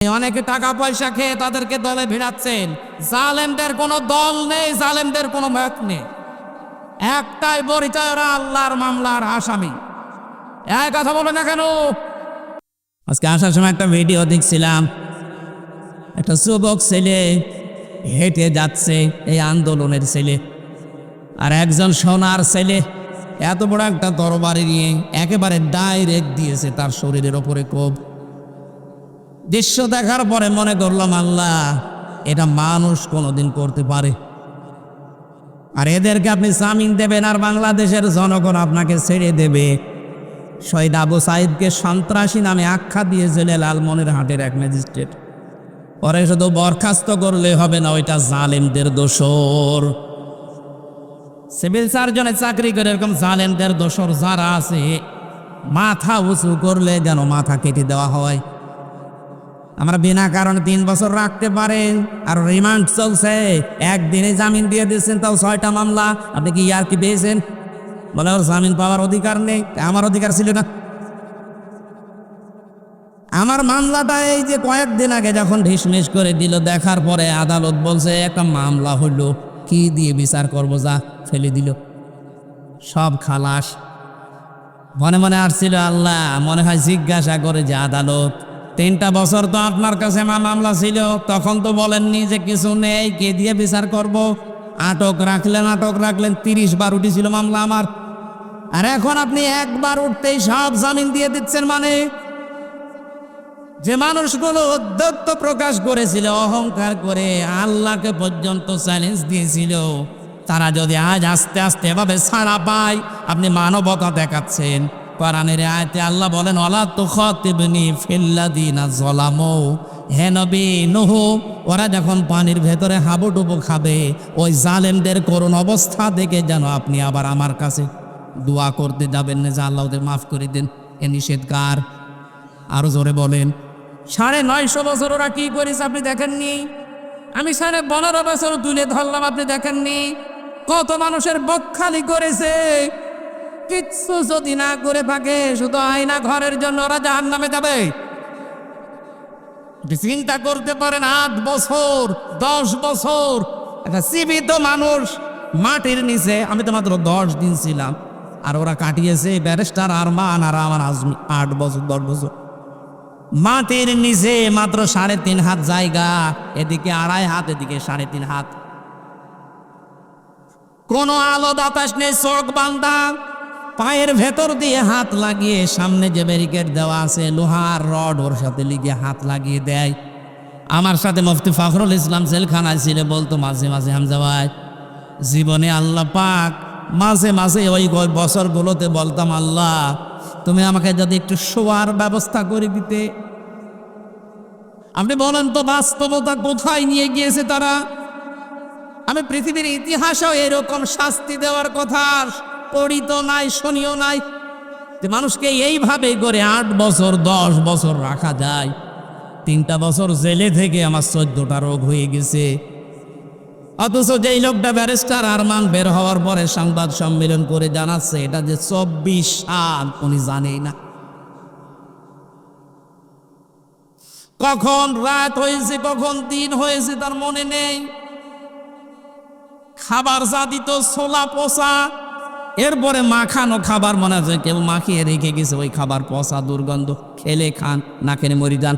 অনেকে টাকা পয়সা খেয়ে তাদেরকে দলে ভিড়াচ্ছেন। জালেমদের কোনো দল নেই, জালেমদের কোনো মত নেই, একটাই পরিচয়, ওরা আল্লাহর মামলার আসামি। এক কথা বলে না কেন? আজকে আসার সময় একটা ভিডিও দেখছিলাম, একটা যুবক ছেলে হেঁটে যাচ্ছে, এই আন্দোলনের ছেলে, আর একজন সোনার ছেলে এত বড় একটা তরবারি নিয়ে একেবারে ডাইরেক্ট দিয়েছে তার শরীরের ওপরে কোপ। দৃশ্য দেখার পরে মনে করলাম, আল্লাহ, এটা মানুষ কোনোদিন করতে পারে? আর এদেরকে আপনি জামিন দেবেন আর বাংলাদেশের জনগণ আপনাকে ছেড়ে দেবে? শহীদ আবু সাইদকে সন্ত্রাসী নামে আখ্যা দিয়েছিল লালমনিরহাটের এক ম্যাজিস্ট্রেট। পরে শুধু বরখাস্ত করলে হবে না, ওইটা জালেমদের দোসর। সিভিল সার্জনে চাকরি করে এরকম জালেমদের দোসর যারা আছে, মাথা উঁচু করলে যেন মাথা কেটে দেওয়া হয়। আমরা বিনা কারণে 3 বছর রাখতে পারে, আর রিমান্ড চলছে, একদিনে জামিন দিয়ে দিচ্ছেন, তাও 6টা মামলা। আপনি কি আর কি পেয়েছেন? বলে ওর জামিন পাওয়ার অধিকার নেই। আমার অধিকার ছিল না? আমার মামলাটা এই যে কয়েকদিন আগে যখন ঢিসমিস করে দিল, দেখার পরে আদালত বলছে একটা মামলা হইল, কি দিয়ে বিচার করবো, যা ফেলে দিল, সব খালাস। মনে মনে আসছিল, আল্লাহ, মনে হয় জিজ্ঞাসা করে যে আদালত, 3টা বছর তো আপনার কাছে মামলা ছিল, তখন তো বলেননি যে কিছু নেই, কে দিয়ে বিচার করব? আটক রাখলেন 30 বার উঠেছিল মামলা আমার, আর এখন আপনি একবার উঠতেই সব জামিন দিয়ে দিচ্ছেন। মানে যে মানুষগুলো উদ্যত্ত প্রকাশ করেছিল, অহংকার করে আল্লাহকে পর্যন্ত চ্যালেঞ্জ দিয়েছিল, তারা যদি আজ আস্তে আস্তে এভাবে ছাড়া পায়, আপনি মানবতা দেখাচ্ছেন। কোরআনের আয়াতে আল্লাহ বলেন, ওয়ালা তুখাতিবনি ফিল্লাযিনা যালামু, হে নবী নূহ, ওরা যখন পানির ভেতরে হাবুডুবু খাবে, ওই জালেমদের করুণ অবস্থা দেখে যেন আপনি আবার আমার কাছে দোয়া করতে যাবেন না যে আল্লাহ ওদের মাফ করে দেন। এ নিষেধকার। আরো জোরে বলেন। 950 বছর ওরা কি করেছে আপনি দেখেননি? আমি 15.5 বছর তুলে ধরলাম, আপনি দেখেননি? কত মানুষের বকখালি করেছে। কিচ্ছু যদি না করে থাকে, শুধু আয়না ঘরের জন্য ওরা জাহান্নামে যাবে। চিন্তা করতে পারেন, 8 বছর 10 বছর একটা জীবিত মানুষ মাটির নিচে, আমি তো মাত্র 10 দিন ছিলাম, আর ওরা কাটিয়েছে ব্যারিস্টার আরমান আর আমার আজমি 8 বছর 10 বছর মাটির নিচে, মাত্র 3.5 হাত জায়গা, এদিকে 2.5 হাত, এদিকে 3.5 হাত, কোনো আলো বাতাস নেই, চোখ বান্ধা, পায়ের ভেতর দিয়ে হাত লাগিয়ে, সামনে যে ব্যারিকেড দেওয়া আছে লোহার রড, ওর সাথে লিগে হাত লাগিয়ে দেয়। আমার সাথে মুফতি ফখরুল ইসলাম জেলখানায় ছিল, বলতো মাঝে মাঝে, হামজা ভাই, জীবনে আল্লাহ পাক মাঝে মাঝে ওই বছরগুলোতে বলতাম, আল্লাহ, তুমি আমাকে যদি একটু শোয়ার ব্যবস্থা করে দিতে। আপনি বলেন তো, বাস্তবতা কোথায় নিয়ে গিয়েছে তারা? আমি পৃথিবীর ইতিহাসেও এরকম শাস্তি দেওয়ার কথা পড়িত নাই, শুনিও নাই, যে মানুষকে এইভাবে করে 8 বছর 10 বছর রাখা যায়। 3টা বছর জেলে থেকে আমার 14টা রোগ হয়ে গেছে। অথচ যেই লোকটা ব্যারিস্টার আরমান বের হওয়ার পরে সংবাদ সম্মেলন করে জানাচ্ছে এটা যে 24 সাল, উনি জানেই না কখন রাত হয়েছে, কখন দিন হয়েছে, তার মনে নেই। খাবার যা দিত ছোলা পচা, এরপরে মাখানো খাবার, মনে আছে কেউ মাখিয়ে রেখে গেছে, ওই খাবার পচা, দুর্গন্ধ, খেলে খান, না খেলে মরি যান।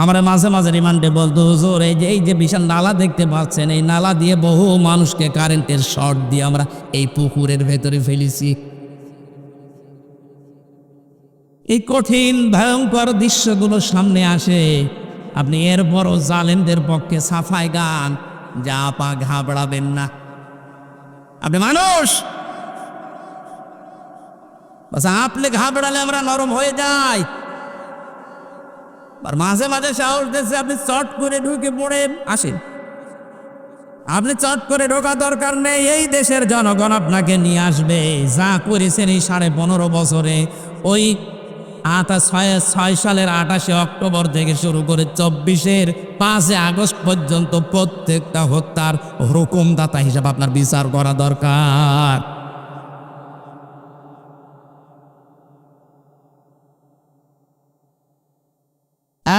আমরা মাঝে মাঝে রিমান্ডে বলতো, হুজুর, এই যে বিশাল নালা দেখতে পাচ্ছেন, এই নালা দিয়ে বহু মানুষকে কারেন্টের শর্ট দিয়ে আমরা এই পুকুরের ভেতরে ফেলেছি। এই কঠিন ভয়ঙ্কর দৃশ্যগুলো সামনে আসে, আপনি এরপরও জালেমদের পক্ষে সাফাই গান, যা পা ঘাবড়াবেন না। আপনি মানুষ, আপনি ঘাবড়ালে আমরা নরম হয়ে যাই। আর মাঝে মাঝে সাহস দিচ্ছে, আপনি চট করে ঢুকে পড়ে আসেন। আপনি চট করে ঢোকা দরকার নেই, এই দেশের জনগণ আপনাকে নিয়ে আসবে। যা করেছেন এই 15.5 বছরে, ওই 6 সালের 28 অক্টোবর থেকে শুরু করে 24-এর 5 আগস্ট পর্যন্ত প্রত্যেকটা হত্যার হুকুমদাতা হিসাবে আপনার বিচার করা দরকার।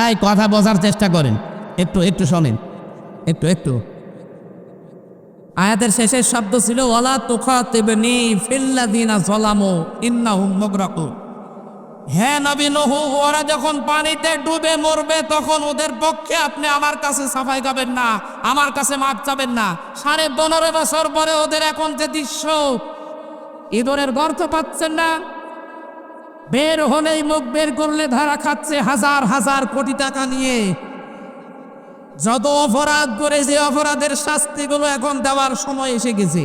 এই কথা বোঝার চেষ্টা করেন, একটু একটু শোনেন, একটু একটু। আয়াতের শেষের শব্দ ছিল ওয়ালা তুখাতিবনি ফিল্লাযিনা যালামু ইন্নাহুম মুগরাকুন। হে নবী নূহ, ওরা যখন পানিতে ডুবে মরবে তখন ওদের পক্ষে আপনি আমার কাছে সাফাই গাবেন না, আমার কাছে মাপ চাবেন না। 15.5 বছর পরে ওদের এখন যে দৃশ্য, ইঁদুরের গর্ত পাচ্ছেন না, বের হলেই মুখ বের করলে ধারা খাচ্ছে হাজার হাজার কোটি টাকা নিয়ে। যত অপরাধ করে যে অপরাধের শাস্তিগুলো এখন দেওয়ার সময় এসে গেছে।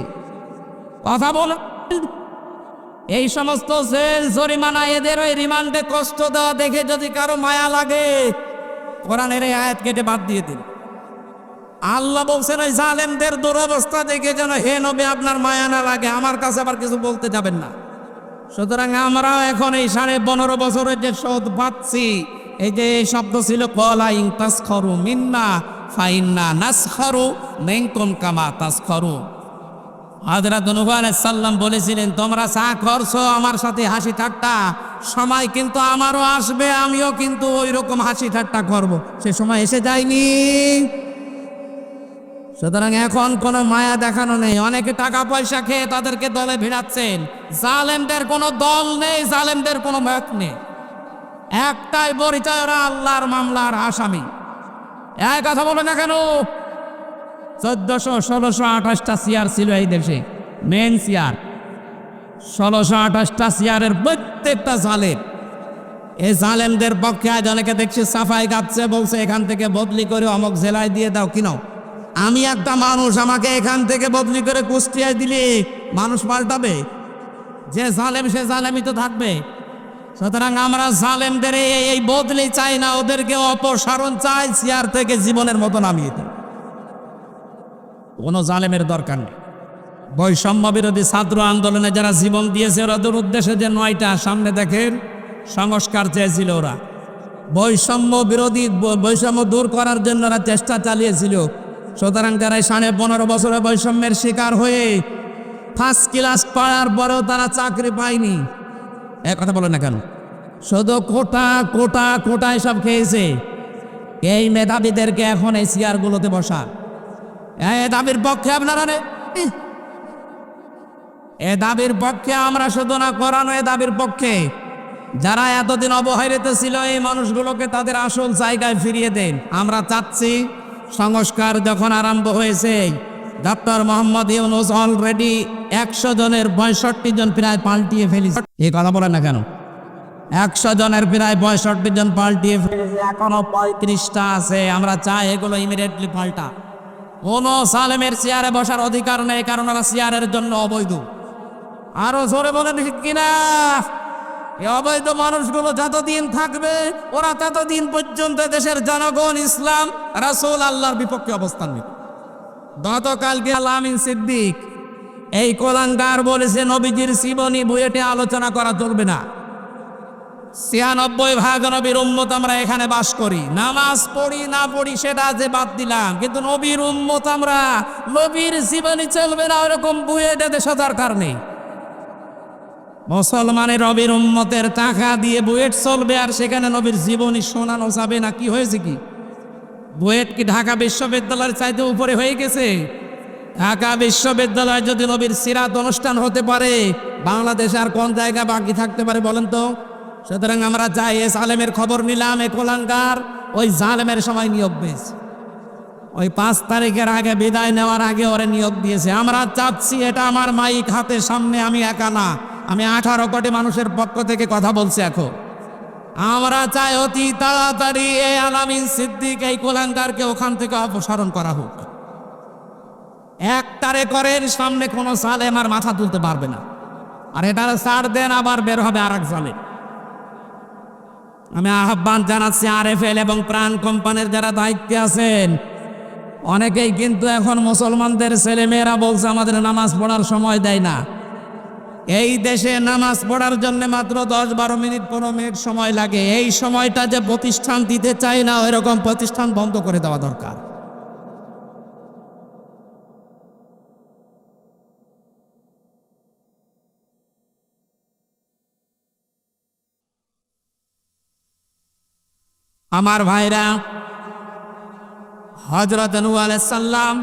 কথা বলেন, এই সমস্ত জেল জরিমানা এদের ওই রিমান্ডে কষ্ট দেওয়া দেখে যদি কারো মায়া লাগে, কোরআনের এই আয়াত কেটে বাদ দিয়ে দিন। আল্লাহ বলছেন ওই জালেমদের দুরবস্থা দেখে যেন হে নবী আপনার মায়া না লাগে, আমার কাছে আবার কিছু বলতে যাবেন না। সুতরাং আমরাও এখন এই 15.5 বছরের যে শোধ পাচ্ছি, এই যে শব্দ ছিল কলা ইন তাসখরু মিন্না ফাইন্না নাসখরু মিনকুম কামা তাসখরু। হযরত নূহ আলাইহিস সালাম বলেছিলেন তোমরা যা করছো আমার সাথে হাসি ঠাট্টা, সময় কিন্তু আমারও আসবে, আমিও কিন্তু ওই রকম হাসি ঠাট্টা করব। সে সময় এসে যায়নি। সুতরাং এখন কোনো মায়া দেখানো নেই। অনেকে টাকা পয়সা খেয়ে তাদেরকে দলে ভিড়াচ্ছেন। জালেমদের কোনো দল নেই, জালেমদের কোনো মত নেই। একটাই পরিচয়, ওরা আল্লাহর মামলার আসামি। এক কথা বলে না কেন, 1400-1628টা চেয়ার ছিল এই দেশে, মেন চেয়ার। 1628টা চেয়ারের প্রত্যেকটা জালেম। এই জালেমদের পক্ষে আজ অনেকে দেখছি সাফাই গাচ্ছে, বলছে এখান থেকে বদলি করে অমুক জেলায় দিয়ে দাও। কিনো, আমি একটা মানুষ, আমাকে এখান থেকে বদলি করে কুষ্টিয়ায় দিলে মানুষ পাল্টাবে? যে জালেম সে জালেমই তো থাকবে। সুতরাং আমরা জালেমদের এই বদলি চাই না, ওদেরকে অপসারণ চাই, চেয়ার থেকে জীবনের মতো নামিয়ে দিই। কোনো জালেমের দরকার নেই। বৈষম্য বিরোধী ছাত্র আন্দোলনে যারা জীবন দিয়েছে ওদের উদ্দেশ্যে যে 9টা সামনে দেখেন সংস্কার চেয়েছিল, ওরা বৈষম্য বিরোধী, বৈষম্য দূর করার জন্য ওরা চেষ্টা চালিয়েছিল। সুতরাং যারা 15.5 বছরে বৈষম্যের শিকার হয়ে ফার্স্ট ক্লাস পাওয়ার পরেও তারা চাকরি পায়নি, এক কথা বলে না কেন, শুধু কোটা কোটা কোটা এসব খেয়েছে। এই মেধাবীদেরকে এখন এই চেয়ারগুলোতে বসা, এ দাবির পক্ষে আপনারা নেই। এ দাবির পক্ষে আমরা শুধু না, কোরআন এ দাবির পক্ষে। যারা এতদিন অবহেলিত ছিল এই মানুষগুলোকে তাদের আসল জায়গায় ফিরিয়ে দেন। আমরা চাচ্ছি সংস্কার যখন আরম্ভ হয়েছে, ডক্টর মোহাম্মদ ইউনূস অলরেডি 100 জনের 65 জন প্রায় পাল্টিয়ে ফেলেছে। এই কথা বলেন না কেন, 100 জনের প্রায় 65 জন পাল্টিয়ে ফেলেছে, এখনো 35টা আছে। আমরা চাই এগুলো ইমিডিয়েটলি পাল্টা। কোনো সালেমের চেয়ারে বসার অধিকার নেই, কারণ ওরা চেয়ারের জন্য অবৈধ। আরো জোরে বলেন ঠিক কিনা? এই অবৈধ মানুষগুলো যতদিন থাকবে, ওরা ততদিন পর্যন্ত দেশের জনগণ, ইসলাম, রাসূল, আল্লাহর বিপক্ষে অবস্থান নেবে। গতকালকে আলামিন সিদ্দিক এই কোলাঙ্গার বলেছে নবীজির জীবনী বুয়েটে আলোচনা করা চলবে না। 96 নবীর উম্মত আমরা এখানে বাস করি, নামাজ পড়ি না পড়ি সেটা যে বাদ দিলাম, কিন্তু নবীর উম্মত আমরা, নবীর জীবনী চলবে না ওরকম বুয়েটে দেশে দরকার নেই। মুসলমানের নবীর উম্মতের টাকা দিয়ে বুয়েট চলবে আর সেখানে নবীর জীবনী শোনানো যাবে না? কি হয়েছে কি? বুয়েট কি ঢাকা বিশ্ববিদ্যালয়ের চাইতে উপরে হয়ে গেছে? ঢাকা বিশ্ববিদ্যালয়ে যদি নবীর সিরাত অনুষ্ঠান হতে পারে, বাংলাদেশে আর কোন জায়গা বাকি থাকতে পারে বলেন তো? সুতরাং আমরা চাই, এ জালেমের খবর নিলাম, এ কোলাঙ্গার ওই জালেমের সময় নিয়োগ পেয়েছে, ওই 5 তারিখের আগে বিদায় নেওয়ার আগে ওরে নিয়োগ দিয়েছে। আমরা চাচ্ছি, এটা আমার মাইক হাতের সামনে, আমি একা না, আমি 18 কোটি মানুষের পক্ষ থেকে কথা বলছি এখন। আমরা চাই অতি তাড়াতাড়ি এই আলামিন সিদ্দিক, এই কোলাঙ্গারকে ওখান থেকে অপসারণ করা হোক। একটারে করেন, সামনে কোনো জালেম আর মাথা তুলতে পারবে না। আর এটা ছাড় দেন, আবার বের হবে আর এক জালেম। আমি আহ্বান জানাচ্ছি আরএফএল এবং প্রাণ কোম্পানির যারা দায়িত্বে আছেন, অনেকেই কিন্তু এখন মুসলমানদের ছেলেমেয়েরা বলছে আমাদের নামাজ পড়ার সময় দেয় না। এই দেশে নামাজ পড়ার জন্য মাত্র 10-12 মিনিট 15 মিনিট সময় লাগে। এই সময়টা যে প্রতিষ্ঠান দিতে চায় না, ওইরকম প্রতিষ্ঠান বন্ধ করে দেওয়া দরকার। আমার ভাইরা, হযরত নূহ আলাইহিস সালাম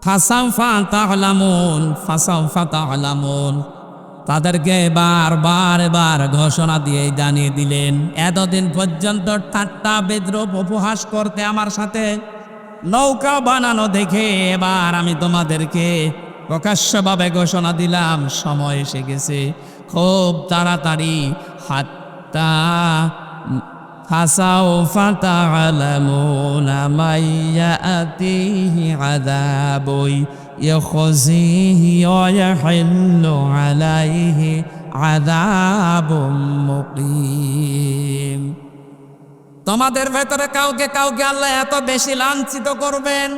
ফাসাউফা তা'লামুন তাদেরকে বারবার ঘোষণা দিয়ে জানিয়ে দিলেন, এতদিন পর্যন্ত ঠাট্টা বিদ্রূপ উপহাস করতে আমার সাথে নৌকা বানানো দেখে এবার আমি তোমাদেরকে প্রকাশ্যভাবে ঘোষণা দিলাম, সময় এসে গেছে খুব তাড়াতাড়ি। হাত্তা ফাসাউফা তা'লামুনা মাইয়াতিহি আযাবুন ইয়াখযিহি ওয়া ইয়াহিল্লু আলাইহি আযাবুম মুকিম। তোমাদের ভেতরে কাউকে আল্লাহ এত বেশি লাঞ্ছিত করবেন,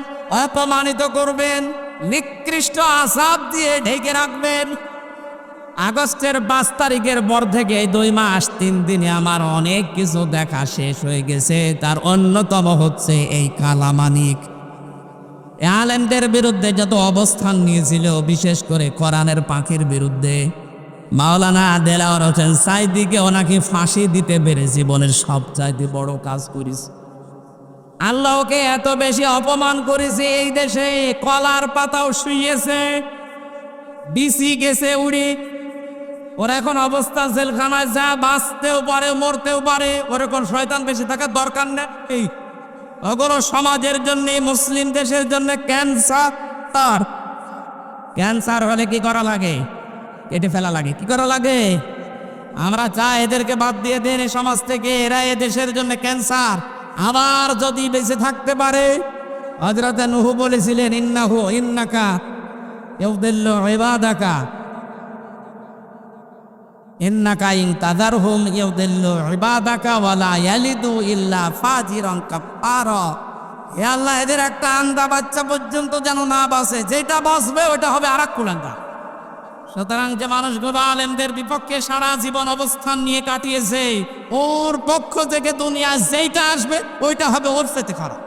অপমানিত করবেন, নিকৃষ্ট আযাব দিয়ে ঢেকে রাখবেন। আগস্টের 5 তারিখের পর থেকে এই 2 মাস 3 দিনে আমার অনেক কিছু দেখা শেষ হয়ে গেছে। তার অন্যতম হচ্ছে এই কালামানিক আলেমদের বিরুদ্ধে যত অবস্থান নিয়েছিল, বিশেষ করে কোরআনের পাখির বিরুদ্ধে। মাওলানা দেলাওয়ার হোসেন সাইদিকে ওনাকে ফাঁসি দিতে পেরে জীবনের সবচাইতে বড় কাজ করেছে। আল্লাহকে এত বেশি অপমান করেছে, এই দেশে কলার পাতাও শুইয়েছে, বিসি গেছে উড়ে। ওর এখন অবস্থা জেলখানায়, যা বাঁচতেও পারে মরতেও পারে, ওর এখন শয়তান বেশি থাকার দরকার নেই। ওগুলো সমাজের জন্য, মুসলিম দেশের জন্য ক্যান্সার হলে কি করা লাগে? কেটে ফেলা লাগে। কি করা লাগে? আমরা চাই এদেরকে বাদ দিয়ে দেন এই সমাজ থেকে, এরা এ দেশের জন্য ক্যান্সার। আবার যদি বেঁচে থাকতে পারে, হযরত নূহ বলেছিলেন, ইন্নাকা ইউদিল্লু ইবাদাকা ইন্নাকা ইন তাযারহুম ইউদিল্লু ইবাদাকা ওয়া লা ইয়ালিদু ইল্লা ফাজিরান কাফারা। হে আল্লাহ, এদের একটা আন্দা বাচ্চা পর্যন্ত যেন না বাঁচে, যেটা বাঁচবে ওটা হবে আরেক কুলাঙ্গা। সুতরাং যে মানুষগুলো আলেমদের বিপক্ষে সারা জীবন অবস্থান নিয়ে কাটিয়েছে, ওর পক্ষ থেকে দুনিয়ায় যেইটা আসবে ওইটা হবে ওর চেয়ে খারাপ।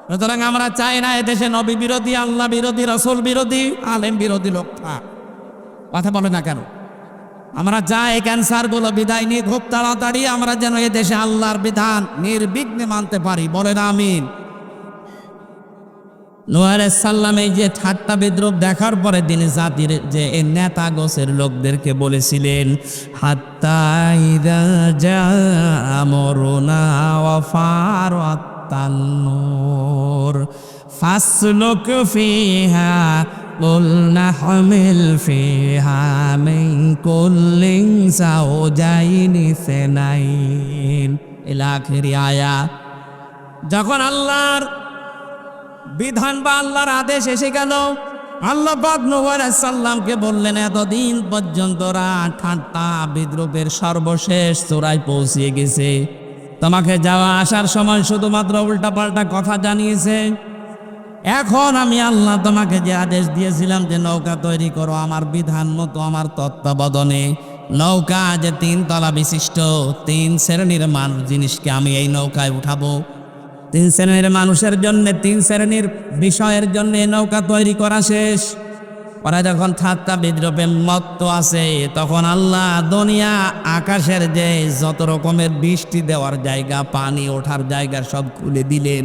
সুতরাং আমরা চাই না এদেশে নবী বিরোধী, আল্লাহ বিরোধী, রাসূল বিরোধী, আলেম বিরোধী লোক থাক। কথা বলে না কেন? আমরা চাই ক্যান্সারগুলো বিদায় নিয়ে খুব তাড়াতাড়ি আমরা যেন এদেশে আল্লাহর বিধান নির্বিঘ্নে মানতে পারি। বলেন আমিন। নূহ আলাইহিস সালাম এই যে ঠাট্টা বিদ্রূপ দেখার পরে তিনি জাতির যে এই নেতা গোছের লোকদেরকে বলেছিলেন, হাত্তা ইযা জাআ আমরুনা ওয়া ফারাতান নূর ফাসলুক ফিহা কুলনা হামিল ফিহা মিন কুল্লিন যাওজাইনি ইসনাইন ইলা আখিরি আয়াত। যখন আল্লাহর বিধান বা আল্লাহর আদেশ এসে গেল, আল্লাহ পাক নূহ আলাইহিস সালামকে বললেন, এতদিন পর্যন্ত ঠাট্টা বিদ্রূপের সর্বশেষ চূড়ায় পৌঁছে গেছে। তোমাকে যাওয়া আসার সময় শুধুমাত্র উল্টাপাল্টা কথা জানিয়েছে। এখন আমি আল্লাহ তোমাকে যে আদেশ দিয়েছিলাম যে নৌকা তৈরি করো আমার বিধান মতো, আমার তত্ত্বাবধানে, নৌকা যে 3 তলা বিশিষ্ট 3 শ্রেণীর মানুষ জিনিসকে আমি এই নৌকায় উঠাবো। 3 শ্রেণীর মানুষের জন্য, 3 শ্রেণীর বিষয়ের জন্য নৌকা তৈরি করা শেষ। ওরা যখন ঠাট্টা বিদ্রূপে মত্ত আছে, তখন আল্লাহ দুনিয়া আকাশের যে যত রকমের বৃষ্টি দেওয়ার জায়গা, পানি ওঠার জায়গা সব খুলে দিলেন।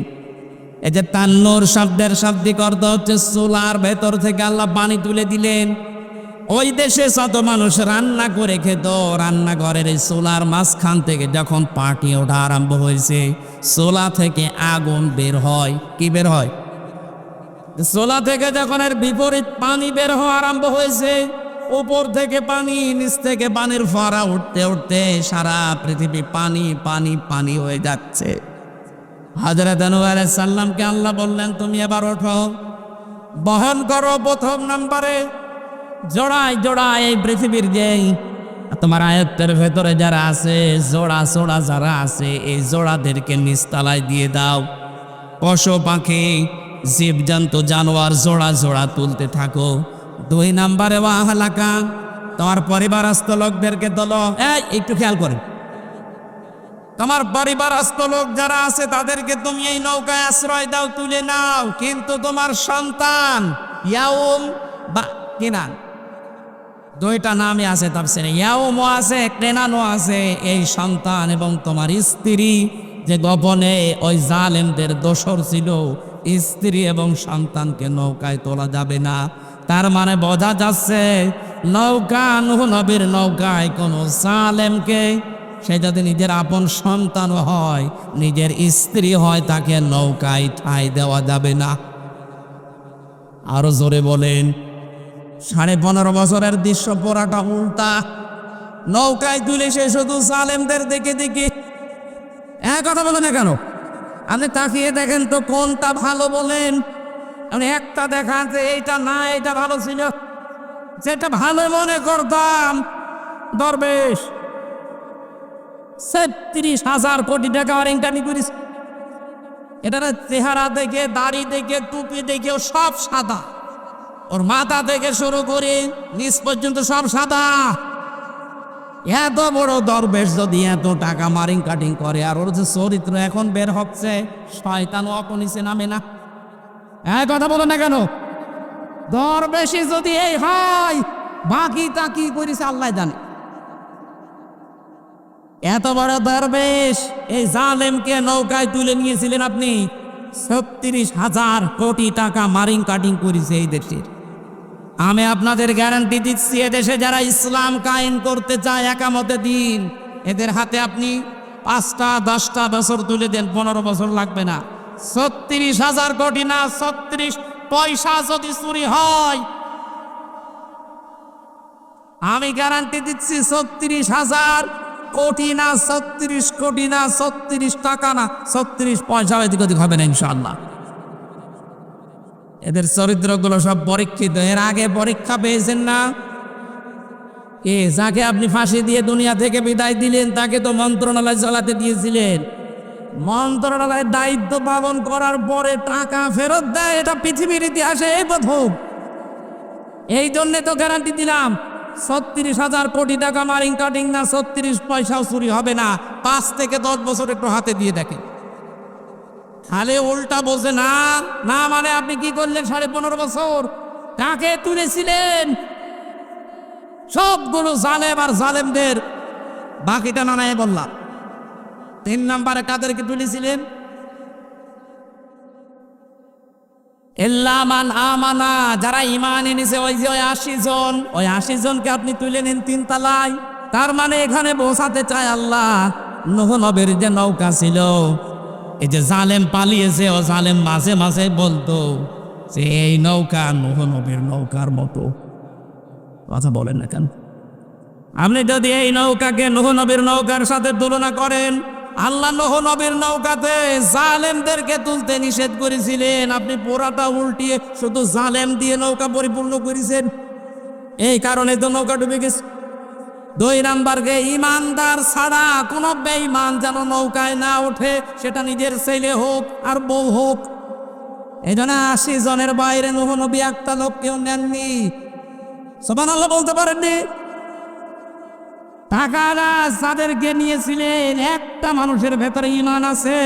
এই যে তান্নুর শব্দের শাব্দিক অর্থ হচ্ছে চুলার ভেতর থেকে আল্লাহ পানি তুলে দিলেন। ওই দেশে যত মানুষ রান্না করে খেত, রান্নাঘরের এই চুলার মাঝখান থেকে যখন পানি ওঠা আরম্ভ হয়েছে, চুলা থেকে আগুন বের হয়। কি বের হয়? চুলা থেকে যখন এর বিপরীত পানি বের হওয়া আরম্ভ হয়েছে, উপর থেকে পানি, নিচ থেকে পানির ফোয়ারা উঠতে উঠতে সারা পৃথিবী পানি পানি পানি হয়ে যাচ্ছে। হযরত নূহ আলাইহিস সালামকে আল্লাহ বললেন, তুমি এবার ওঠো, বহন করো প্রথম নম্বরে জোড়ায় জোড়ায় এই পৃথিবীর যে তোমার আয়ত্তের ভেতরে যারা আছে, জোড়া জোড়া যারা আছে, এই জোড়াদেরকে নিচতলায় দিয়ে দাও। পশু পাখি, জীবজন্তু, জানোয়ার জোড়া জোড়া তুলতে থাকো। 2 নম্বরে ওয়াহলাকা, তোমার পরিবারস্থ লোকদেরকে তোলো। একটু খেয়াল করেন, তোমার পরিবারস্থ লোক যারা আছে তাদেরকে তুমি এই নৌকায় আশ্রয় দাও, তুলে নাও। কিন্তু তোমার সন্তান ইয়াউম বা কিনা দুইটা নামই আছে তাফসীরে, ইয়াউম আছে, কেনানো আছে। এই সন্তান এবং তোমার স্ত্রী যে গোপনে ওই জালেমদের দোসর ছিল, স্ত্রী এবং সন্তানকে নৌকায় তোলা যাবে না। তার মানে বোঝা যাচ্ছে নৌকা, নূহ নবীর নৌকায় কোনো জালেমকে, সে যদি নিজের আপন সন্তান হয়, নিজের স্ত্রী হয়, তাকে নৌকায় ঠাঁই দেওয়া যাবে না। আরো জোরে বলেন। 15.5 বছরের দৃশ্য পুরাটা উল্টা। নৌকায় তুলে সে শুধু জালেমদের দেখে দেখে কথা বলে না কেন? আপনি তাকিয়ে দেখেন তো কোনটা ভালো বলেন। আপনি একটা দেখান যে এইটা না, এইটা ভালো ছিল। যেটা ভালো মনে করতাম দরবেশ 37,000 কোটি টাকা অরিংটানি করিস। এটা চেহারা দেখে, দাড়ি দেখে, টুপি দেখে সব সাদা। ওর মাথা থেকে শুরু করে নিচ পর্যন্ত সব সাদা। এত বড় দরবেশ যদি এত টাকা মারিং কাটিং করে, আর ওর যে চরিত্র এখন বের হচ্ছে, শয়তান অপনিচে নামে না। কথা বলো না কেন? দরবেশই যদি এই হয়, বাকিটা কি করেছে আল্লাহ জানে। এত বড় দরবেশ এই জালেমকে নৌকায় তুলে নিয়েছিলেন আপনি। 36,000 কোটি টাকা মারিং কাটিং করেছে এই দেশের। আমি আপনাদের গ্যারান্টি দিচ্ছি, এদেশে যারা ইসলাম কায়েম করতে চায় একামতে দিন, এদের হাতে আপনি 5টা 10টা বছর তুলে দেন, 15 বছর লাগবে না। 36,000 কোটি না, 36 পয়সা যদি চুরি হয়, আমি গ্যারান্টি দিচ্ছি 36,000 কোটি না, 36 কোটি না, 36 টাকা না, 36 পয়সা এদিক ওদিক হবে না ইনশাআল্লাহ। এদের চরিত্রগুলো সব পরীক্ষিত। এর আগে পরীক্ষা পেয়েছেন না? যাকে আপনি ফাঁসি দিয়ে দুনিয়া থেকে বিদায় দিলেন, তাকে তো মন্ত্রণালয় চালাতে দিয়েছিলেন। মন্ত্রণালয়ের দায়িত্ব পালন করার পরে টাকা ফেরত দেয়, এটা পৃথিবীর ইতিহাসে এই প্রথম। এই জন্যে তো গ্যারান্টি দিলাম 36,000 কোটি টাকা মারিং কাটিং না, 36 পয়সাও চুরি হবে না। 5 থেকে 10 বছর একটু হাতে দিয়ে দেখেন। খালে উল্টা বলছে না না, মানে আপনি কি করলেন? 15.5 বছর কাকে তুলেছিলেন? সবগুলো জালেম আর জালেমদের। বাকিটা না নাই বললাম। 3 নম্বরে কাদেরকে তুলেছিলেন? ইল্লামান আমানা, যারা ঈমান এনেছে, ওই যে 80 জন, ওই 80 জনকে আপনি তুলে নেন 3 তলায়। তার মানে এখানে বোঝাতে চায় আল্লাহ, নূহ নবীর যে নৌকা ছিল, এই যে জালেম পালিয়েছে, ও জালেম মাঝে মাঝে বলতো যে এই নৌকা নূহ নবীর নৌকার মতো। কথা বলেন না কেন? আপনি যদি এই নৌকাকে নূহ নবীর নৌকার সাথে তুলনা করেন, আল্লাহ নূহ নবীর নৌকাতে জালেমদেরকে তুলতে নিষেধ করেছিলেন, আপনি পুরাটা উল্টিয়ে শুধু জালেম দিয়ে নৌকা পরিপূর্ণ করেছেন। এই কারণে তো নৌকা ডুবে গেছে। 2 নাম্বারকে ইমানদার ছাড়া কোনো বেঈমান যেন নৌকায় না ওঠে, সেটা নিজের ছেলে হোক আর বউ হোক। এই জন্য 80 জনের বাইরে নূহ নবী একটা লোককেও নেননি। সুবহানাল্লাহ বলতে পারেননি? টাকারা যাদেরকে নিয়েছিলেন, একটা মানুষের ভেতরে ইমান আছে।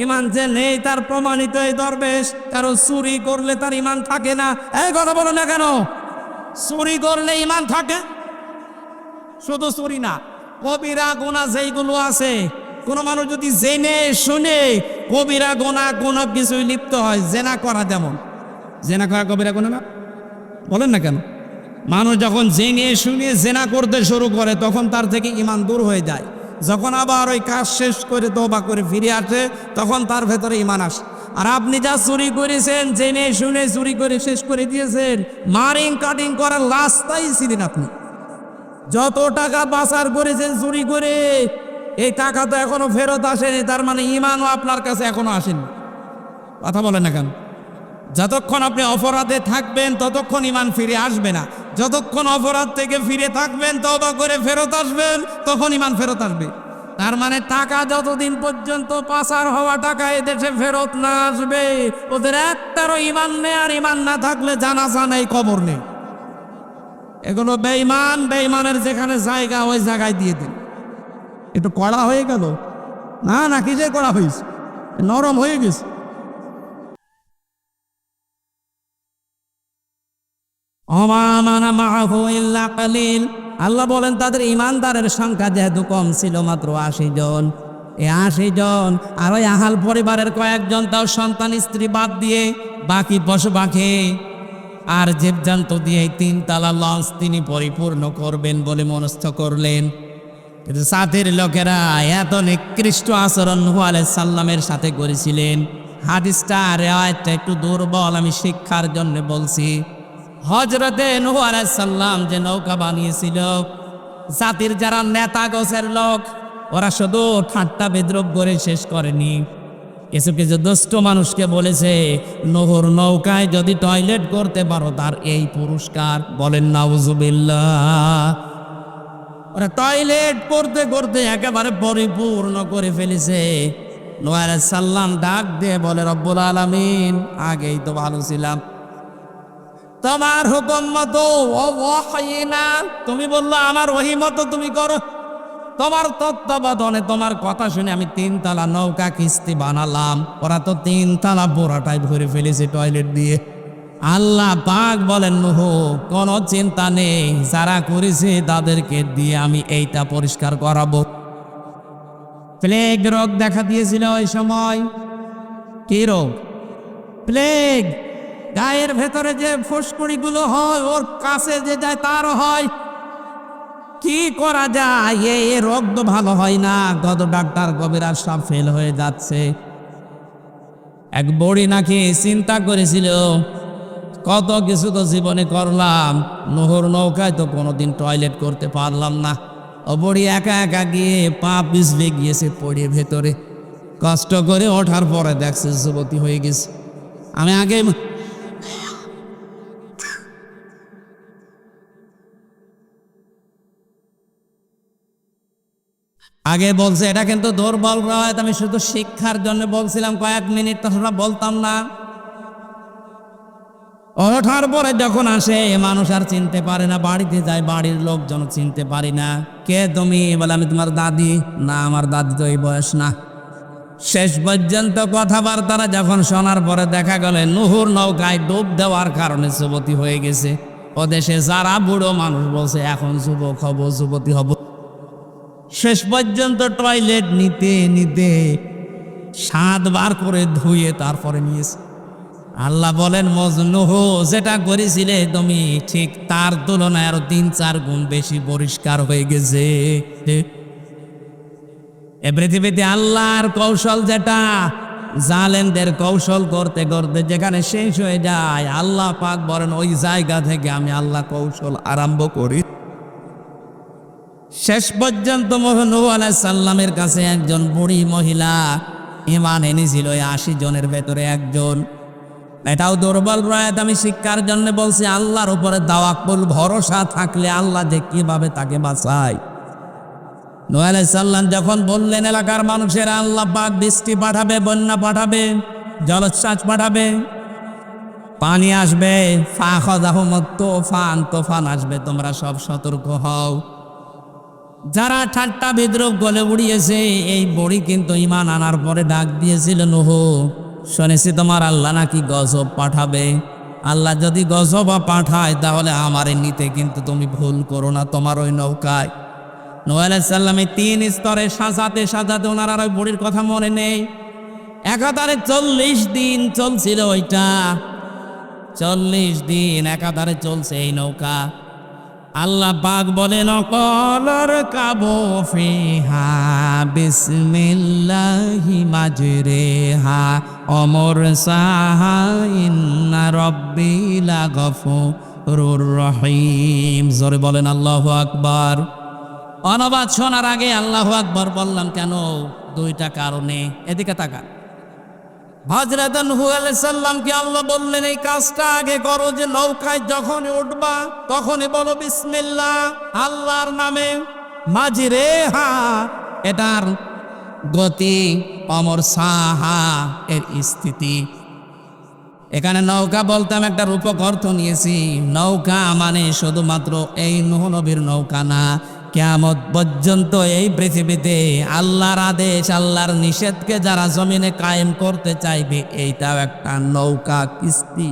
ইমান যে নেই তার প্রমাণিত এই দরবেশ। কারো চুরি করলে তার ইমান থাকে না। এই কথা বলো না কেন? চুরি করলে ইমান থাকে? শুধু চুরি না, কবিরা গুনাহ যেইগুলো আছে, কোনো মানুষ যদি জেনে শুনে কবিরা গুনাহ কোনো কিছুই লিপ্ত হয়, জেনা করা যেমন, জেনা করা কবিরা গুনাহ না? বলেন না কেন? মানুষ যখন জেনে শুনে জেনা করতে শুরু করে, তখন তার থেকে ঈমান দূর হয়ে যায়। যখন আবার ওই কাজ শেষ করে তওবা করে ফিরে আসে, তখন তার ভেতরে ঈমান আসে। আর আপনি যা চুরি করেছেন, জেনে শুনে চুরি করে শেষ করে দিয়েছেন, মারিং কাটিং করার রাস্তায় ছিলেন আপনি। যত টাকা পাচার করেছেন চুরি করে, এই টাকা তো এখনো ফেরত আসেনি, তার মানে ঈমানও আপনার কাছে এখনো আসেনি। কথা বলেন না কেন? যতক্ষণ আপনি অপরাধে থাকবেন ততক্ষণ ঈমান ফিরে আসবে না। যতক্ষণ অপরাধ থেকে ফিরে থাকবেন, তওবা করে ফেরত আসবেন, তখন ঈমান ফেরত আসবে। তার মানে টাকা যতদিন পর্যন্ত পাচার হওয়া টাকা এদেশে ফেরত না আসবে, ওদের একটারও ঈমান নেই। আর ঈমান না থাকলে জানাজা নেই, কবর নেই। এগুলো বেঈমান, বেঈমানের যেখানে জায়গা ওই জায়গায় দিয়ে দিন। একটু কড়া হয়ে গেল না? না কি যে কড়া হয়েছে, নরম হয়ে গেছে। ওমা আমানা মাআহু ইল্লা কালিল। আল্লাহ বলেন তাদের ইমানদারের সংখ্যা যেহেতু কম ছিল, মাত্র 80 জন। এই 80 জন আর ওই আহাল পরিবারের কয়েকজন, তাও সন্তান স্ত্রী বাদ দিয়ে, বাকি পশু পাখি আর জীবজন্তু দিয়ে 3 তলা লঞ্চ তিনি পরিপূর্ণ করবেন বলে মনস্থ করলেন। কিন্তু সাথের লোকেরা এত নিকৃষ্ট আচরণ নূহ আলাইহিস সালামের সাথে করেছিলেন। হাদিসটা রিওয়ায়াতটা একটু দুর্বল, আমি শিক্ষার জন্য বলছি। হযরতে নূহ আলাইহিস সালাম যে নৌকা বানিয়েছিল, জাতির যারা নেতা গোছের লোক, ওরা শুধু ঠাট্টা বিদ্রুপ করে শেষ করেনি, কিছু কিছু দুষ্ট মানুষকে বলেছে, নূহর নৌকায় যদি টয়লেট করতে পারো তার এই পুরস্কার। বলেন নাউজুবিল্লাহ। ওরা টয়লেট করতে করতে একেবারে পরিপূর্ণ করে ফেলেছে। নূহ আলাইহিস সালাম ডাক দিয়ে বলে, রব্বুল আলামিন, আগেই তো ভালো ছিলাম, তোমার হুকুম মতো ওয়াহয়িনা, তুমি বললো আমার ওহী মতো তুমি করো। তোমার তত্ত্বাবধানে, তোমার কথা শুনে আমি 3 তলা নৌকা কিস্তি বানালাম। ওরা তো 3 তলা পুরাটাই ভরে ফেলেছে টয়লেট দিয়ে। আল্লাহ পাক বলেন, নূহ কোনো চিন্তা নেই, যারা করেছে তাদেরকে দিয়ে আমি এইটা পরিষ্কার করাবো। প্লেগ রোগ দেখা দিয়েছিল ওই সময়। কি রোগ? প্লেগ। গায়ের ভেতরে যে ফুসকুড়িগুলো হয়, ওর কাছে যে যায় তারও হয়। কি করা যায়? এই রোগ তো ভালো হয় না, কত ডাক্তার কবিরাজ সব ফেল হয়ে যাচ্ছে। এক বুড়ি নাকি চিন্তা করেছিল, কত কিছু তো জীবনে করলাম, নূহর নৌকায় তো কোনোদিন টয়লেট করতে পারলাম না। ও বুড়ি একা একা গিয়ে পা পিছলে গিয়েছে পড়ে ভেতরে। কষ্ট করে ওঠার পরে দেখছে যুবতী হয়ে গেছে। আমি আগে বলছে, এটা কিন্তু দুর্বল রায়, আমি শুধু শিক্ষার জন্য বলছিলাম, কয়েক মিনিট তাছাড়া বলতাম না। ওঠার পরে যখন আসে, মানুষ আর চিনতে পারে না, বাড়িতে যায় বাড়ির লোকজন চিনতে পারি না। কে তুমি? বলে আমি তোমার দাদি। না, আমার দাদি তো এই বয়স না। শেষ পর্যন্ত কথাবার্তারা যখন শোনার পরে দেখা গেল নূহর নৌকায় ডুব দেওয়ার কারণে যুবতী হয়ে গেছে। ও দেশে যারা বুড়ো মানুষ বলছে এখন যুবক হব, যুবতী হব। শেষ পর্যন্ত টয়লেট নিতে নিতে 7 বার করে ধুয়ে তারপরে নিয়েছে। আল্লাহ বলেন, নূহ যেটা করেছিলে তুমি, ঠিক তার তুলনায় আরো 3-4 গুণ বেশি পরিষ্কার হয়ে গেছে। এ পৃথিবীতে আল্লাহর কৌশল যেটা, জালেমদের কৌশল করতে করতে যেখানে শেষ হয়ে যায়, আল্লাহ পাক বলেন ওই জায়গা থেকে আমি আল্লাহ কৌশল আরম্ভ করি। শেষ পর্যন্ত নূহ আলাইহিস সালামের কাছে একজন বুড়ি মহিলা ঈমান এনেছিল, 80 জনের ভেতরে একজন। এটাও দুর্বল রায়াত, আমি শিক্ষার জন্য বলছি। আল্লাহর উপরে তাওয়াক্কুল, ভরসা থাকলে আল্লাহ যে কিভাবে তাকে বাঁচায়। নূহ আলাইহিস সালাম যখন বললেন এলাকার মানুষের, আল্লাহ পাক বৃষ্টি পাঠাবে, বন্যা পাঠাবে, জলোচ্ছ্বাস পাঠাবে, পানি আসবে, ফাখাযাহুমুত তুফান, তুফান আসবে, তোমরা সব সতর্ক হও। যারা ঠাট্টা বিদ্রুপ গলে উড়িয়েছে, এই বুড়ি কিন্তু ঈমান আনার পরে ডাক দিয়েছিল, নূহ শুনেছি তোমার আল্লাহ নাকি গজব পাঠাবে। আল্লাহ যদি গজব পাঠায় তাহলে আমারে নিতে কিন্তু তুমি ভুল করো না তোমার ওই নৌকায়। নূহ আলাইহিস সালামের 3 স্তরে সাজাতে সাজাতে ওনার আর ওই বুড়ির কথা মনে নেই। একাধারে 40 দিন চলছিল ওইটা। 40 দিন একাধারে চলছে এই নৌকা। আল্লাহ পাক বলেন, অকলর কাবু ফিহা বিসমিল্লাহি মাজরিহা অমর সাহা ইন্না রাব্বি লাগফুরুর রহিম। জোরে বলেন আল্লাহু আকবার। অনুবাদ শোনার আগে আল্লাহু আকবার বললাম কেন? 2টা কারণে। এদিকে তাকান। হযরত নূহ আলাইহিস সালামকে আল্লাহ বললেন এই কাজটা আগে করো, যে নৌকায় যখনই উঠবা তখনই বলো বিসমিল্লাহ, আল্লাহর নামে। মাজরিহা, এটার গতি, অমর সাহা এর স্থিতি। এখানে নৌকা বলতে আমি একটা রূপক অর্থ নিয়েছি। নৌকা মানে শুধুমাত্র এই নূহ নবীর নৌকা না, কিয়ামত পর্যন্ত এই পৃথিবীতে আল্লাহর আদেশ, আল্লাহর নিষেধকে যারা জমিনে কায়েম করতে চাইবে, এইটাও একটা নৌকা, কিস্তি।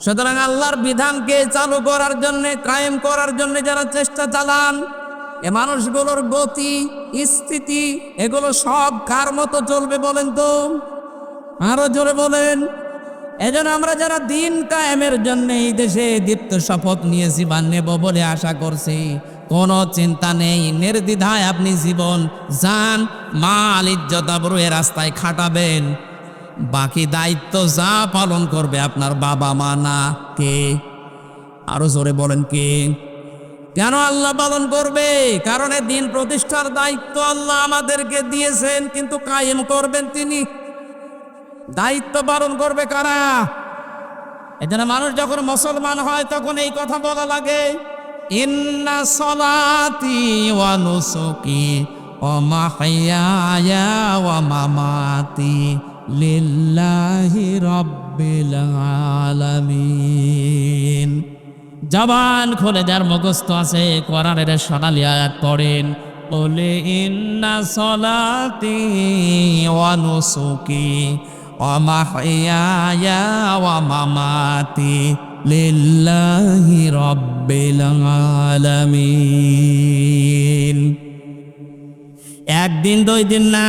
সুতরাং আল্লাহর বিধানকে চালু করার জন্য, কায়েম করার জন্য যারা চেষ্টা চালান, এ মানুষগুলোর গতি, স্থিতি এগুলো সব কার মতো চলবে বলেন তো? আরো জোরে বলেন। এজন্য আমরা যারা দিন কায়েমের জন্য এই দেশে দীপ্ত শপথ নিয়েছি বা নেব বলে আশা করছি, কোনো চিন্তা নেই, নির্দ্বিধায় আপনি জীবন, জান, মাল, ইজ্জত আবরু এ রাস্তায় খাটাবেন। বাকি দায়িত্ব যা পালন করবে আপনার বাবা মা, না কে? আরো জোরে বলেন কে? কেন আল্লাহ পালন করবে? কারণ এই দিন প্রতিষ্ঠার দায়িত্ব আল্লাহ আমাদেরকে দিয়েছেন, কিন্তু কায়েম করবেন তিনি। দায়িত্ব পালন করবে কারা? এজন্য মানুষ যখন মুসলমান হয় তখন এই কথা বলা লাগে, ইন্না সলাতি ওয়া নুসুকি ওয়া মাহইয়ায়া ওয়া মামাতি লিল্লাহি রাব্বিল আলামিন। জবান খুলে যার মুখস্থ আছে কোরআনের সোনালী আয়াত পড়েন, বলে ইন্না সলাতি ওয়া নুসুকি ওয়া মাহইয়ায়া ওয়া মামাতি লিল্লাহি রাব্বিল আলামিন। একদিন, 2 দিন না,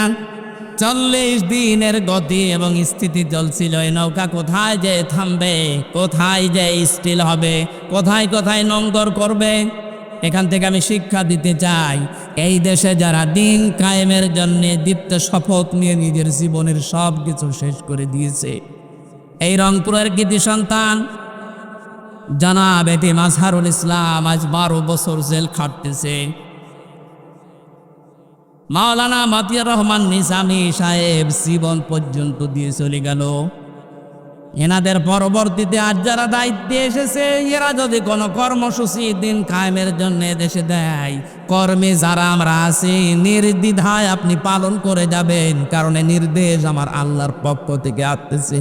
40 দিনের গতি এবং স্থিতি চলছিল। এই নৌকা কোথায় যে থামবে, কোথায় যে স্টিল হবে, কোথায় কোথায় নোঙ্গর করবে। এখান থেকে আমি শিক্ষা দিতে চাই, এই দেশে যারা দিন কায়েমের জন্য দীপ্ত শপথ নিয়ে নিজের জীবনের সব কিছু শেষ করে দিয়েছে, এই রংপুরের কৃতি সন্তান জনাব এটি মাজহারুল ইসলাম আজ 12 বছর জেল খাটতেছে। মাওলানা মতিয়ার রহমান নিজামী সাহেব জীবন পর্যন্ত দিয়ে চলে গেল। এনাদের পরবর্তীতে আজ যারা দায়িত্বে এসেছে, এরা যদি কোনো কর্মসূচি দিন কায়েমের জন্য দেশে দেয়, কর্মে যারা আমরা আছি, নির্দ্বিধায় আপনি পালন করে যাবেন, কারণ এই নির্দেশ আমার আল্লাহর পক্ষ থেকে আসতেছে।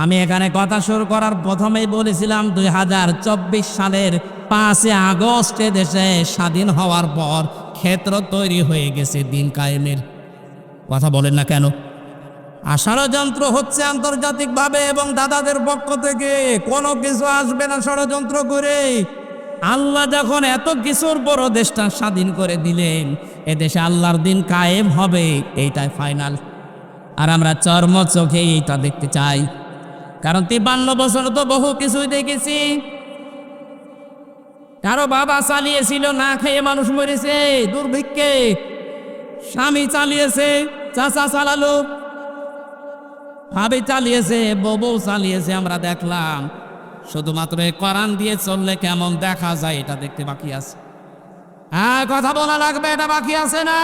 আমি এখানে কথা শুরু করার প্রথমেই বলেছিলাম 2024 সালের 5 আগস্টে দেশে স্বাধীন হওয়ার পর ক্ষেত্র তৈরি হয়ে গেছে দিন কায়েমের। কথা বলেন না কেন? ষড়যন্ত্র হচ্ছে আন্তর্জাতিকভাবে এবং দাদাদের পক্ষ থেকে। কোনো কিছু আসবে না ষড়যন্ত্র করে। আল্লাহ যখন এত কিছুর বড় দেশটা স্বাধীন করে দিলেন, এদেশে আল্লাহর দিন কায়েম হবে, এইটাই ফাইনাল। আর আমরা চর্ম চোখে এইটা দেখতে চাই, কারণ 53 বছর তো বহু কিছুই দেখেছি। কারো বাবা চালিয়েছিল, না খেয়ে মানুষ মরেছে দুর্ভিক্ষে, স্বামী চালিয়েছে, চাচা চালালো, ভাবি চালিয়েছে, বউ চালিয়েছে, আমরা দেখলাম। শুধুমাত্র এই কোরআন দিয়ে চললে কেমন দেখা যায় এটা দেখতে বাকি আছে। হ্যাঁ, কথা বলা লাগবে, এটা বাকি আছে না?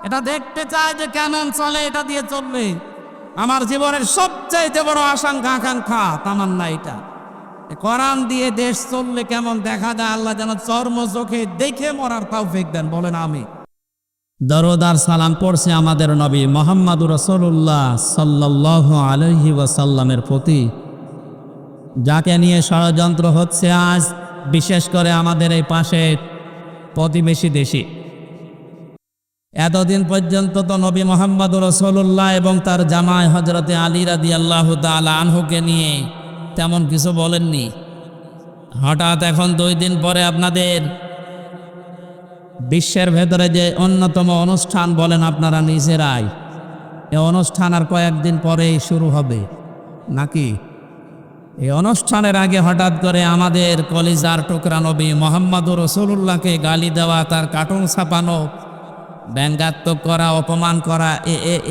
এটা দেখতে চাই যে কেমন চলে, এটা দিয়ে চলবে। আমার জীবনের সবচাইতে বড় আশঙ্কা, আকাঙ্ক্ষা, তামান্না এটা, কোরআন দিয়ে দেশ চললে কেমন দেখা যায়। আল্লাহ যেন চর্ম চোখে দেখে মরার তৌফিক দেন, বলেন আমি। দরুদ আর সালাম পড়ছে আমাদের নবী মুহাম্মদুর রাসূলুল্লাহ সাল্লাল্লাহু আলাইহি ওয়াসাল্লামের প্রতি, যাকে নিয়ে ষড়যন্ত্র হচ্ছে আজ, বিশেষ করে আমাদের এই পাশে প্রতিবেশী দেশে। এতদিন পর্যন্ত তো নবী মুহাম্মদুর রাসূলুল্লাহ এবং তার জামাই হযরতে আলী রাদিয়াল্লাহু তাআলা আনহুকে নিয়ে তেমন কিছু বলেননি। হঠাৎ এখন 2 দিন পরে আপনাদের বিশ্বের ভেতরে যে অন্যতম অনুষ্ঠান বলেন আপনারা নিজেরাই, এই অনুষ্ঠান আর কয়েকদিন পরেই শুরু হবে নাকি? এই অনুষ্ঠানের আগে হঠাৎ করে আমাদের কলিজার টুকরা নবী মুহাম্মদুর রাসূলুল্লাহকে গালি দেওয়া, তার কার্টুন ছাপানো, ব্যঙ্গাত্মক করা, অপমান করা,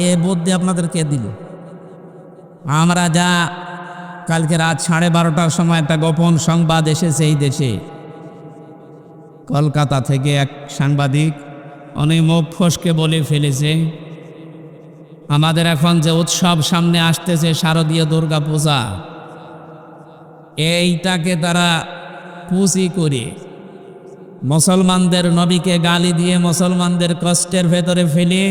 এ বুদ্ধি আপনাদেরকে দিল? আমরা যা কালকে রাত 12:30টার সময় একটা গোপন সংবাদ এসেছে এই দেশে, কলকাতা থেকে এক সাংবাদিক অনেক মুখ ফসকে বলে ফেলেছে, আমাদের এখন যে উৎসব সামনে আসতেছে শারদীয় দুর্গা পূজা, এইটাকে তারা পুঁজি করে মুসলমানদের নবীকে গালি দিয়ে মুসলমানদের কষ্টের ভেতরে ফেলে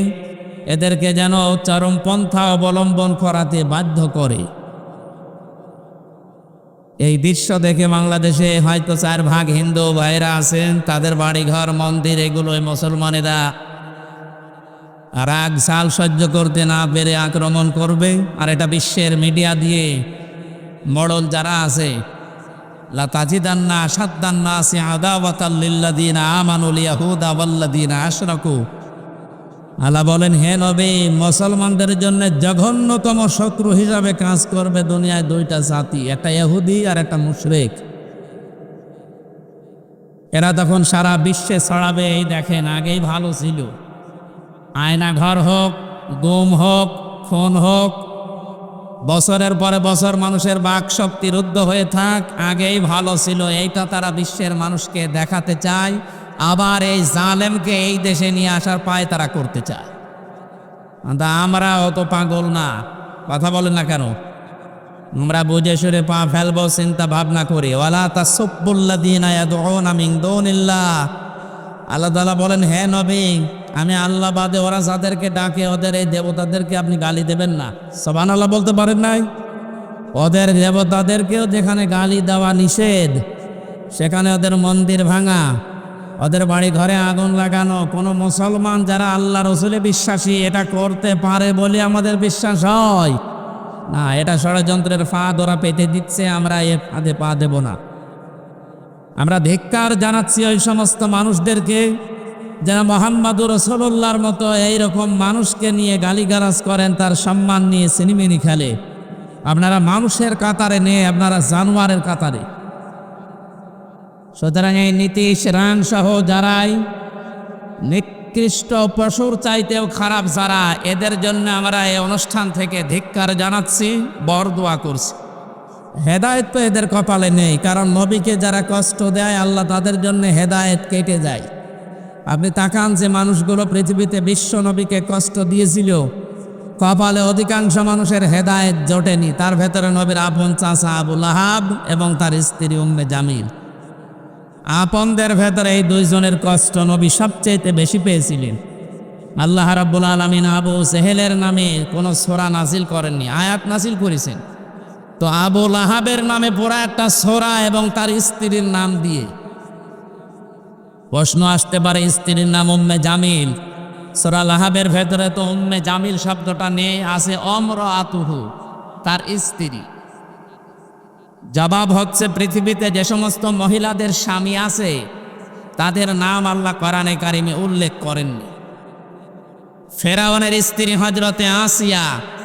এদেরকে যেন চরমপন্থা অবলম্বন করাতে বাধ্য করে। এই দৃশ্য দেখে বাংলাদেশে হয়তো 4 ভাগ হিন্দু ভাইরা আছেন, তাদের বাড়িঘর, মন্দির এগুলোই মুসলমানেরা রাগ সাল সহ্য করতে না পেরে আক্রমণ করবে, আর এটা বিশ্বের মিডিয়া দিয়ে মডল যারা আছে, লা তাজিদান্না আশাদ্দান নাসি আদাওয়াতাল লিল্লাযিনা আমানুল ইয়াহুদা ওয়াল্লাযিনা আশরাকু। আল্লাহ বলেন, হে নবী, মুসলমানদের জন্য জঘন্যতম শত্রু হিসাবে কাজ করবে দুনিয়ায় দুইটা জাতি, একটা ইহুদি আর একটা মুশরিক। এরা তখন সারা বিশ্বে ছড়াবে, এই দেখেন আগেই ভালো ছিল, আয়না ঘর হোক, গুম হোক, খুন হোক, বছরের পরে বছর মানুষের বাক শক্তি রুদ্ধ হয়ে থাক, আগেই ভালো ছিল, এইটা তারা বিশ্বের মানুষকে দেখাতে চায়। আবার এই জালেমকে এই দেশে নিয়ে আসার পায় তারা করতে চায়। আমরা অত পাগল না, কথা বলেন না কেন? আমরা বুঝে সুরে পা ফেলবো, চিন্তা ভাবনা করি। ওয়ালা তাসুব্বুল্লাযীনা ইয়াদউনা মিন দুনিল্লাহ। আল্লাহ তাআলা বলেন, হে নবী, আমি আল্লাহ বাদে ওরা যাদেরকে ডাকে ওদের এই দেবতাদেরকে আপনি গালি দেবেন না। সুবহানাল্লাহ বলতে পারেন নাই? ওদের দেবতাদেরকেও যেখানে গালি দেওয়া নিষেধ, সেখানে ওদের মন্দির ভাঙা, ওদের বাড়ি ঘরে আগুন লাগানো, কোনো মুসলমান যারা আল্লাহ রসুলে বিশ্বাসী এটা করতে পারে বলে আমাদের বিশ্বাস হয় না। এটা ষড়যন্ত্রের ফাঁদ ওরা পেতে দিচ্ছে, আমরা এ ফাঁদে পা দেব না। আমরা ধিক্কার জানাচ্ছি ওই সমস্ত মানুষদেরকে যারা মুহাম্মদুর রাসূলুল্লাহর মতো এইরকম মানুষকে নিয়ে গালিগালাজ করেন, তার সম্মান নিয়ে সিনেমিনি খেলে। আপনারা মানুষের কাতারে নেই, আপনারা জানোয়ারের কাতারে। সুতরাং এই নীতিশ রান সহ যারাই নিকৃষ্ট পশুর চাইতেও খারাপ যারা, এদের জন্য আমরা এই অনুষ্ঠান থেকে ধিক্কার জানাচ্ছি, বরদোয়া করছি। হেদায়েত তো এদের কপালে নেই, কারণ নবীকে যারা কষ্ট দেয় আল্লাহ তাদের জন্য হেদায়েত কেটে যায়। আপনি তাকান যে মানুষগুলো পৃথিবীতে বিশ্ব নবীকে কষ্ট দিয়েছিল, কপালে অধিকাংশ মানুষের হেদায়েত জোটেনি। তার ভেতরে নবীর আপন চাচা আবু লাহাব এবং তার স্ত্রী উম্মে জামিল। আপনদের ভেতরে এই দুইজনের কষ্ট নবী সবচেয়ে বেশি পেয়েছিলেন। আল্লাহ রাব্বুল আলামিন আবু সেহেলের নামে কোনো সূরা নাজিল করেননি, আয়াত নাজিল করেছেন। তো আবু লাহাবের নামে পুরা একটা সূরা এবং তার স্ত্রীর নাম দিয়ে। প্রশ্ন আসতে পারে, স্ত্রীর নাম উম্মে জামিল, সূরা লাহাবের ভেতরে তো উম্মে জামিল শব্দটা নেই, আছে অমরাতুহু, তার স্ত্রী। জবাব হচ্ছে, পৃথিবীতে যে সমস্ত মহিলাদের স্বামী আছে তাদের নাম আল্লাহ কোরআনে কারিমে উল্লেখ করেননি। ফেরাউনের স্ত্রী হযরতে আসিয়া,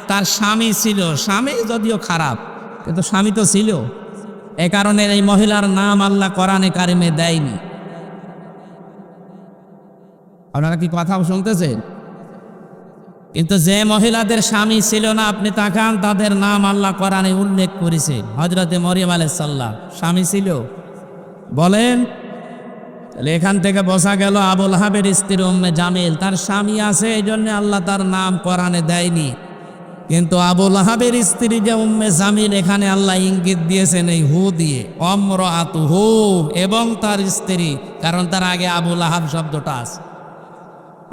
তার স্বামী ছিল, স্বামী যদিও খারাপ কিন্তু স্বামী তো ছিল, এ কারণে এই মহিলার নাম আল্লাহ কোরআনে কারিমে দেয়নি। আপনারা কি কথা শুনতেছেন? কিন্তু যে মহিলাদের স্বামী ছিল না, আপনি তাকান, তাদের নাম আল্লাহ কোরআনে উল্লেখ করেছেন। হযরতে মরিয়ম আলাইহিস সালাম স্বামী ছিল, বলেন? তাহলে এখান থেকে বোঝা গেল আবু লাহাবের স্ত্রী উম্মে জামিল, তার স্বামী আছে, এই জন্য আল্লাহ তার নাম কোরআনে দেয়নি। কিন্তু আবু লাহাবের স্ত্রী যে উম্মে জামিল, এখানে আল্লাহ ইঙ্গিত দিয়েছেন এই হু দিয়ে, অমরাতুহু, এবং তার স্ত্রী, কারণ তার আগে আবু লাহাব শব্দটা আছে।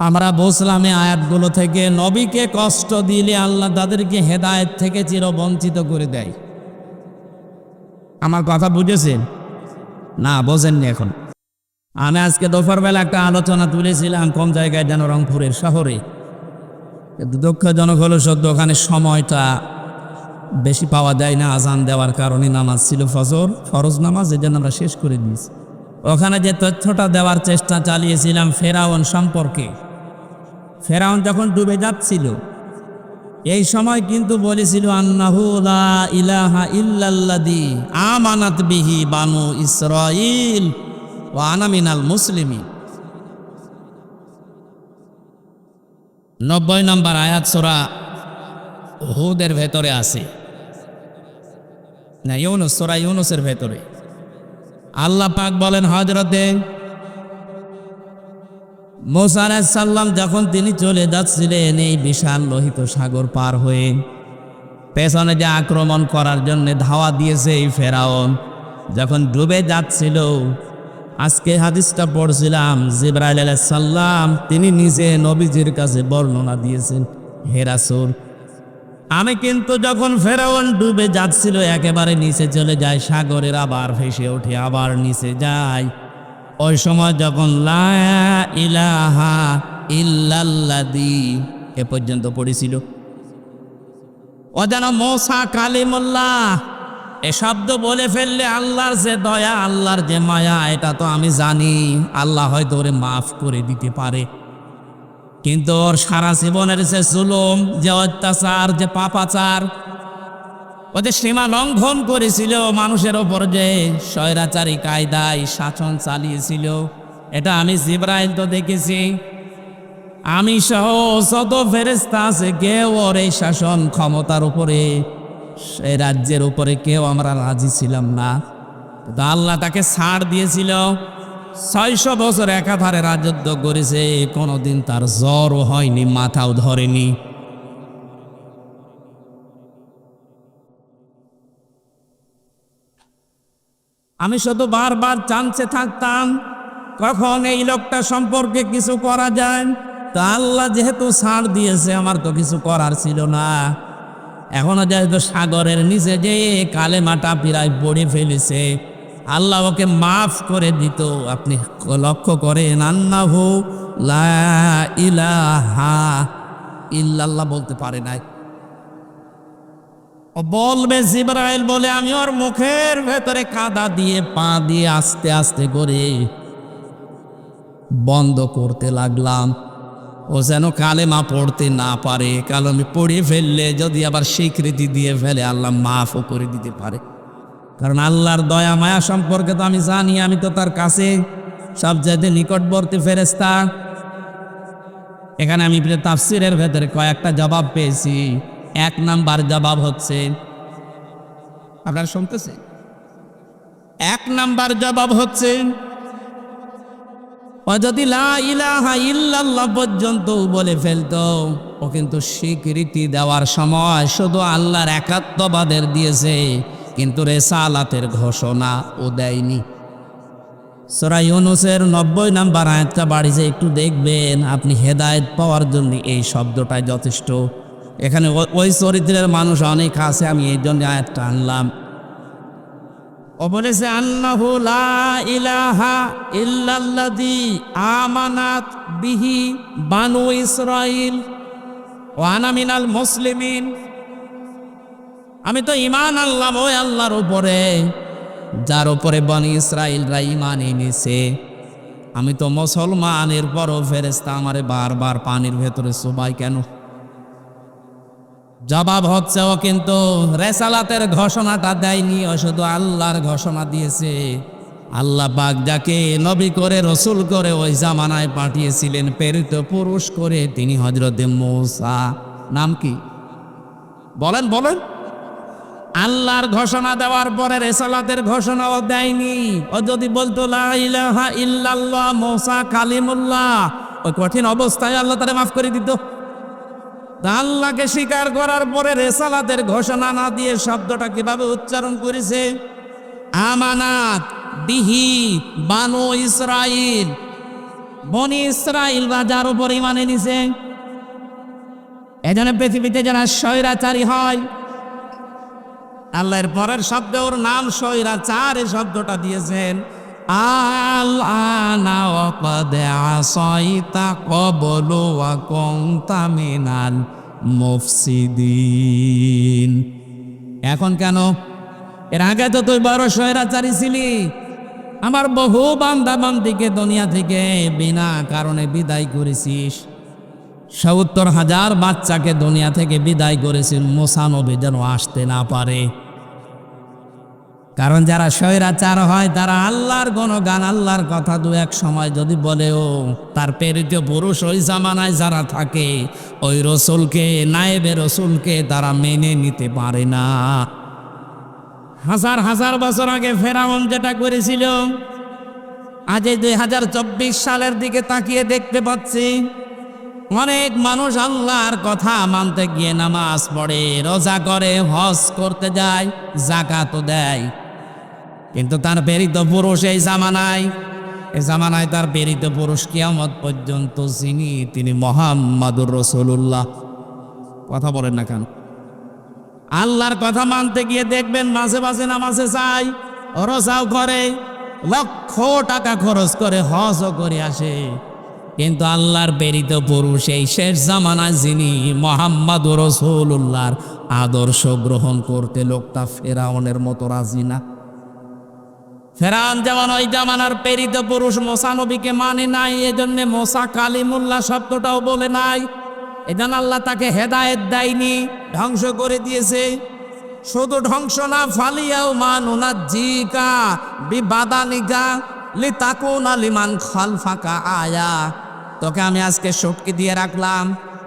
আমরা বুঝলাম এই আয়াতগুলো থেকে, নবীকে কষ্ট দিলে আল্লাহ তাদেরকে হেদায়েত থেকে চিরবঞ্চিত করে দেয়। আমার কথা বুঝেছেন না? বোঝেননি এখন? আমি আজকে দুপুরবেলা একটা আলোচনা তুলেছিলাম কোন জায়গায় যেন, রংপুরের শহরে। দুঃখজনক হলো সত্য, ওখানে সময়টা বেশি পাওয়া যায় না, আজান দেওয়ার কারণে। নামাজ ছিল ফজর, ফরজ নামাজ, এই জন্য আমরা শেষ করে দিয়েছি। ওখানে যে তথ্যটা দেওয়ার চেষ্টা চালিয়েছিলাম ফেরাউন সম্পর্কে, ফেরাউন যখন ডুবে যাচ্ছিল এই সময় কিন্তু বলেছিল, আন্নাহু লা ইলাহা ইল্লাল্লাযী আমানাত বিহি বানু ইসরাঈল ওয়া আনা মিনাল মুসলিমিন। 90 নম্বর আয়াত সূরা হুদের ভেতরে আছে, না ইউনুস, সূরা ইউনুসের ভেতরে। আল্লাহ পাক বলেন, হযরতে মুসা আলাইহিস সালাম যখন তিনি চলে যাচ্ছিলেন এই বিশাল লোহিত সাগর পার হয়ে, পেছনে যে আক্রমণ করার জন্য ধাওয়া দিয়েছে এই ফেরাউন, যখন ডুবে যাচ্ছিল, আজকে হাদিসটা পড়ছিলাম, জিবরাইল আলাইহিস সালাম তিনি নিজে নবীজির কাছে বর্ণনা দিয়েছেন, হে রাসূল, আমি কিন্তু যখন ফেরাউন ডুবে যাচ্ছিল একেবারে নিচে চলে যায়, সাগরের আবার ভেসে ওঠে, আবার নিচে যায়, ওই সময় যখন লা ইলাহা ইল্লাল্লাযী এ পর্যন্ত পড়েছিল, ও যেন মূসা কালিমুল্লাহ, এ শব্দ বলে ফেললে আল্লাহর যে দয়া, আল্লাহর যে মায়া, এটা তো আমি জানি। আল্লাহ হয়তো ওরে মাফ করে দিতে পারে, কিন্তু ওর সারা জীবনের যে জুলুম, যে অত্যাচার, যে পাপাচার, ও যে সীমা লঙ্ঘন করেছিল, মানুষের ওপর যে স্বৈরাচারী কায়দায় শাসন চালিয়েছিল, এটা আমি জিবরাইল তো দেখেছি। আমি সহ যত ফেরেশতা আছে, কেউ ওর এই শাসন ক্ষমতার উপরে, সেই রাজ্যের উপরে কেউ আমরা রাজি ছিলাম না। কিন্তু আল্লাহ তাকে ছাড় দিয়েছিল। 600 বছর একাধারে রাজত্ব করেছে, কোনোদিন তার জ্বরও হয়নি, মাথাও ধরেনি। আমি শুধু বারবার চান্সে থাকতাম কখন এই লোকটা সম্পর্কে কিছু করা যায়। তা আল্লাহ যেহেতু ছাড় দিয়েছে, আমার তো কিছু করার ছিল না। এখনো যেহেতু সাগরের নিচে যে কালেমাটা প্রায় পড়ে ফেলেছে, আল্লাহ ওকে মাফ করে দিত। আপনি লক্ষ্য করেন, আন্নাহু লা ইলাহা ইল্লাল্লাহ বলতে পারে নাই। ও বলবে জিবরাইল বলে, আমি ওর মুখের ভেতরে কাদা দিয়ে পা দিয়ে আস্তে আস্তে করে বন্ধ করতে লাগলাম, ও যেন কালেমা পড়তে না পারে। কালেমা পড়ে ফেললে যদি আবার স্বীকৃতি দিয়ে ফেলে, আল্লাহ মাফও করে দিতে পারে। কারণ আল্লাহর দয়া মায়া সম্পর্কে তো আমি জানি, আমি তো তার কাছে সবচাইতে নিকটবর্তী ফেরেশতা। এখানে আমি তাফসীরের ভেতরে কয়েকটা জবাব পেয়েছি। 1 নাম্বার জবাব হচ্ছে, আপনারা শুনতেছেন? 1 নাম্বার জবাব হচ্ছে, ও যদি লা ইলাহা ইল্লাল্লাহ পর্যন্ত বলে ফেলতো, ও কিন্তু স্বীকৃতি দেওয়ার সময় শুধু আল্লাহর একাত্মবাদের দিয়েছে, কিন্তু রেসালাতের ঘোষণা ও দেয়নি। সূরা ইউনূসের 90 নাম্বার আয়াতটা বাড়িতে একটু দেখবেন, আপনি হেদায়েত পাওয়ার জন্য এই শব্দটাই যথেষ্ট। এখানে ওই চরিত্রের মানুষ অনেক আছে, আমি এই জন্য আয়াতটা আনলাম। ও বলেছে, আন্নাহু লা ইলাহা ইল্লাল্লাযী আমানাত বিহি বানু ইসরাঈল ওয়া আনা মিনাল মুসলিমিন। আমি তো ঈমান আনলাম ওই আল্লাহর উপরে যার উপরে বনি ইসরাঈলরা ঈমান এনেছে। আমি তো মুসলমানের পরও ফেরেশতা আমারে বারবার পানির ভেতরে চুবাই কেন? জবাব হচ্ছে, ও কিন্তু রেসালাতের ঘোষণাটা দেয়নি, ও শুধু আল্লাহর ঘোষণা দিয়েছে। আল্লাহ পাক যাকে নবী করে, রসুল করে ওই জামানায় পাঠিয়েছিলেন, প্রেরিত পুরুষ করে, তিনি হযরতে মূসা। নাম কি বলেন বলেন? আল্লাহর ঘোষণা দেওয়ার পরে রেসালাতের ঘোষণাও দেয়নি। ও যদি বলতো লা ইলাহা ইল্লাল্লাহ মূসা কালিমুল্লাহ, ওই কঠিন অবস্থায় আল্লাহ তারে মাফ করে দিত। আল্লাহকে স্বীকার করার পরে রেসালাতের ঘোষণা না দিয়ে শব্দটা কিভাবে উচ্চারণ করেছে? আমানাত বিহি বানু ইসরাঈল, বনি ইসরাঈল যার উপর ঈমান এনেছে। এজন্য পৃথিবীতে যারা স্বৈরাচারী হয়, আল্লাহর পরের শব্দ ওর নাম স্বৈরাচার, এই শব্দটা দিয়েছেন। আল আনা ওয়াকাদ আসাইতা ক্বাবলু ওয়া কুনতা মিনাল মুফসিদিন। এখন কেন? এর আগে তো তুই বড় স্বৈরাচারী ছিলি। আমার বহু বান্দা বান্দিকে দুনিয়া থেকে বিনা কারণে বিদায় করেছিস। 70,000 বাচ্চাকে দুনিয়া থেকে বিদায় করেছিস, মূসা নবী যেন আসতে না পারে। কারণ যারা স্বৈরাচার হয়, তারা আল্লাহর গুণগান, আল্লাহর কথা দু এক সময় যদি বলেও, তার প্রেরিত পুরুষ ওই জামানায় যারা থাকে, ওই রসুলকে, নায়েবে রসুলকে তারা মেনে নিতে পারে না। হাজার হাজার বছর আগে ফেরাউন যেটা করেছিল, আজ এই 2024 সালের দিকে তাকিয়ে দেখতে পাচ্ছি অনেক মানুষ আল্লাহর কথা মানতে গিয়ে নামাজ পড়ে, রোজা করে, হজ করতে যায়, যাকাতও দেয়, কিন্তু তার প্রেরিত পুরুষ এই জামানায় তার প্রেরিত পুরুষ কিয়ামত পর্যন্ত যিনি, তিনি মুহাম্মাদুর রাসূলুল্লাহ। কথা বলেন না কেন? আল্লাহর কথা মানতে গিয়ে দেখবেন মাঝে মাঝে নামাজে যায়, রোজাও করে, লক্ষ টাকা খরচ করে হজও করে আসে, কিন্তু আল্লাহর প্রেরিত পুরুষ এই শেষ জামানায় যিনি মুহাম্মাদুর রাসূলুল্লাহর আদর্শ গ্রহণ করতে লোকটা ফেরাউনের মতো রাজি না। ফেরাউন যেমন ওই জামানার প্রেরিত পুরুষ মুসা নবীকে মানে নাই, এজন্য মুসা কালিমুল্লাহ শব্দটাও বলে নাই। এজন্য আল্লাহ তাকে হেদায়েত দেয়নি, ধ্বংস করে দিয়েছে। শুধু ধ্বংস না, ফালিয়াও মানুনা জিকা বিবাদানিকা লিতাকুনা লিমান খালফাকা আয়া, তোকে আমি আজকে সটকে দিয়ে রাখলাম,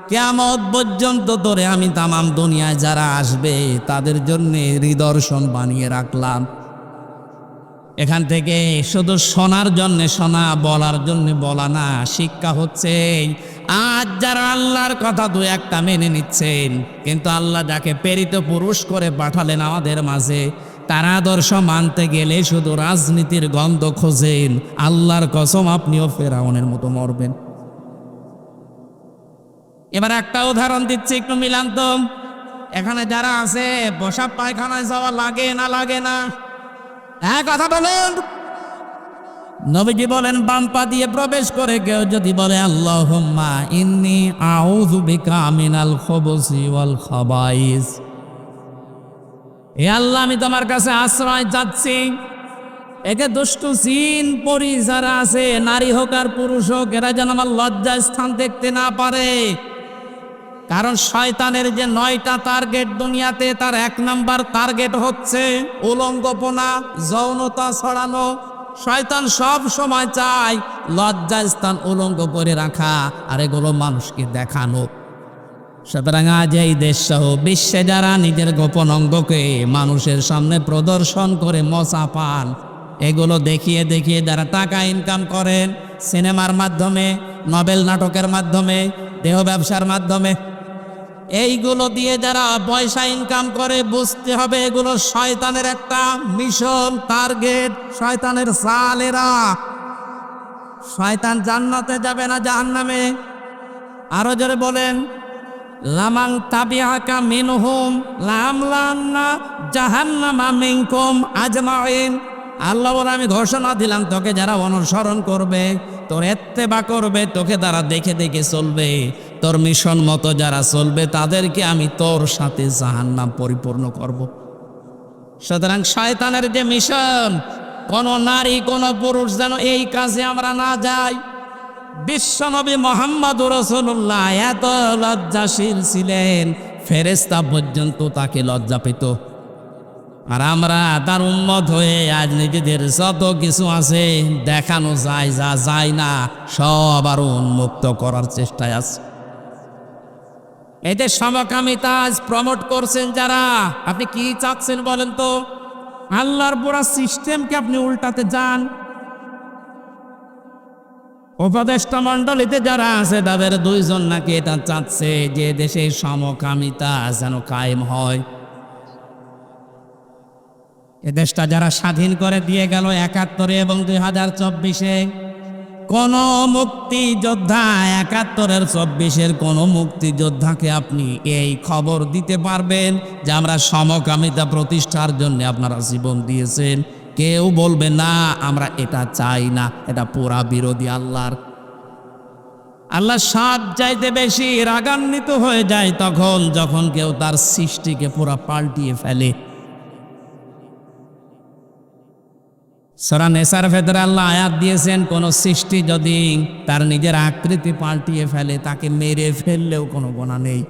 কিয়ামত পর্যন্ত ধরে আমি তামাম দুনিয়ায় যারা আসবে তাদের জন্য নিদর্শন বানিয়ে রাখলাম। এখান থেকে শুধু শোনার জন্য শোনা, বলার জন্য বলা না, শিক্ষা হচ্ছে আজ যারা আল্লাহর কথা দু একটা মেনে নিচ্ছেন, কিন্তু আল্লাহ যাকে প্রেরিত পুরুষ করে পাঠালেন আমাদের মাঝে, তার আদর্শ মানতে গেলে শুধু রাজনীতির গন্ধ খোঁজেন, আল্লাহর কসম আপনিও ফেরাউনের মতো মরবেন। এবার একটা উদাহরণ দিচ্ছি, একটু মিলান তো। এখানে যারা আছে, বসা পায়খানায় যাওয়া লাগে না লাগে না? হ্যাঁ, কথা বলেন। নবীজি বলেন বাম পা দিয়ে প্রবেশ করে কেউ যদি বলে আল্লাহুম্মা ইন্নী আউযু বিকা মিনাল খুবুসি ওয়াল খাবাইস, এ আল্লাহ আমি তোমার কাছে আশ্রয় চাচ্ছি, একে দুষ্টু জিন পরি যারা আছে, নারী হোক আর পুরুষ হোক, এরা যেন আমার লজ্জা স্থান দেখতে না পারে। কারণ শয়তানের যে 9টা টার্গেট দুনিয়াতে, তার 1 নাম্বার টার্গেট হচ্ছে উলঙ্গপনা, যৌনতা ছড়ানো। শয়তান সব সময় চায় লজ্জা স্থান উলঙ্গ করে রাখা, আর এগুলো মানুষকে দেখানো। সুতরাং আজ এই দেশ সহ বিশ্বে যারা নিজের গোপন অঙ্গকে মানুষের সামনে প্রদর্শন করে মজা পান, এগুলো দেখিয়ে দেখিয়ে যারা টাকা ইনকাম করেন, সিনেমার মাধ্যমে, নভেল নাটকের মাধ্যমে, দেহ ব্যবসার মাধ্যমে, এইগুলো দিয়ে যারা পয়সা ইনকাম করে, বুঝতে হবে এগুলো শয়তানের একটা মিশন, টার্গেট, শয়তানের সালেরা। শয়তান জান্নাতে যাবে না জাহান্নামে। আরো জোরে বলেন, লামাং তাবিআকা মিনহুম লামলান্না জাহান্নামা মিনকুম আজমাইন। আল্লাহ বলে আমি ঘোষণা দিলাম, তোকে যারা অনুসরণ করবে, তোর ইত্তেবা করবে, তোকে তারা দেখে দেখে চলবে, তোর মিশন মতো যারা চলবে, তাদেরকে আমি তোর সাথে জাহান্নাম পরিপূর্ণ করব। সুতরাং শয়তানের যে মিশন, কোন নারী কোন পুরুষ যেন এই কাজে আমরা না যাই। বিশ্বনবী মুহাম্মদুর রাসূলুল্লাহ এত লজ্জাশীল ছিলেন, ফেরেশতা পর্যন্ত তাকে লজ্জা পেত। আর আমরা তার উম্মত হয়ে আজ নিজেদের যত কিছু আছে দেখানো যায়, যা যায় না সব আরো উন্মুক্ত করার চেষ্টায় আছে। এতে সমকামিতা আজ প্রমোট করছেন যারা, আপনি কি চাচ্ছেন বলেন তো? আল্লাহর পুরা সিস্টেমকে আপনি উল্টাতে যান। উপদেষ্টা মণ্ডলীতে যারা আছে তাদের 2 জন নাকি এটা চাচ্ছে যে দেশে সমকামিতা যেন কায়েম হয়। এ দেশটা যারা স্বাধীন করে দিয়ে গেল 71 এবং 2024-এ, কোন মুক্তিযোদ্ধা 71-এর 24-এর কোন মুক্তিযোদ্ধাকে আপনি এই খবর দিতে পারবেন যে আমরা সমকামিতা প্রতিষ্ঠার জন্য আপনারা জীবন দিয়েছেন? কেউ বলবে না আমরা এটা চাই না, এটা পুরা বিরোধী আল্লাহর। আল্লাহ সব চাইতে বেশি রাগান্বিত হয়ে যায় তখন যখন কেউ তার সৃষ্টিকে পুরা পাল্টিয়ে ফেলে। সূরা নেসার ভেতরে আল্লাহ আয়াত দিয়েছেন, কোন সৃষ্টি যদি তার নিজের আকৃতি পাল্টিয়ে ফেলে তাকে মেরে ফেললেও কোনো গুনাহ নেই।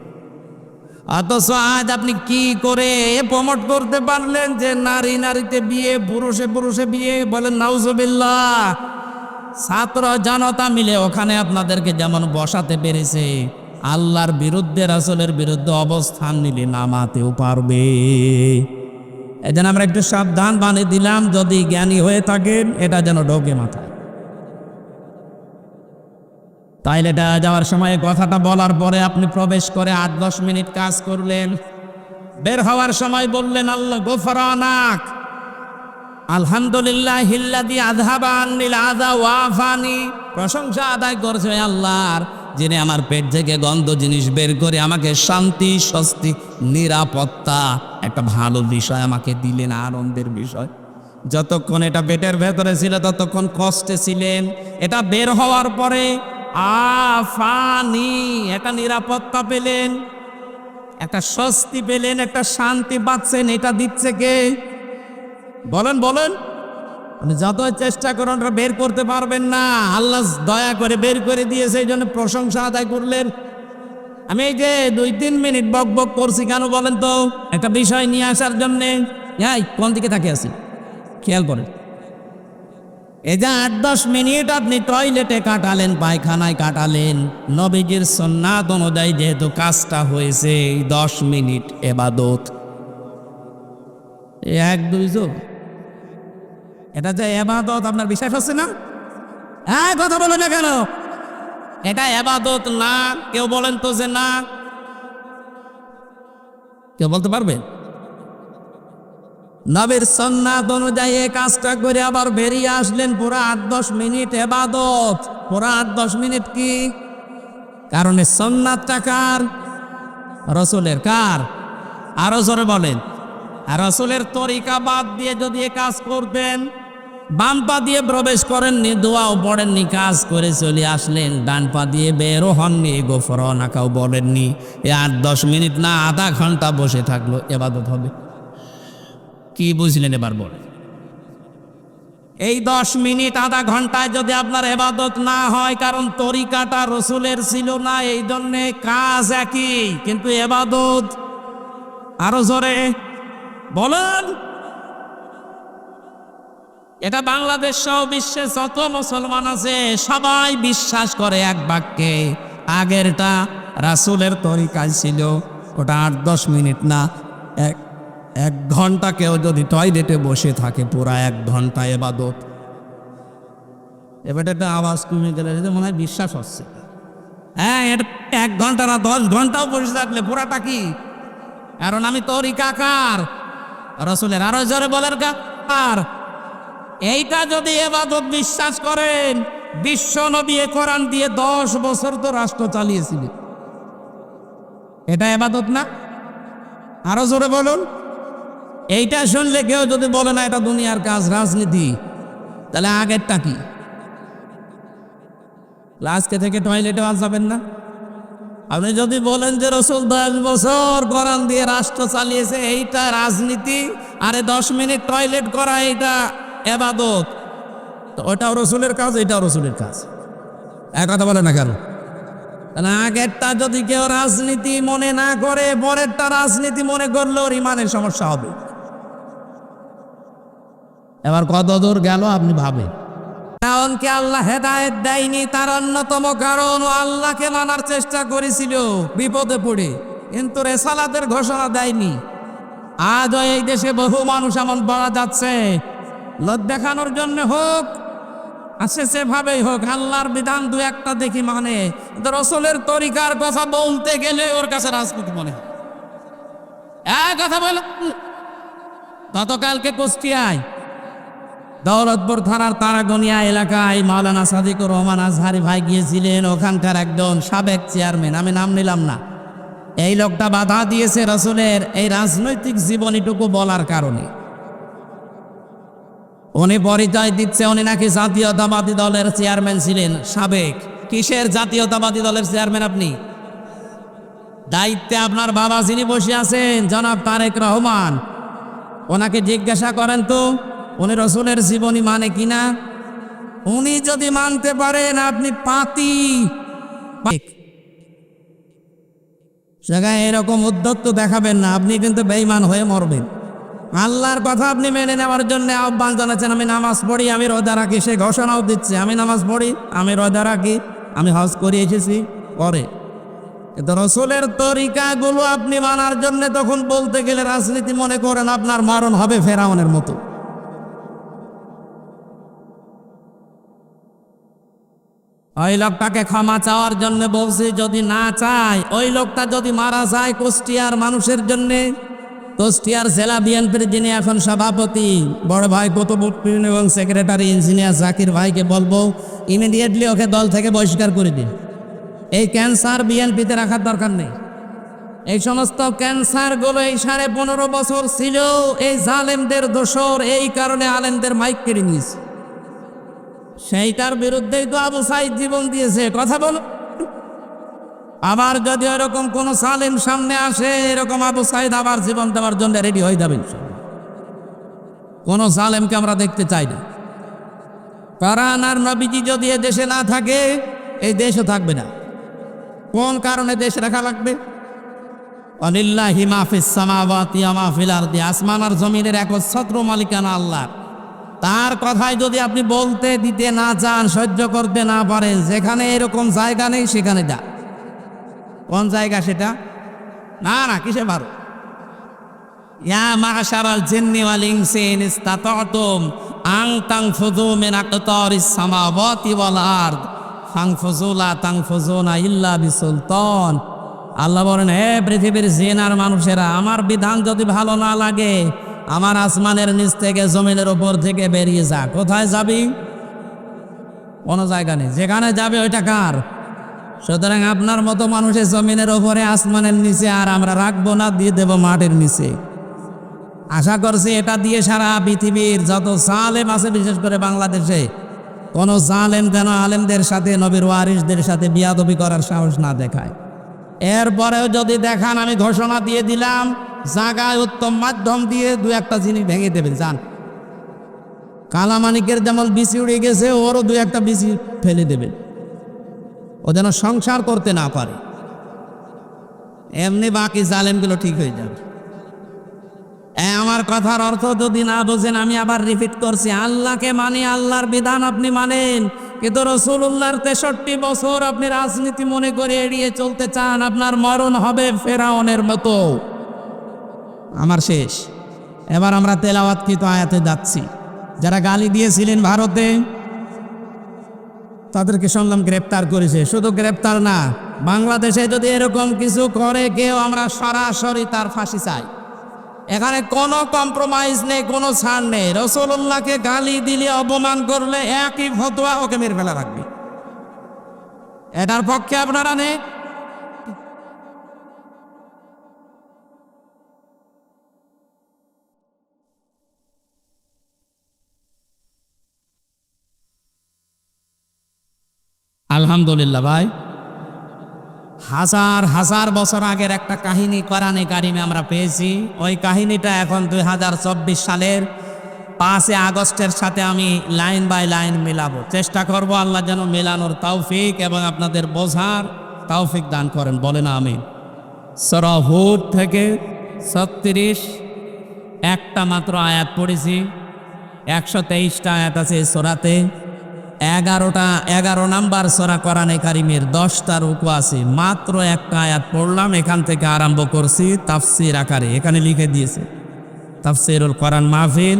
অথচ আজ আপনি কি করে প্রমোট করতে পারলেন যে নারী নারীতে বিয়ে, পুরুষে পুরুষে বিয়ে? বলেন নাউজুবিল্লাহ। ছাত্র জনতা মিলে ওখানে আপনাদেরকে যেমন বসাতে পেরেছে, আল্লাহর বিরুদ্ধে, রাসূলের বিরুদ্ধে অবস্থান নিলে নামাতেও পারবে। এই জন্য আমরা একটু সাবধান বানিয়ে দিলাম, যদি জ্ঞানী হয়ে থাকেন এটা যেন ঢোকে মাথায়। তাইলে এটা যাওয়ার সময় কথাটা বলার পরে আপনি প্রবেশ করে 8-10 মিনিট কাজ করলেন, বের হওয়ার সময় বললেন আল্লাহ গোফরানাক আলহামদুলিল্লাহিল্লাযী আযহাবা আন্নিল আযা ওয়া আফানি। প্রশংসা আদায় করছে আল্লাহর, যিনি আমার পেট থেকে গন্ধ জিনিস বের করে আমাকে শান্তি, স্বস্তি, নিরাপত্তা, একটা ভালো বিষয় আমাকে দিলেন, আনন্দের বিষয়। যতক্ষণ এটা পেটের ভেতরে ছিল ততক্ষণ কষ্টে ছিলেন, এটা বের হওয়ার পরে আফানি, একটা নিরাপত্তা পেলেন। একটা স্বস্তি পেলেন, একটা শান্তি পাচ্ছেন, এটা দিচ্ছে কে? বলেন বলেন। আপনি যতই চেষ্টা করেন ওটা বের করতে পারবেন না। আল্লাহ দয়া করে বের করে দিয়েছে, এই জন্য প্রশংসা আদায় করলেন। আমি এই যে 2-3 মিনিট বক বক করছি কেন বলেন তো? একটা বিষয় নিয়ে আসার জন্যে। কোন দিকে তাকে আছি খেয়াল করেন। এই যে 8-10 মিনিট আপনি টয়লেটে কাটালেন, পায়খানায় কাটালেন, নবীজির সুন্নাত অনুযায়ী যেহেতু কাজটা হয়েছে, এই 10 মিনিট ইবাদত। 1-2 যোগ এটা যে ইবাদত, আপনার বিশ্বাস হচ্ছে না? কথা বলে না কেন? এটা ইবাদত না। কেউ বলেন তো যে না, কেউ বলতে পারবে? নবীর সুন্নাত অনুযায়ী এই কাজটা করে আবার বেরিয়ে আসলেন, পুরা 8-10 মিনিট ইবাদত। পুরা 8-10 মিনিট কি কারণ এই সুন্নাতটা কার? রাসূলের। কার? আরো জোরে বলেন। আর রাসূলের তরিকা বাদ দিয়ে যদি এই কাজ করতেন, বাম পা দিয়ে প্রবেশ করেননি, দোয়াও পড়েননি, কাজ করে চলে আসলেন, ডান পা দিয়ে বেরো হননি, গোফরানাকাও বলেননি, এই 8-10 মিনিট না, আধা ঘন্টা বসে থাকলো, ইবাদত হবে? কি বুঝলেন এবার বলেন? এই 10 মিনিট আধা ঘন্টায় যদি আপনার ইবাদত না হয়, কারণ তরিকাটা রাসূলের ছিল না, এই জন্যে কাজ একই কিন্তু ইবাদত। আরো জোরে বলেন। এটা বাংলাদেশ সহ বিশ্বে যত মুসলমান আছে সবাই বিশ্বাস করে এক বাক্যে, আগেরটা রাসূলের তরিকায় ছিল, ওটা 8-10 মিনিট না, এক ঘন্টা। কেউ যদি টয়লেটে বসে থাকে পুরা 1 ঘন্টা ইবাদত। এবার একটা আওয়াজ কমে গেলে মনে হয় বিশ্বাস হচ্ছে। এটা 1 ঘন্টা না, 10 ঘন্টাও বসে থাকলে পুরাটা কি? কারণ আমি তরিকাকার রাসূলের। আরো জোরে বলেন কার? এইটা যদি ইবাদত বিশ্বাস করেন, বিশ্ব নবী কোরআন দিয়ে 10 বছর তো রাষ্ট্র চালিয়েছিলেন, এটা ইবাদত না? আরো জোরে বলুন। এইটা শুনলে কেউ যদি বলে না এটা দুনিয়ার কাজ, রাজনীতি, তাহলে আগেরটা কি? আজকে থেকে টয়লেটে যাবেন না। আপনি যদি বলেন যে রাসূল 10 বছর কোরআন দিয়ে রাষ্ট্র চালিয়েছে, এইটা রাজনীতি, আরে 10 মিনিট টয়লেট করা এইটা ইবাদত, তো ওটাও রাসূলের কাজ, এটাও রাসূলের কাজ। এক কথা বলে না কেন? আগেরটা যদি কেউ রাজনীতি মনে না করে, পরেরটা রাজনীতি মনে করলে ওর ইমানের সমস্যা হবে। এবার কত দূর গেল আপনি ভাবেন। কারণকে আল্লাহ হেদায়েত দেয়নি, তার অন্যতম কারণ ও আল্লাহকে মানার চেষ্টা করেছিল বিপদে পড়ে, কিন্তু রিসালাতের ঘোষণা দেয়নি। আজও এই দেশে বহু মানুষ এমন পাওয়া যাচ্ছে, লোক দেখানোর জন্য হোক, আছে সেভাবেই হোক, আল্লাহর বিধান 2-1টা দেখি মানে, রাসূলের তরিকার কথা বলতে গেলে ওর কাছে রাজনীতি মনে হয়। কথা বল। গতকালকে কুষ্টিয়ায় দৌলতপুর থানার তারাগনিয়া এলাকায় মাওলানা সাদিকুর রহমান আজহারি ভাই গিয়েছিলেন। ওখানকার একজন সাবেক চেয়ারম্যান, আমি নাম নিলাম না, এই লোকটা বাধা দিয়েছে রাসূলের এই রাজনৈতিক জীবনীটুকু বলার কারণে। উনি পরিচয় দিচ্ছে উনি নাকি জাতীয়তাবাদী দলের চেয়ারম্যান ছিলেন, সাবেক। কিসের জাতীয়তাবাদী দলের চেয়ারম্যান আপনি? দায়িত্বে আপনার বাবা যিনি বসে আছেন জনাব তারেক রহমান, ওনাকে জিজ্ঞাসা করেন তো উনি রাসূলের জীবনী মানে কিনা। উনি যদি মানতে পারেন আপনি পাতি। জায়গায় এরকম উদ্যোগ তো দেখাবেন না, আপনি কিন্তু বেঈমান হয়ে মরবেন। আল্লাহর কথা আপনি মেনে নেওয়ার জন্য আহ্বান জানাচ্ছেন। আমি নামাজ পড়ি, আমি রোজা রাখি, সে ঘোষণাও দিচ্ছে আমি নামাজ পড়ি, আমি রোজা রাখি, আমি হজ করে এসেছি পরে। কিন্তু রাসূলের তরিকাগুলো আপনি মানার জন্য তখন বলতে গেলে রাজনীতি মনে করেন, আপনার মরণ হবে ফেরাউনের মতো। ওই লোকটাকে ক্ষমা চাওয়ার জন্য বলছি, যদি না চায়, ওই লোকটা যদি মারা যায় কুষ্টিয়ার মানুষের জন্যে, কুষ্টিয়ার জেলা বিএনপির যিনি এখন সভাপতি বড় ভাই কুতুবউদ্দিন এবং সেক্রেটারি ইঞ্জিনিয়ার জাকির ভাইকে বলবো ইমিডিয়েটলি ওকে দল থেকে বহিষ্কার করে দিন। এই ক্যান্সার বিএনপিতে রাখার দরকার নেই। এই সমস্ত ক্যান্সারগুলো এই 15.5 বছর ছিল এই জালেমদের দোসর, এই কারণে আলেমদের মাইক কেড়ে নিয়েছে। সেইটার বিরুদ্ধেই তো আবু সাইদ জীবন দিয়েছে। কথা বলো। আবার যদি এরকম কোন সালেম সামনে আসে, এরকম আবু সাইদ আবার জীবন দেওয়ার জন্য রেডি হয়ে যাবেন। কোন জালেমকে আমরা দেখতে চাই না। কোরআন আর নবীজি যদি এ দেশে না থাকে, এই দেশও থাকবে না। কোন কারণে দেশ রাখা লাগবে? আলিল্লাহি মা ফিস সামাওয়াতি ওয়া মা ফিল আরদি, আসমান আর জমিনের একচ্ছত্র মালিকানা আল্লাহ। তার কথাই যদি আপনি বলতে দিতে না চান, সহ্য করতে না পারেন, যেখানে এরকম জায়গা নেই সেখানে যা। কোন জায়গা সেটা? না না, কিসে পারো? ইয়া মাশারাল জিন্নি ওয়াল ইনসি ইন ইসতাতাতুম আন তানফুযু মিন আকতারিস সামাওয়াতি ওয়াল আরদ ফানফুযু লা তানফুযুনা ইল্লা বিসুলতান। আল্লাহ বলেন, হে পৃথিবীর জিন আর মানুষেরা, আমার বিধান যদি ভালো না লাগে, আমার আসমানের নিচ থেকে জমিনের উপর থেকে বেরিয়ে যা। কোথায় যাবি? কোনো জায়গা নেই, যেখানে যাবে ওইটা কার? সুতরাং আপনার মতো মানুষের জমিনের ওপরে, আসমানের নিচে আর আমরা রাখবো না, দিয়ে দেব মাটির নিচে। আশা করছি এটা দিয়ে সারা পৃথিবীর যত জালেম আছে, বিশেষ করে বাংলাদেশে, কোন জালেম যেন আলেমদের সাথে, নবীর ওয়ারিসদের সাথে বিয়াদবি করার সাহস না দেখায়। এরপরেও যদি দেখান, আমি ঘোষণা দিয়ে দিলাম, জায়গায় উত্তম মাধ্যম দিয়ে দু একটা জিনিস ভেঙে দেবেন। যান, কালামানিকের যেমন বিসি উড়ে গেছে, ওরও দু একটা বিসি ফেলে দেবেন, ও যেন সংসার করতে না পারে। এমনি বাকি জালেমগুলো ঠিক হয়ে যাবে। আমার কথার অর্থ যদি না বোঝেন, আমি আবার রিপিট করছি, আল্লাহকে মানি, আল্লাহর বিধান আপনি মানেন, কিন্তু রাসূলুল্লাহর 63 বছর আপনি রাজনীতি মনে করে এড়িয়ে চলতে চান, আপনার মরণ হবে ফেরাউনের মতো। আমার শেষ। এবার আমরা তেলাওয়াতকৃত আয়াতে যাচ্ছি। যারা গালি দিয়েছিলেন ভারতে, তাদেরকে শুনলাম গ্রেপ্তার করেছে। শুধু গ্রেপ্তার না, বাংলাদেশে যদি এরকম কিছু করে কেউ, আমরা সরাসরি তার ফাঁসি চাই। এখানে কোনো কম্প্রোমাইজ নেই, কোনো ছাড় নেই। রাসূলুল্লাহকে গালি দিলে, অপমান করলে একই ফতোয়া, ওকে মেরে ফেলা রাখবে। এটার পক্ষে আপনারা নেই? আলহামদুলিল্লাহ ভাই, হাজার হাজার বছর আগের একটা কাহিনী কোরআনে কারিমে আমরা পেয়েছি। ওই কাহিনীটা এখন 2024 সালের 5 আগস্টের সাথে আমি লাইন বাই লাইন মেলাবো, চেষ্টা করব। আল্লাহ যেন মেলানোর তৌফিক এবং আপনাদের বোঝার তৌফিক দান করেন, বলেন আমিন। সূরা হুদ থেকে 36 একটা মাত্র আয়াত পড়েছি। 123টা আয়াত আছে এই সূরাতে। 11 নাম্বার সূরা কোরআনে কারিমের 10টা রুকু আছে। মাত্র একটা আয়াত পড়লাম, এখান থেকে আরম্ভ করছি তাফসীর আকারে। এখানে লিখে দিয়েছে তাফসীরুল কোরআন মাহফিল।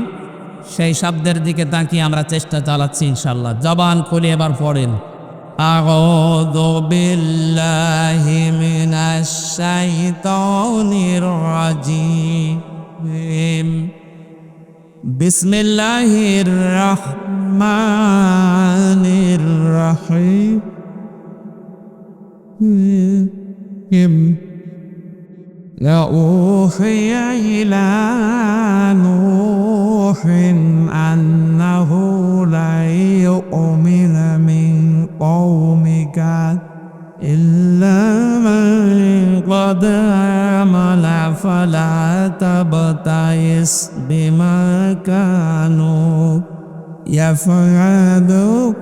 সেই শব্দের দিকে তাকিয়ে আমরা চেষ্টা চালাচ্ছি ইনশাআল্লাহ। জবান খুলে এবার পড়েন, আউযু বিল্লাহি মিনাশ শাইতানির রাজিম, বিসমিল্লাহির রাহমানির রাহিম। উহিয়া ইলা নূহিন আন্নাহু লা ইউমিনু মিন কওমিকা ইল্লা মান قد عمل فلا تبتئس بما كانوا يفعلون।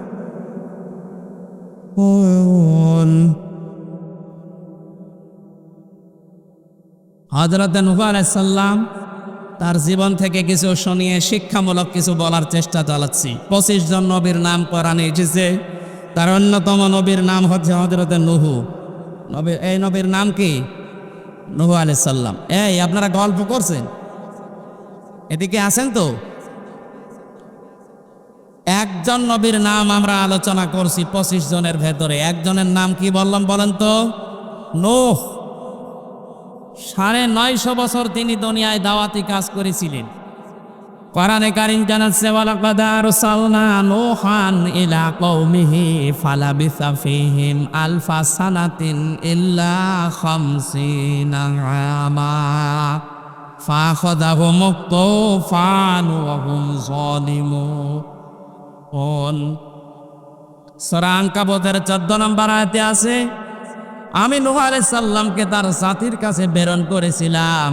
হযরত নূহ আলাইহিস সালাম তার জীবন থেকে কিছু শুনিয়ে শিক্ষামূলক কিছু বলার চেষ্টা চালাচ্ছি। 25 জন নবীর নাম কোরআনে এসেছে, তার অন্যতম নবীর নাম হচ্ছে হযরত নূহ। এই নবীর নাম কি? নূহ আলাইহিস সালাম। এই আপনারা গল্প করছেন, এদিকে আছেন তো? একজন নবীর নাম আমরা আলোচনা করছি 25 জনের ভেতরে। একজনের নাম কি বললাম বলেন তো? নূহ। 950 বছর তিনি দুনিয়ায় দাওয়াতি কাজ করেছিলেন। কোরআনে কারীম জানাচ্ছে, ওয়ালাকাদ আরসালনা নূহান ইলা কওমিহি ফালাবিসা ফীহিম আলফা সানাতিন ইল্লা 50 আমা ফাআখাযাহুমুত তুফানু ওয়া হুম যালিমুন। সূরা আনকাবুতের 14 নম্বর আয়াতে আছে, আমি নূহ আলাইহিস সালামকে তার জাতির কাছে প্রেরণ করেছিলাম,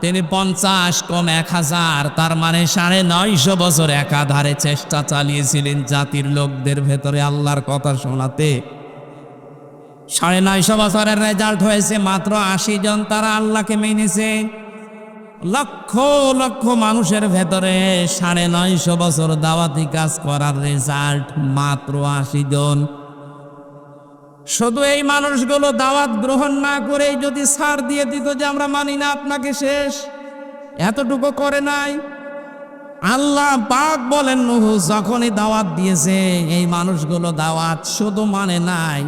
তিনি 50 কম 1000, তার মানে 950 বছর একাধারে চেষ্টা চালিয়েছিলেন জাতির লোকদের ভেতরে আল্লাহর কথা শোনাতে। 950 বছরের রেজাল্ট হয়েছে মাত্র 80 জন, তারা আল্লাহকে মেনেছে। লক্ষ লক্ষ মানুষের ভেতরে 950 বছর দাওয়াতি কাজ করার রেজাল্ট মাত্র 80 জন। শুধু এই মানুষগুলো দাওয়াত গ্রহণ না করে যদি ছাড় দিয়ে দিত যে আমরা মানি না আপনাকে, শেষ, এতটুকু করে নাই। আল্লাহ পাক বলেন নূহ যখনই দাওয়াত দিয়েছে এই মানুষগুলো দাওয়াত শুধু মানে নাই,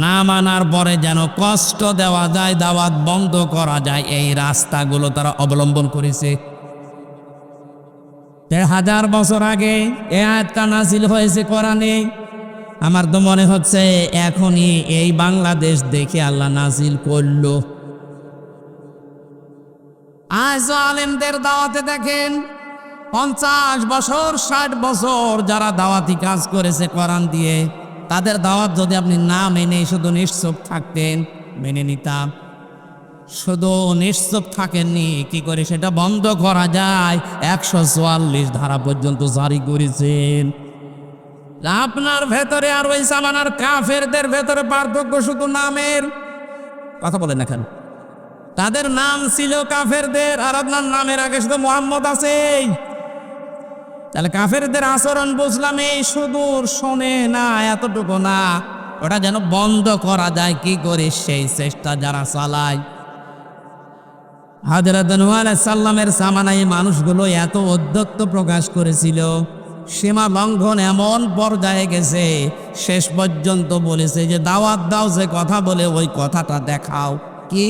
না মানার পরে যেন কষ্ট দেওয়া যায়, দাওয়াত বন্ধ করা যায়, এই রাস্তাগুলো তারা অবলম্বন করেছে। 1000 বছর আগে এই আয়াতটা নাযিল হয়েছে কোরআনে। আমার তো মনে হচ্ছে এখনই এই বাংলাদেশ দেখে আল্লাহ নাযিল করলো। আজ আলেমদের দাওয়াতে দেখেন 50 বছর 60 বছর যারা দাওয়াতি কাজ করেছে কোরআন দিয়ে, তাদের দাওয়াত যদি আপনি না মেনে শুধু নিশ্চুপ থাকতেন, মেনে নিতাম। শুধু নিশ্চুপ থাকেননি, কি করে সেটা বন্ধ করা যায় 144 ধারা পর্যন্ত জারি করেছেন। আপনার ভেতরে আর ওই জামানার কাফেরদের ভেতরে পার্থক্য শুধু নামের। কথা বলেন না কেন? তাদের নাম ছিল কাফেরদের, আর আপনার নামের আগে শুধু মোহাম্মদ আছে। তাহলে কাফেরদের আচরণ বুঝলাম, এই সুদূর শোনে না, এতটুকু না, ওটা যেন বন্ধ করা যায় কি করে সেই চেষ্টা যারা চালায়। হযরত নূহ আলাইহিস সালামের জামানায় মানুষগুলো এত উদ্যত্ত প্রকাশ করেছিল, সীমা লঙ্ঘন এমন পর্যায়ে গেছে, শেষ পর্যন্ত বলেছে যে দাওয়াত দাও, যে কথা বলে ওই কথাটা দেখাও। কি?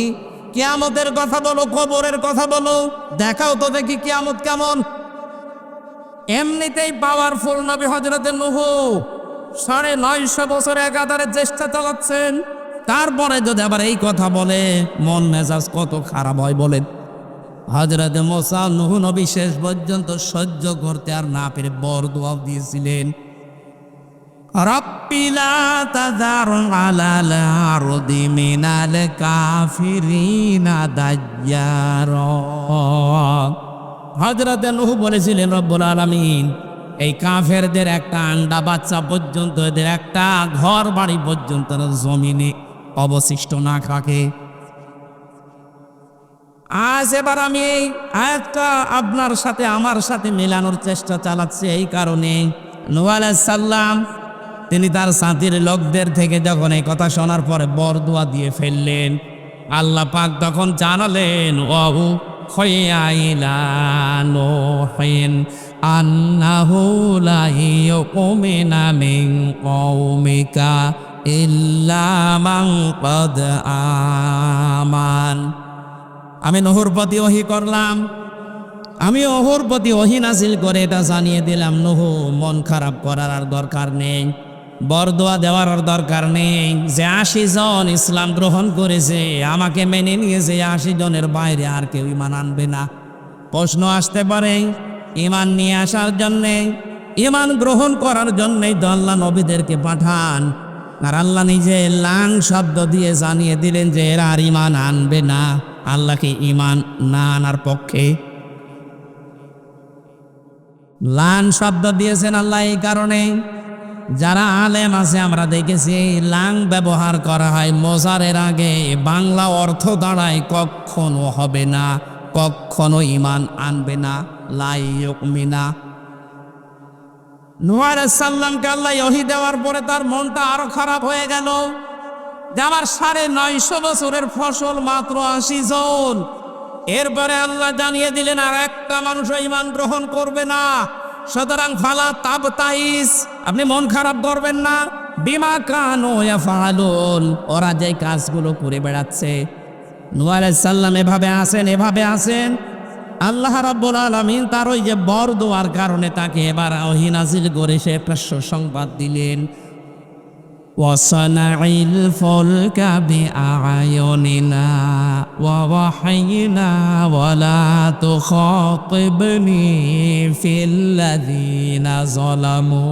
কিয়ামতের কথা বলো, কবরের কথা বলো, দেখাও তো দেখি কিয়ামত কেমন। এমনিতেই পাওয়ারফুল নবী হযরত নূহ 950 বছর একাধারে চেষ্টা চালাচ্ছেন, তারপরে যদি আবার এই কথা বলে মন মেজাজ কত খারাপ হয় বলেন। হযরত মুসা নূহ নবী শেষ পর্যন্ত সহ্য করতে আর না পেরে বরদোয়া দিয়েছিলেন, রব্বি লা তাযার আলাল আরদি মিনাল কাফিরিনা দায়্যারা। হযরত নূহ বলেছিলেন রব্বুল আলামিন এই কাফেরদের একটা আন্ডা বাচ্চা পর্যন্ত, এদের একটা ঘর বাড়ি পর্যন্ত জমিনে অবশিষ্ট না থাকে। আজ এবার আমি এই আয়াতটা আপনার সাথে আমার সাথে মেলানোর চেষ্টা চালাচ্ছি এই কারণে, নূহ আলাইহিস সালাম তিনি তার জাতির লোকদের থেকে যখন এই কথা শোনার পরে বরদোয়া দিয়ে ফেললেন, আল্লাহ পাক তখন জানালেন ওয়াহু খয়াইলা নূহিন আন্নাহু লা ইউমিনা মিন কওমিকা ইল্লা মান ক্বাদ আমান। আমি নূহর প্রতি ওহী করলাম, আমি ওহর প্রতি ওহী নাযিল করে এটা জানিয়ে দিলাম, নূহ মন খারাপ করার আর দরকার নেই, বরদোয়া দেওয়ার আর দরকার নেই। যে 80 জন ইসলাম গ্রহণ করেছে, আমাকে মেনে নিয়েছে, 80 জনের বাইরে আর কেউ ঈমান আনবে না। প্রশ্ন আসতে পারে ঈমান নিয়ে আসার জন্যে, ঈমান গ্রহণ করার জন্যেই তো আল্লাহ নবীদেরকে পাঠান, আর আল্লাহ নিজে লাং শব্দ দিয়ে জানিয়ে দিলেন যে এরা আর ঈমান আনবে না। আল্লাহকে ঈমান না আনার পক্ষে লান শব্দ দিয়েছেন আল্লাহ এই কারণে, যারা আলেম আছে আমরা দেখেছি লাং ব্যবহার করা হয় মোজারের আগে, বাংলা অর্থ দাঁড়ায় কখনো হবে না, কখনো ঈমান আনবে না, লা ইউমিনা। নূহ আলাইহিস সালামকে আল্লাহ ওহী দেওয়ার পরে তার মনটা আরো খারাপ হয়ে গেল যে আমার 950 বছরের ফসল মাত্র 80 জন। এরপরে আল্লাহ জানিয়ে দিলেন আর একটা মানুষ ঈমান গ্রহণ করবে না। সুতরাং ফালা তাবতাইস, আপনি মন খারাপ করবেন না, বিমা কানু ইয়াফআলুন, ওরা যে কাজগুলো করে বেড়াচ্ছে। নূহ আলাইহিস সালাম এভাবে আছেন। আল্লাহ রাব্বুল আলামিন তার ওই যে বরদোয়ার কারণে তাকে এবার ওহী নাযিল করে সে একটা সুসংবাদ দিলেন, ওয়াসানাইল ফুলকা বিআয়ুনিনা ওয়া ওয়াহাইনা ওয়ালা তুখাতিবনি ফিল্লাযিনা যালামু।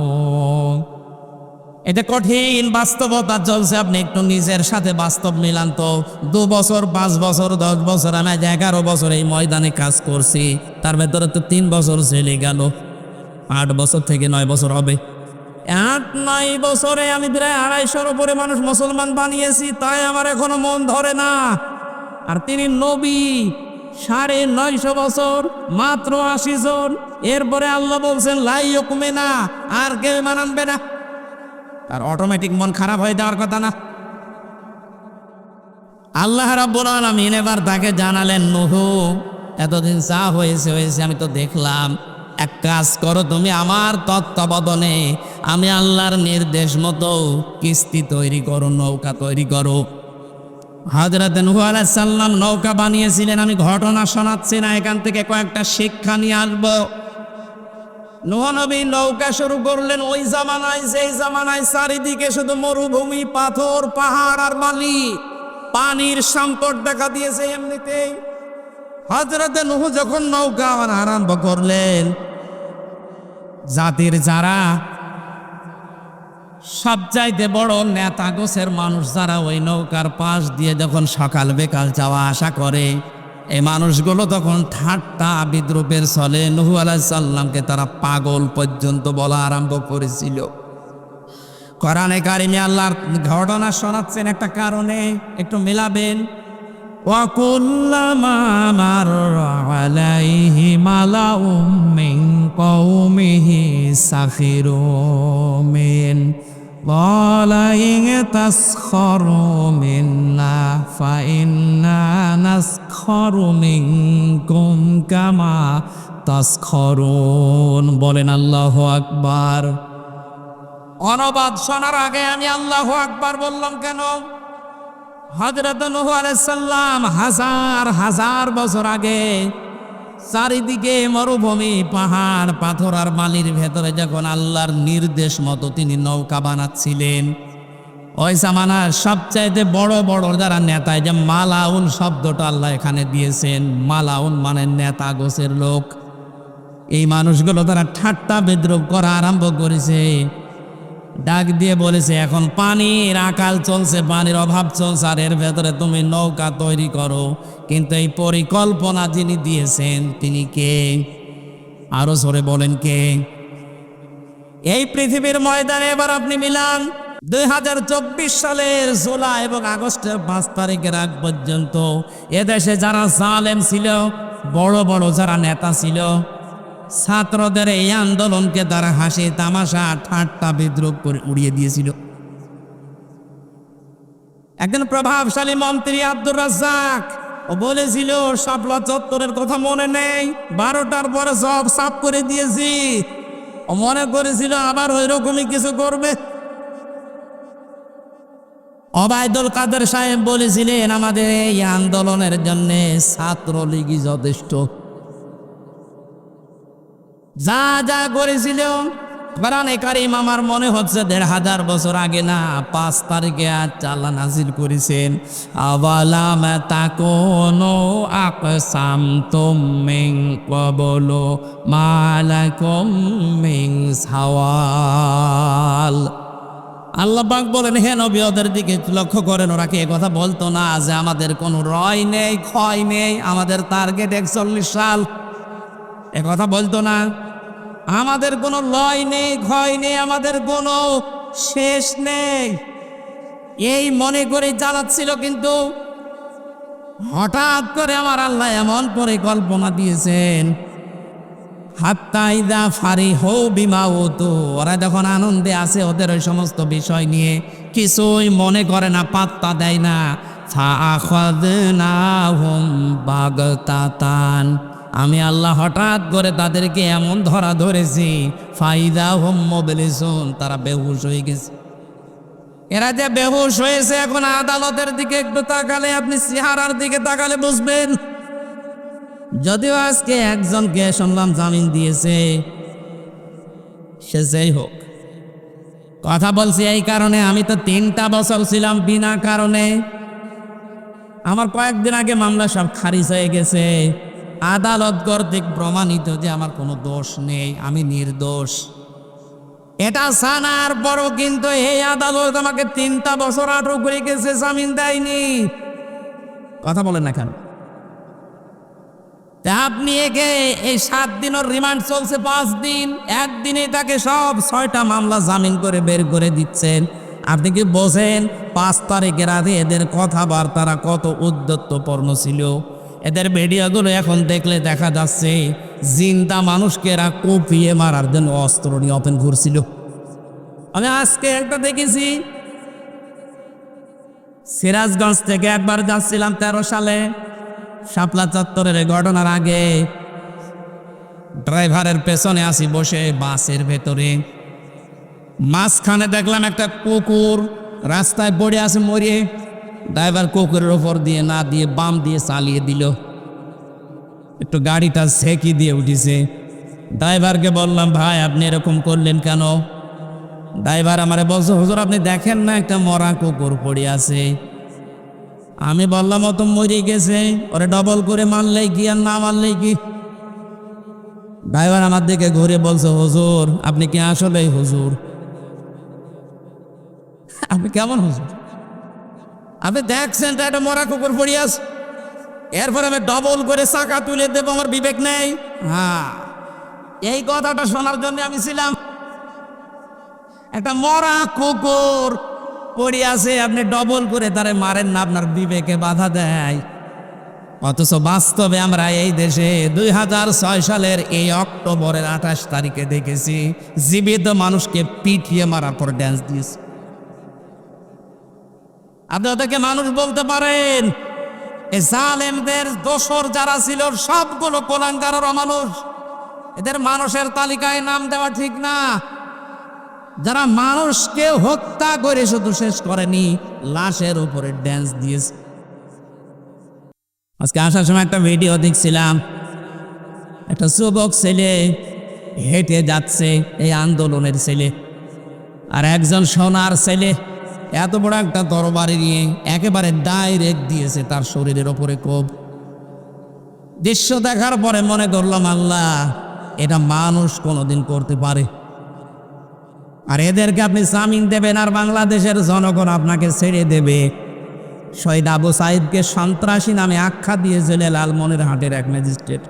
এটা কঠিন বাস্তবতা চলছে, আপনি একটু নিজের সাথে বাস্তব মিলান তো। 2 বছর 5 বছর 10 বছর, আমি 11 বছর এই ময়দানে কাজ করছি, তার ভেতরে তো 3 বছর চলে গেল, 8 বছর থেকে 9 বছর হবে। 8-9 বছরে আমি প্রায় 250-র উপরে মানুষ মুসলমান বানিয়েছি, তাই আমার এখনো মন ধরে না। আর তিনি নবী, 950 বছর, মাত্র 80 জন। এরপরে আল্লাহ বলছেন লাই হুকুমে না, আর কেউ মানবে না। আর অটোমেটিক মন খারাপ হয়ে যাওয়ার কথা না। আল্লাহ রাব্বুল আলামিন এবার তাকে জানালেন, নূহ, এতদিন যা হয়েছে হয়েছে, আমি তো দেখলাম। এক কাজ করো, তুমি আমার তত্ত্বাবধানে, আমি আল্লাহর নির্দেশ মতো কিস্তি তৈরি করো, নৌকা তৈরি করো। হযরত নূহ আলাইহিস সালাম নৌকা বানিয়েছিলেন। আমি ঘটনা শোনাচ্ছি না, এখান থেকে কয়েকটা শিক্ষা নিয়ে আসবো। নূহ নবী নৌকা শুরু করলেন ওই জামানায়, যেই জামানায় চারিদিকে শুধু মরুভূমি, পাথর, পাহাড় আর বালি, পানির সংকট দেখা দিয়েছে। এমনিতেই হযরত নূহ যখন নৌকা আরম্ভ করলেন, জাতির যারা সবচাইতে বড় নেতা গোছের মানুষ, যারা ওই নৌকার পাশ দিয়ে যখন সকাল বিকাল যাওয়া আসা করে, এই মানুষগুলো তখন ঠাট্টা বিদ্রুপের ছলে নূহ আলাইহিস সালামকে তারা পাগল পর্যন্ত বলা আরম্ভ করেছিল। কোরআনে কারিমে আল্লাহর ঘটনা শোনাচ্ছেন একটা কারণে, একটু মিলাবেন। ওয়াকুল্লামা মাররা আলাইহি মালাউম মিন কওমিহি সাখিরু মিন ক্বালা ইন তাসখারু মিন্না ফাইন্না নাসখারু মিনকুম কামা তাসখারুন। বলেন আল্লাহু আকবার। অনুবাদ শোনার আগে আমি আল্লাহু আকবার বললাম কেন? হযরত নূহ আলাইহিস সালাম হাজার হাজার বছর আগে চারিদিকে মরুভূমি, পাহাড়, পাথর আর বালির ভেতরে যখন আল্লাহর নির্দেশ মতো তিনি নৌকা বানাচ্ছিলেন, ওই জামানার সবচাইতে বড় বড় যারা নেতা, যে মালাউন শব্দটা আল্লাহ এখানে দিয়েছেন, মালাউন মানে নেতা গোছের লোক, এই মানুষগুলো তারা ঠাট্টা বিদ্রুপ করা আরম্ভ করেছে। ডাক দিয়ে বলেছে, এখন পানির আকাল চলছে, পানির অভাব চলছে, আর এর ভেতরে তুমি নৌকা তৈরি করো। কিন্তু এই পরিকল্পনা যিনি দিয়েছেন তিনি কে? আরো জোরে বলেন কে? এই পৃথিবীর ময়দানে এবার আপনি মিলান 2024 সালের জুলাই এবং আগস্টের 5 তারিখের আগ পর্যন্ত এদেশে যারা জালেম ছিল, বড় বড় যারা নেতা ছিল, ছাত্রদের এই আন্দোলনকে তারা হাসি তামাশা ঠাট্টা বিদ্রুপ করে উড়িয়ে দিয়েছিল। একজন প্রভাবশালী মন্ত্রী আব্দুর রাজ্জাক ও বলেছিল, শাপলা চত্বরের কথা মনে নেই, 12টার পরে সব সাফ করে দিয়েছি। ও মনে করেছিল আবার ওই রকমই কিছু করবে। ওবায়দুল কাদের সাহেব বলেছিলেন, আমাদের এই আন্দোলনের জন্য ছাত্রলীগই যথেষ্ট। যা যা করেছিল কোরআনে কারীম আমার মনে হচ্ছে 1500 বছর আগে না, 5 তারিখে আল্লাহ নাজিল করেছেন, আওয়ালাম তাকুনু আকসামতুম মিন ক্বাবলু মালাকুম মিন সাওয়াল। আল্লাহ পাক বলেন, হে নবী, ওদের দিকে লক্ষ্য করেন, ওরা কি কথা বলতো না যে আমাদের কোনো রয় নেই, ক্ষয় নেই, আমাদের টার্গেট 41 সাল? এ কথা বলতো না? আমাদের কোনো লয় নেই, ক্ষয় নেই, আমাদের কোনো শেষ নেই, এই মনে করে চালাচ্ছিল। কিন্তু হঠাৎ করে আমার আল্লাহ এমন পরিকল্পনা দিয়েছেন, হাত্তা ইযা ফারিহু বিমা উতু, ওরা যখন আনন্দে আছে ওদের ওই সমস্ত বিষয় নিয়ে কিছুই মনে করে না, পাত্তা দেয় না। ফাআখাযনাহুম বাগতাতান, আমি আল্লাহ হঠাৎ করে তাদেরকে এমন ধরা ধরেছি, ফাইদা হুম মুবলিসুন, তারা বেহুশ হয়ে গেছে। এরা যে বেহুশ হয়েছে, এখন আদালতের দিকে একটু তাকালে, আপনি চেহারার দিকে তাকালে বুঝবেন। যদিও আজকে একজনকে শুনলাম জামিন দিয়েছে, সে যেই হোক, কথা বলছি এই কারণে, আমি তো 3টা বছর ছিলাম বিনা কারণে। আমার কয়েকদিন আগে মামলা সব খারিজ হয়ে গেছে, আদালত কর্তৃক প্রমাণিত যে আমার কোনো দোষ নেই, আমি নির্দোষ। এটা জানার পরও কিন্তু এই আদালত আমাকে 3টা বছর আটক করে গেছে, জামিন দেয়নি। কথা বলেন না কেন? তা আপনি একে এই 7 দিনের রিমান্ড চলছে 5 দিন, একদিনে তাকে সব 6টা মামলা জামিন করে বের করে দিচ্ছেন। আপনি কি বোঝেন 5 তারিখের আগে এদের কথাবার্তারা কত উদ্ধত্তপূর্ণ ছিল? এদের ভিডিওগুলো এখন দেখলে দেখা যাচ্ছে জিন্দা মানুষকে এরা কুপিয়ে মারার জন্য অস্ত্র নিয়ে ওপেন ঘুরছিল। আমি আজকে একটা দেখেছি, সিরাজগঞ্জ থেকে একবার যাচ্ছিলাম 13 সালে, শাপলা চত্বরের ঘটনার আগে। ড্রাইভারের পেছনে আসি বসে বাসের ভেতরে, মাঝখানে দেখলাম একটা কুকুর রাস্তায় পড়ে আছে মরিয়ে। ড্রাইভার কুকুরের ওপর দিয়ে না দিয়ে বাম দিয়ে চালিয়ে দিল, একটু গাড়িটা ছেঁকি দিয়ে উঠিছে। ড্রাইভারকে বললাম, ভাই আপনি এরকম করলেন কেন? ড্রাইভার আমারে বলছে, হুজুর আপনি দেখেন না একটা মরা কুকুর পড়ে আছে। আমি বললাম ও তো মরে গেছে, ওরে ডবল করে মারলেই কি আর না মারলেই কি? ড্রাইভার আমার দিকে ঘুরে বলছে, হুজুর আপনি কি আসলেই হুজুর? আপনি কেমন হুজুর? আপনি দেখছেন তো একটা মরা কুকুর পড়ে আছে, এরপর আমি ডবল করে চাকা তুলে দেবো, আমার বিবেক নেই? হ্যাঁ, এই কথাটা শোনার জন্য আমি ছিলাম। একটা মরা কুকুর পড়ে আছে, আপনি ডবল করে তারে মারেন না, আপনার বিবেকে বাধা দেয়। অথচ বাস্তবে আমরা এই দেশে 2006 সালের এই অক্টোবরের 28 তারিখে দেখেছি জীবিত মানুষকে পিটিয়ে মারার পর ড্যান্স দিয়েছে। আপনি ওদেরকে মানুষ বলতে পারেন? এই জালেমদের দোসর যারা ছিল সবগুলো কোলাঙ্গার মানুষ, এদের মানুষের তালিকায় নাম দেওয়া ঠিক না। যারা মানুষকে হত্যা করে শুধু শেষ করেনি, লাশের উপরে ড্যান্স দিয়েছে। আজকে আসার সময় একটা ভিডিও দেখছিলাম, একটা যুবক ছেলে হেঁটে যাচ্ছে, এই আন্দোলনের ছেলে, আর একজন সোনার ছেলে এত বড় একটা তরবারি নিয়ে একেবারে ডাইরেক্ট দিয়েছে তার শরীরের ওপরে কোপ। দৃশ্য দেখার পরে মনে করলাম, আল্লাহ এটা মানুষ কোনোদিন করতে পারে? আর এদেরকে আপনি জামিন দেবেন আর বাংলাদেশের জনগণ আপনাকে ছেড়ে দেবে? শহীদ আবু সাইদকে সন্ত্রাসী নামে আখ্যা দিয়েছিলেন লালমনিরহাটের এক ম্যাজিস্ট্রেট।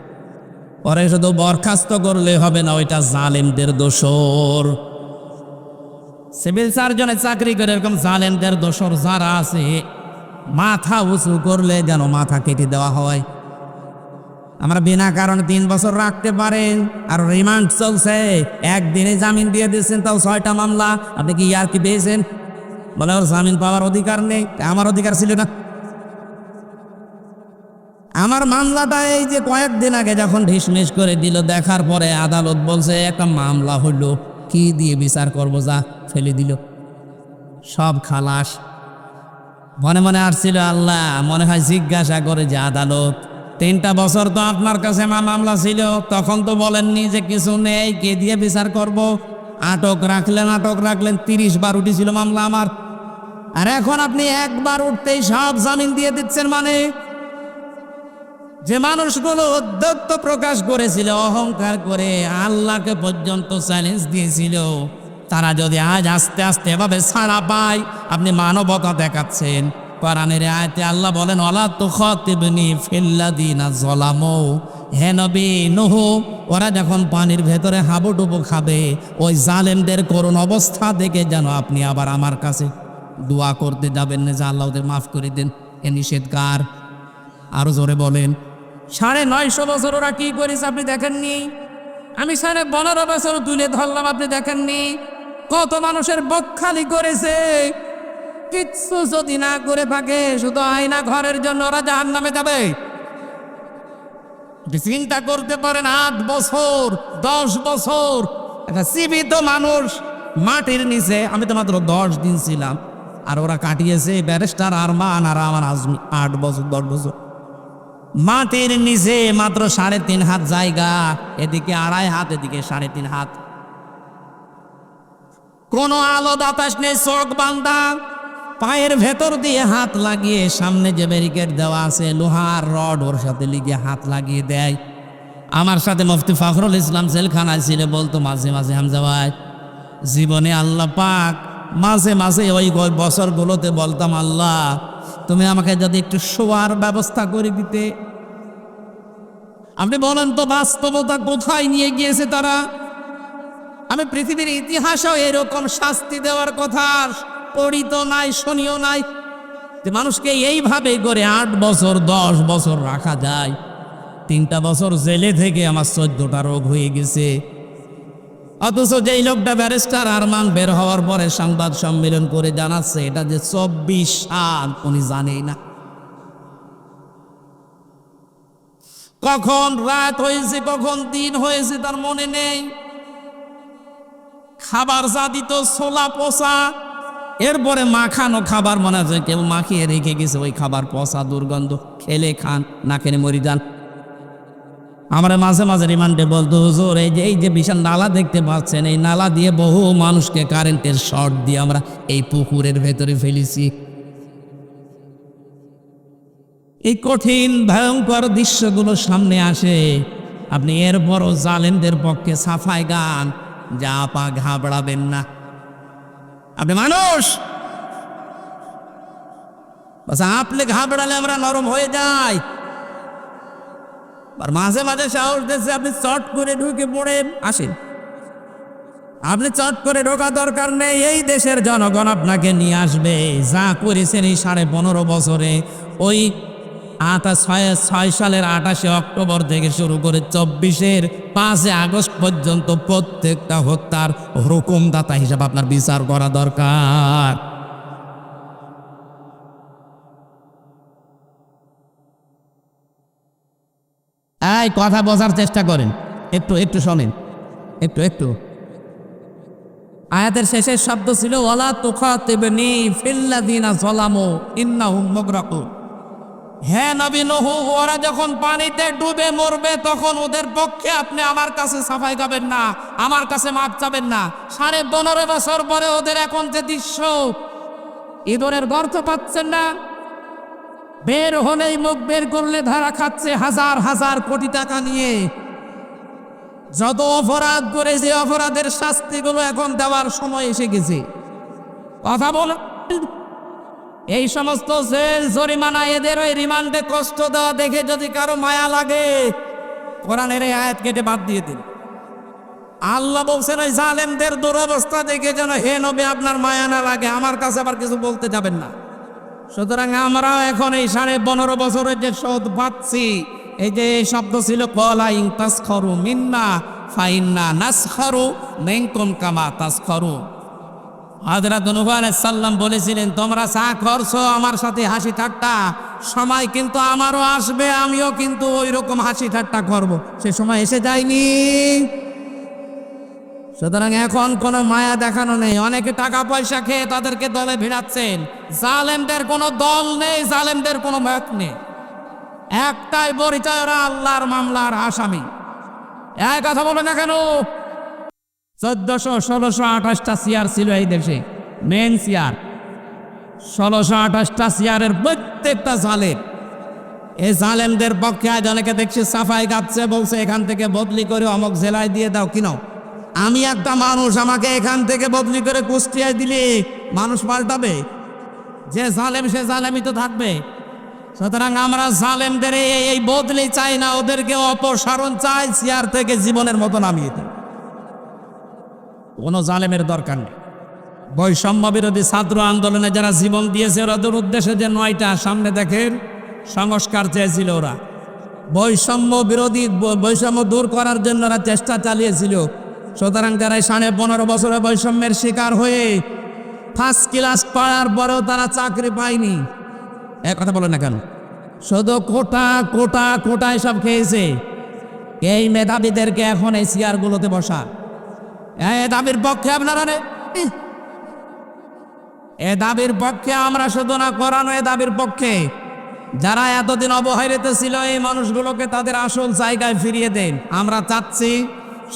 পরে শুধু বরখাস্ত করলে হবে না, ওইটা জালেমদের দোসর। সিভিল সার্জনে চাকরি করে এরকম জালেমদের দোসর যারা আছে, মাথা উঁচু করলে যেন মাথা কেটে দেওয়া হয়। আমরা বিনা কারণে 3 বছর রাখতে পারেন, আর রিমান্ড চলছে, একদিনে জামিন দিয়ে দিচ্ছেন, তাও 6টা মামলা। আপনি কি ইয়ার কি পেয়েছেন? বলে ওর জামিন পাওয়ার অধিকার নেই। আমার অধিকার ছিল না? আমার মামলাটা এই যে কয়েকদিন আগে যখন ঢিসমিস করে দিল, দেখার পরে আদালত বলছে একটা মামলা হইলো, কি দিয়ে বিচার করবো, যা ফেলে দিল, সব খালাস। মনে মনে আসছিল, আল্লাহ মনে হয় জিজ্ঞাসা করে যে আদালত 3টা বছর তো আপনার কাছে মামলা ছিল, তখন তো বলেননি যে কিছু নেই, কে দিয়ে বিচার করব? আটক রাখলেন 30 বার উঠেছিল মামলা আমার, আর এখন আপনি একবার উঠতেই সব জামিন দিয়ে দিচ্ছেন। মানে যে মানুষগুলো উদ্যত্ত প্রকাশ করেছিল, অহংকার করে আল্লাহকে পর্যন্ত চ্যালেঞ্জ দিয়েছিল, তারা যদি আজ আস্তে আস্তে এভাবে ছাড়া পায়, আপনি মানবতা দেখাচ্ছেন। কোরআনের আয়াতে আল্লাহ বলেন, ওয়ালা তুখাতিবনি ফিল্লাযিনা যালামু, হে নবী নূহ, ওরা যখন পানির ভেতরে হাবুডুবু খাবে, ওই জালেমদের করুণ অবস্থা দেখে যেন আপনি আবার আমার কাছে দোয়া করতে যাবেন না যে আল্লাহ ওদের মাফ করে দেন। এ নিষেধ কার? আরো জোরে বলেন। 950 বছর ওরা কি করেছে আপনি দেখেননি? আমি 15.5 বছর তুলে ধরলাম, আপনি দেখেননি? কত মানুষের বকখালি করেছে। কিচ্ছু যদি না করে থাকে, শুধু আয়না ঘরের জন্য ওরা জাহান্নামে যাবে। চিন্তা করতে পারেন, 8 বছর 10 বছর একটা জীবিত মানুষ মাটির নিচে, আমি তো মাত্র 10 দিন ছিলাম, আর ওরা কাটিয়েছে ব্যারিস্টার আরমান আর আমার আজমি 8 বছর 10 বছর মাটির নিচে, মাত্র 3.5 হাত জায়গা, এদিকে 2.5 হাত, এদিকে 3.5 হাত, কোনো আলো বাতাস নেই, চোখ বান্ধা, পায়ের ভেতর দিয়ে হাত লাগিয়ে, সামনে যে ব্যারিকেড দেওয়া আছে লোহার রড, ওর সাথে লিগে হাত লাগিয়ে দেয়। আমার সাথে মুফতি ফখরুল ইসলাম জেলখানায় ছিল, বলতো মাঝে মাঝে, হামজা ভাই জীবনে আল্লাহ পাক মাঝে মাঝে ওই বছরগুলোতে বলতাম, আল্লাহ তুমি আমাকে যদি একটু শোয়ার ব্যবস্থা করে দিতে। আপনি বলেন তো বাস্তবতা কোথায় নিয়ে গিয়েছে তারা? আমি পৃথিবীর ইতিহাসেও এরকম শাস্তি দেওয়ার কথা পড়িতো নাই, শুনিও নাই যে মানুষকে এইভাবে করে 8 বছর 10 বছর রাখা যায়। 3টা বছর জেলে থেকে আমার 14টা রোগ হয়ে গেছে। অথচ যেই লোকটা ব্যারিস্টার আরমান বের হওয়ার পরে সংবাদ সম্মেলন করে জানাচ্ছে এটা যে 24 সাল, উনি জানেই না কখন রাত হয়েছে কখন দিন হয়েছে, তার মনে নেই। খাবার যা দিত ছোলা পচা, এরপরে মাখানো খাবার মনে হয় কেউ মাখিয়ে রেখে গেছে, ওই খাবার পচা দুর্গন্ধ, খেলে খান না খেলে মরি যান। আমরা মাঝে মাঝে রিমান্ডে বলতো, হুজুর এই যে বিশাল নালা দেখতে পাচ্ছেন, এই নালা দিয়ে বহু মানুষকে কারেন্টের শর্ট দিয়ে আমরা এই পুকুরের ভেতরে ফেলেছি। এই কঠিন ভয়ঙ্কর দৃশ্যগুলো সামনে আসে, আপনি এরপরও জালেমদের পক্ষে সাফাই গান, যা পা ঘাবড়াবেন না। আপনি মানুষ, আপনি ঘাবড়ালে আমরা নরম হয়ে যাই। আর মাঝে মাঝে সাহস দিয়েছে আপনি চট করে ঢুকে পড়ে আসেন। আপনি চট করে ঢোকা দরকার নেই, এই দেশের জনগণ আপনাকে নিয়ে আসবে। যা করেছেন এই 15.5 বছরে, ওই 6 সালের 28 অক্টোবর থেকে শুরু করে 24-এর 5 আগস্ট পর্যন্ত প্রত্যেকটা হত্যার হুকুমদাতা হিসাবে আপনার বিচার করা দরকার। এই কথা বোঝার চেষ্টা করেন, একটু শোনেন, একটু। আয়াতের শেষের শব্দ ছিল ওয়ালা তুখাতিবনি ফিল্লাযিনা যালামু ইন্নাহুম মুগরাকুন। হ্যাঁ নবী নূহ, ওরা যখন পানিতে ডুবে মরবে তখন ওদের পক্ষে আপনি আমার কাছে সাফাই গাবেন না, আমার কাছে মাপ চাবেন না। 15.5 বছর পরে ওদের এখন যে দৃশ্য, ইঁদুরের গর্ত পাচ্ছেন না, বের হলেই মুখ বের করলে ধারা খাচ্ছে হাজার হাজার কোটি টাকা নিয়ে। যত অপরাধ করে যে অপরাধের শাস্তিগুলো এখন দেওয়ার সময় এসে গেছে। কথা বলেন, এই সমস্ত জেল জরিমানা, এদের ওই রিমান্ডে কষ্ট দেওয়া দেখে যদি কারো মায়া লাগে, কোরআনের এই আয়াত কেটে বাদ দিয়ে দিন। আল্লাহ বলছেন ওই জালেমদের দুরবস্থা দেখে যেন হে নবী আপনার মায়া না লাগে, আমার কাছে আবার কিছু বলতে যাবেন না। সুতরাং আমরাও এখন এই 15.5 বছরের যে শোধ পাচ্ছি, এই যে শব্দ ছিল ক্বালা ইন তাসখারু মিন্না ফাইন্না নাসখারু মিনকুম কামা তাসখারু। হযরত নূহ আলাইহিস সালাম বলেছিলেন, তোমরা যা করছো আমার সাথে হাসি ঠাট্টা, সময় কিন্তু আমারও আসবে, আমিও কিন্তু ওই রকম হাসি ঠাট্টা করব। সে সময় এসে যায়নি। সুতরাং এখন কোনো মায়া দেখানো নেই। অনেকে টাকা পয়সা খেয়ে তাদেরকে দলে ভিড়াচ্ছেন। জালেমদের কোনো দল নেই, জালেমদের কোনো মত নেই। একটাই পরিচয়, ওরা আল্লাহর মামলার আসামি। এক কথা বলে না কেন, 1400-1628টা চেয়ার ছিল এই দেশে, মেন চেয়ার। 1628টা চেয়ারের প্রত্যেকটা জালেম। এই জালেমদের পক্ষে আজ অনেকে দেখছি সাফাই গাচ্ছে, বলছে এখান থেকে বদলি করে অমুক জেলায় দিয়ে দাও। কিনো, আমি একটা মানুষ, আমাকে এখান থেকে বদলি করে কুষ্টিয়ায় দিলে মানুষ পাল্টাবে? যে জালেম সে জালেমই তো থাকবে। সুতরাং আমরা জালেমদের এই বদলি চাই না, ওদেরকে অপসারণ চাই, চেয়ার থেকে জীবনের মতো নামিয়ে দিই। কোনো জালেমের দরকার নেই। বৈষম্য বিরোধী ছাত্র আন্দোলনে যারা জীবন দিয়েছে, ওদের উদ্দেশ্যে যে 9টা সামনে দেখেন সংস্কার চেয়েছিল, ওরা বৈষম্য বিরোধী, বৈষম্য দূর করার জন্য ওরা চেষ্টা চালিয়েছিল। সুতরাং যারা 15.5 বছরে বৈষম্যের শিকার হয়ে ফার্স্ট ক্লাস পাওয়ার পরেও তারা চাকরি পায়নি, এক কথা বলে না কেন, শুধু কোটা এসব খেয়েছে। এই মেধাবীদেরকে এখন এই চেয়ারগুলোতে বসা, এ দাবির পক্ষে আপনারা নেই। এ দাবির পক্ষে আমরা শুধু না, কোরআন এ দাবির পক্ষে। যারা এতদিন অবহেলিত ছিল এই মানুষগুলোকে তাদের আসল জায়গায় ফিরিয়ে দেন। আমরা চাচ্ছি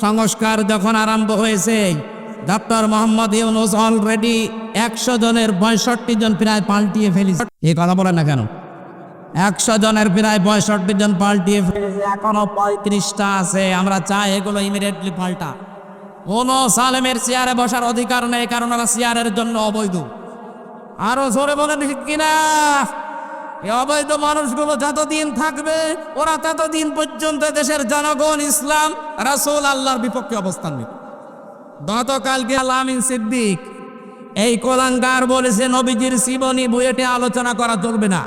সংস্কার যখন আরম্ভ হয়েছে, ডক্টর মোহাম্মদ ইউনূস অলরেডি 100 জনের 65 জন প্রায় পাল্টিয়ে ফেলেছে। এই কথা বলেন না কেন, 100 জনের প্রায় 65 জন পাল্টিয়ে ফেলেছে, এখনো 35টা আছে। আমরা চাই এগুলো ইমিডিয়েটলি পাল্টা। কোনো সালেমের চেয়ারে বসার অধিকার নেই, কারণ ওরা চেয়ারের জন্য অবৈধ। আরো জোরে বলেন ঠিক কিনা? এই অবৈধ মানুষগুলো যতদিন থাকবে, ওরা ততদিন পর্যন্ত দেশের জনগণ, ইসলাম, রাসূল, আল্লাহর বিপক্ষে অবস্থান নেবে। গতকালকে আলামিন সিদ্দিক এই কোলাঙ্গার বলেছে নবীজির জীবনী বুয়েটে আলোচনা করা চলবে না।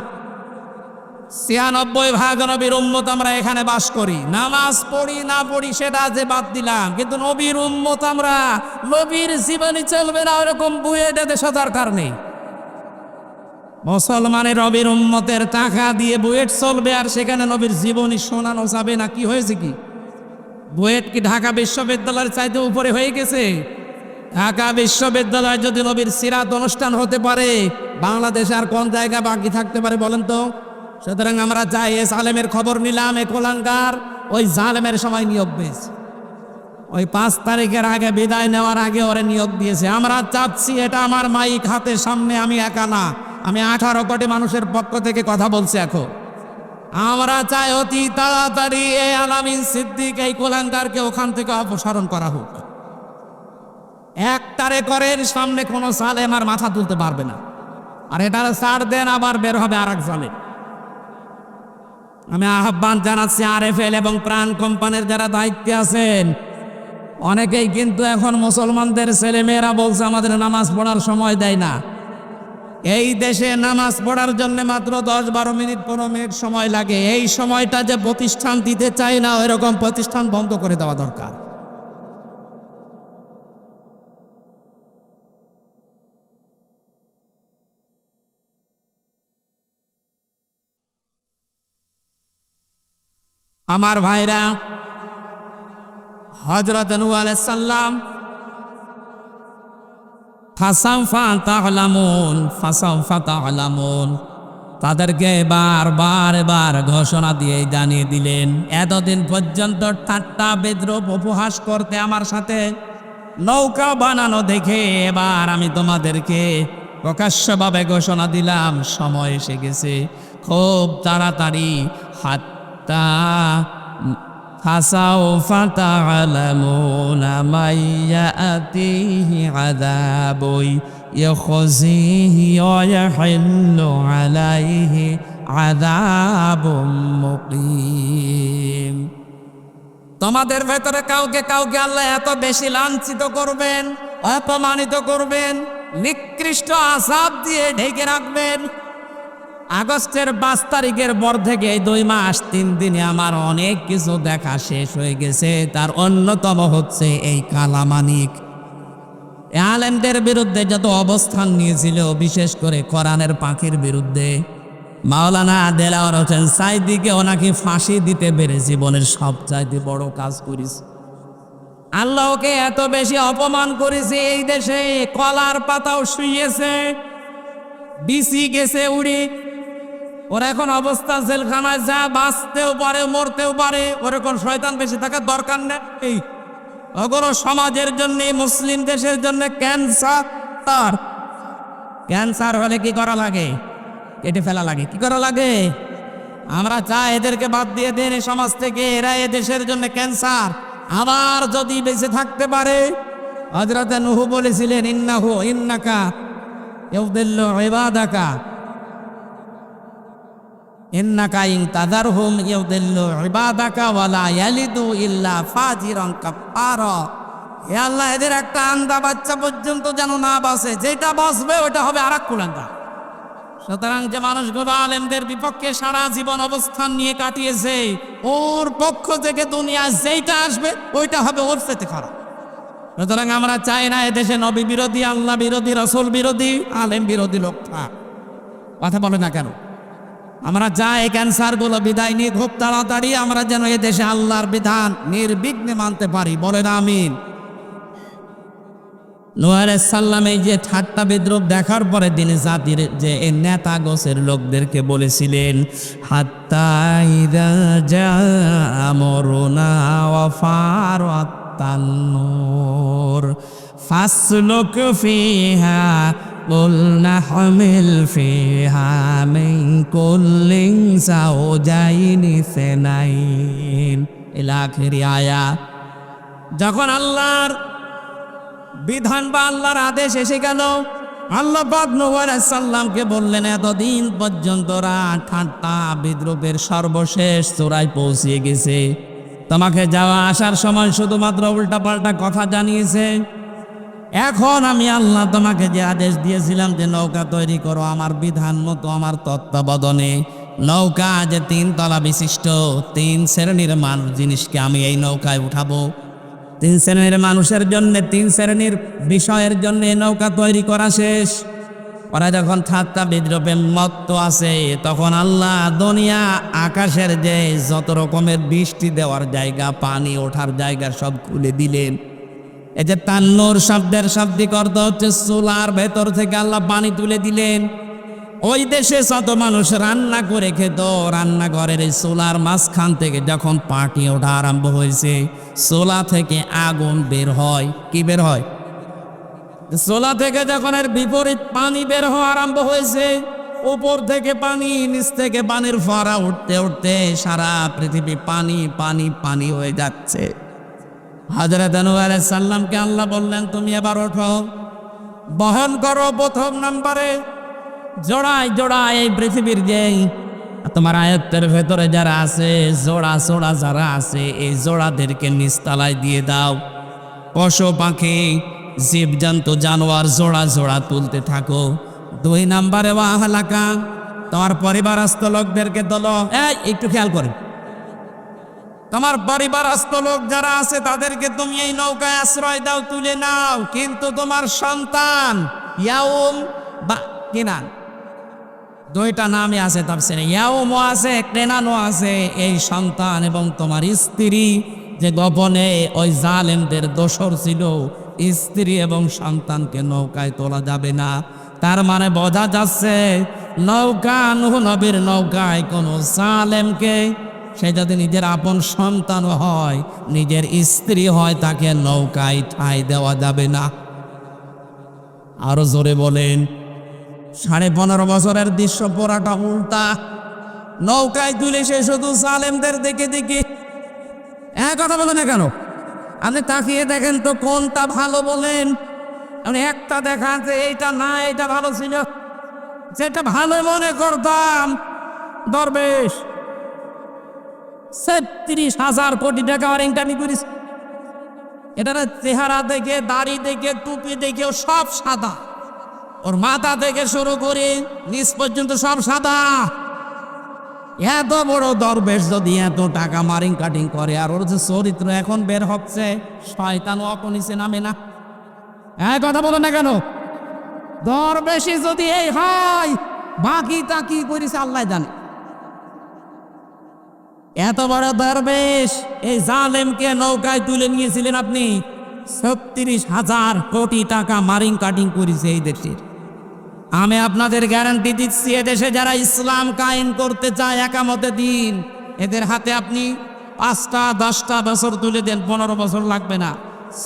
৯৬ নবীর উম্মত আমরা এখানে বাস করি, নামাজ পড়ি না পড়ি সেটা যে বাদ দিলাম, কিন্তু নবীর উম্মত আমরা, নবীর জীবনী চলবে না এরকম বুয়েটে দেশে দরকার নেই। মুসলমানের নবীর উম্মতের টাকা দিয়ে বুয়েট চলবে আর সেখানে নবীর জীবনী শোনানো যাবে না? কি হয়েছে কি? বুয়েট কি ঢাকা বিশ্ববিদ্যালয়ের চাইতে উপরে হয়ে গেছে? ঢাকা বিশ্ববিদ্যালয় যদি নবীর সিরাত অনুষ্ঠান হতে পারে, বাংলাদেশে আর কোন জায়গা বাকি থাকতে পারে বলেন তো? সুতরাং আমরা চাই, এ জালেমের খবর নিলাম, এ কোলাঙ্গার ওই জালেমের সময় নিয়োগ পেয়েছে, ওই 5 তারিখের আগে বিদায় নেওয়ার আগে ওরে নিয়োগ দিয়েছে। আমরা চাচ্ছি, এটা আমার মাইক হাতের সামনে, আমি একা না, আমি 18 কোটি মানুষের পক্ষ থেকে কথা বলছি এখন। আমরা চাই অতি তাড়াতাড়ি এই আলামিন সিদ্দিক, এই কোলাঙ্গারকে ওখান থেকে অপসারণ করা হোক। একটারে করের সামনে কোনো জালেম আর মাথা তুলতে পারবে না। আর এটা ছাড় দেন, আবার বের হবে আর এক জালেম। আমি আহ্বান জানাচ্ছি আরএফএল এবং প্রাণ কোম্পানির যারা দায়িত্বে আছেন, অনেকেই কিন্তু এখন মুসলমানদের ছেলে মেয়েরা বলছে আমাদের নামাজ পড়ার সময় দেয় না। এই দেশে নামাজ পড়ার জন্য মাত্র 10-12 মিনিট 15 মিনিট সময় লাগে। এই সময়টা যে প্রতিষ্ঠান দিতে চায় না, ওইরকম প্রতিষ্ঠান বন্ধ করে দেওয়া দরকার। আমার ভাইরা, হযরত নূহ আলাইহিস সালাম ফাসাউফা তা'লামুন তাদেরকে বারবার ঘোষণা দিয়ে জানিয়ে দিলেন, এতদিন পর্যন্ত ঠাট্টা বিদ্রূপ উপহাস করতে আমার সাথে নৌকা বানানো দেখে, এবার আমি তোমাদেরকে প্রকাশ্যভাবে ঘোষণা দিলাম, সময় এসে গেছে খুব তাড়াতাড়ি। হাত্তা ফাসাউফা তা'লামুনা মাইয়াতিহি আযাবুন ইয়াখযিহি ওয়া ইয়াহিল্লু আলাইহি আযাবুম মুকিম। তোমাদের ভেতরে কাউকে কাউকে আল্লাহ এত বেশি লাঞ্ছিত করবেন, অপমানিত করবেন, নিকৃষ্ট আযাব দিয়ে ঢেকে রাখবেন। আগস্টের 5 তারিখের পর থেকে 2 মাস 3 দিনে আমার অনেক কিছু দেখা শেষ হয়ে গেছে। তার অন্যতম হচ্ছে এই কালামানিক আলেমদের বিরুদ্ধে যত অবস্থান নিয়েছিল, বিশেষ করে কোরআনের পাখির বিরুদ্ধে। মাওলানা দেলাওয়ার হোসেন সাইদিকে ওনাকে ফাঁসি দিতে পেরে জীবনের সবচাইতে বড় কাজ করেছে। আল্লাহকে এত বেশি অপমান করেছে, এই দেশে কলার পাতাও শুইয়েছে, বিসি গেছে উড়ে। ওর এখন অবস্থা জেলখানায়, যা বাঁচতেও পারে মরতেও পারে, ওরকম শয়তান বেশি থাকার দরকার নেই। ওগুলো সমাজের জন্য, মুসলিম দেশের জন্য ক্যান্সার। ক্যান্সার হলে কি করা লাগে? কেটে ফেলা লাগে। কি করা লাগে? আমরা চাই এদেরকে বাদ দিয়ে দেন এই সমাজ থেকে, এরা এ দেশের জন্য ক্যান্সার। আবার যদি বেঁচে থাকতে পারে, হযরত নূহ বলেছিলেন, ইন্নাকা ইউদিল্লু ইবাদাকা ইন্নাকা ইন তাযারহুম ইউদিল্লু ইবাদাকা ওয়া লা ইয়ালিদু ইল্লা ফাজিরান কাফারা। হে আল্লাহ, এদের একটা আন্দা বাচ্চা পর্যন্ত যেন না বাঁচে, যেটা বাঁচবে ওটা হবে আরেক কুলাঙ্গার। সুতরাং যে মানুষগুলো আলেমদের বিপক্ষে সারা জীবন অবস্থান নিয়ে কাটিয়েছে, ওর পক্ষ থেকে দুনিয়া যেইটা আসবে ওইটা হবে ওর চেয়ে খারাপ। সুতরাং আমরা চাই না এদেশে নবী বিরোধী, আল্লাহ বিরোধী, রাসূল বিরোধী, আলেম বিরোধী লোক থাক। কথা বলে না কেন? আমরা চাই এই ক্যান্সারগুলো বিদায় নিয়ে খুব তাড়াতাড়ি আমরা যেন এদেশে আল্লাহর বিধান নির্বিঘ্নে মানতে পারি। বলেন আমিন। নূহ আলাইহিস সালাম এই যে ঠাট্টা বিদ্রুপ দেখার পরে তিনি জাতির যে এই নেতা গোছের লোকদেরকে বলেছিলেন, হাত্তা ইযা জাআ আমরুনা ওয়া ফারাত তান্নুর ফাসলুক ফিহা কুলনা হামিল ফিহা মিন কুল্লিন যাওজাইনি ইসনাইন ইলা আখিরি আয়াত। যখন আল্লাহর বিধান বা আল্লাহর আদেশ এসে গেল। আল্লাহ পাক নূহ আলাইহিস সালামকে বললেন, এতদিন পর্যন্ত ঠাট্টা বিদ্রুপের সর্বশেষ চূড়ায় পৌঁছে গেছে। তোমাকে যাওয়া আসার সময় শুধুমাত্র উল্টাপাল্টা কথা জানিয়েছে। এখন আমি আল্লাহ তোমাকে যে আদেশ দিয়েছিলাম যে নৌকা তৈরি করো আমার বিধান মতো, আমার তত্ত্বাবধানে, নৌকা যে 3 তলা বিশিষ্ট 3 শ্রেণীর মানুষ জিনিসকে আমি এই নৌকায় উঠাবো। 3 শ্রেণীর মানুষের জন্য 3 শ্রেণীর বিষয়ের জন্য এই নৌকা তৈরি করা শেষ। ওরা যখন ঠাট্টা বিদ্রুপে মত্ত আছে, তখন আল্লাহ দুনিয়া আকাশের যে যত রকমের বৃষ্টি দেওয়ার জায়গা, পানি ওঠার জায়গা সব খুলে দিলেন। এই যে তান্নুর শব্দের শাব্দিক অর্থ হচ্ছে চুলার ভেতর থেকে আল্লাহ পানি তুলে দিলেন। ওই দেশে যত মানুষ রান্না করে খেত, রান্নাঘরের এই চুলার মাঝখান থেকে যখন পানি ওঠা আরম্ভ হয়েছে, চুলা থেকে আগুন বের হয়। কি বের হয়? চুলা থেকে যখন এর বিপরীত পানি বের হওয়া আরম্ভ হয়েছে, উপর থেকে পানি, নিচ থেকে পানির ফোয়ারা উঠতে উঠতে সারা পৃথিবী পানি পানি পানি হয়ে যাচ্ছে। হযরত নূহ আলাইহিস সালামকে আল্লাহ বললেন, তুমি এবার ওঠো, বহন করো প্রথম নম্বরে জোড়ায় জোড়ায় এই পৃথিবীর যেই তোমার আয়ত্তের ভেতরে যারা আছে, জোড়া জোড়া যারা আছে, এই জোড়াদেরকে নিচতলায় দিয়ে দাও। পশু পাখি জীবজন্তু জানোয়ার জোড়া জোড়া তুলতে থাকো। 2 নম্বরে ওয়াহলাকা, তোমার পরিবারস্থ লোকদেরকে তোলো। একটু খেয়াল করে, তোমার পরিবারস্থ লোক যারা আছে তাদেরকে তুমি এই নৌকায় আশ্রয় দাও, তুলে নাও। কিন্তু তোমার সন্তান ইয়াউম বা কেনান, 2টা নামই আছে তাফসীরে, ইয়াউমও আছে কেনানও আছে। এই সন্তান এবং তোমার স্ত্রী যে গোপনে ওই জালেমদের দোসর ছিল, স্ত্রী এবং সন্তানকে নৌকায় তোলা যাবে না। তার মানে বোঝা যাচ্ছে নৌকা, নূহ নবীর নৌকায় কোনো জালেমকে, সে যদি নিজের আপন সন্তান হয়, নিজের স্ত্রী হয়, তাকে নৌকায় ঠাঁই দেওয়া যাবে না। আরো জোরে বলেন। 15.5 বছরের দৃশ্য পুরাটা উল্টা। নৌকায় তুলে সে শুধু জালেমদের দেখে দেখে কথা বলে না কেন? আপনি তাকিয়ে দেখেন তো কোনটা ভালো বলেন। আপনি একটা দেখান যে এইটা না, এইটা ভালো ছিল। যেটা ভালো মনে করতাম দরবেশ 36,000 কোটি টাকা ইনকামি করিস। এটার চেহারা দেখে, দাড়ি দেখে, টুপি দেখে সব সাদা। ওর মাথা থেকে শুরু করে নিচ পর্যন্ত সব সাদা। এত বড় দরবেশ যদি এত টাকা মারিং কাটিং করে, আর ওর যে চরিত্র এখন বের হচ্ছে, শয়তানও অপনিচে নামে না। কথা বলো না কেন? দরবেশই যদি এই হয়, বাকিটা কি করেছে আল্লাহ জানে। এত বড় দরবেশ এই জালেমকে নৌকায় তুলে নিয়েছিলেন আপনি। 36,000 কোটি টাকা মারিং কাটিং করেছে এই দেশের। আমি আপনাদের গ্যারান্টি দিচ্ছি, এদেশে যারা ইসলাম কায়েম করতে চায় একামতে দিন, এদের হাতে আপনি 5টা 10টা বছর তুলে দেন, 15 বছর লাগবে না।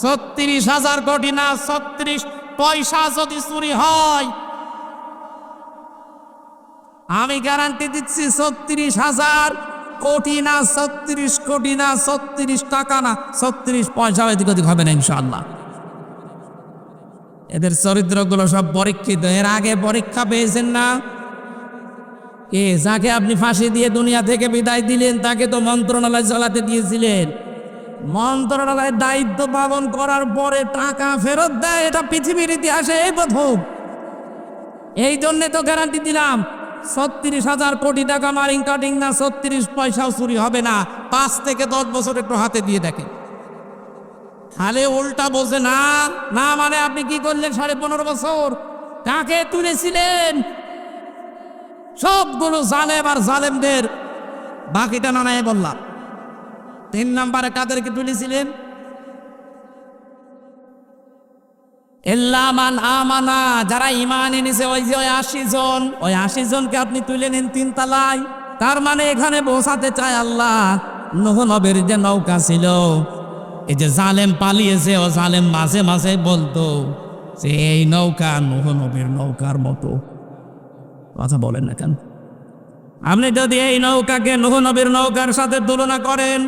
36,000 কোটি না, 36 পয়সা যদি চুরি হয়, আমি গ্যারান্টি দিচ্ছি 36,000 কোটি না, 36 কোটি না, 36 টাকা না, 36 পয়সা এদিক ওদিক হবে না ইনশাআল্লাহ। এদের চরিত্রগুলো সব পরীক্ষিত। এর আগে পরীক্ষা পেয়েছেন না? যাকে আপনি ফাঁসি দিয়ে দুনিয়া থেকে বিদায় দিলেন, তাকে তো মন্ত্রণালয় চালাতে দিয়েছিলেন। মন্ত্রণালয়ের দায়িত্ব পালন করার পরে টাকা ফেরত দেয়, এটা পৃথিবীর ইতিহাসে এই প্রথম। এই জন্যে তো গ্যারান্টি দিলাম 36,000 কোটি টাকা মারিং কাটিং না, 36 পয়সাও চুরি হবে না। 5 থেকে 10 বছর একটু হাতে দিয়ে দেখেন। তাহলে উল্টা বলছে না না, মানে আপনি কি করলেন 15.5 বছর? কাকে তুলেছিলেন? সবগুলো জালেম আর জালেমদের। বাকিটা না নাই বললাম। 3 নম্বরে কাদেরকে তুলেছিলেন? ইল্লামান আমানা, যারা ঈমান এনেছে, ওই যে 80 জন, ওই 80 জনকে আপনি তুলে নিন 3 তলায়। তার মানে এখানে বোঝাতে চায় আল্লাহ, নূহ নবীর যে নৌকা ছিল, এই যে জালেম পালিয়েছে, ও জালেম মাঝে মাঝে বলতো যে এই নৌকা নূহ নবীর নৌকার মতো। কথা বলেন না কেন? আপনি যদি এই নৌকাকে নূহ নবীর নৌকার সাথে তুলনা করেন,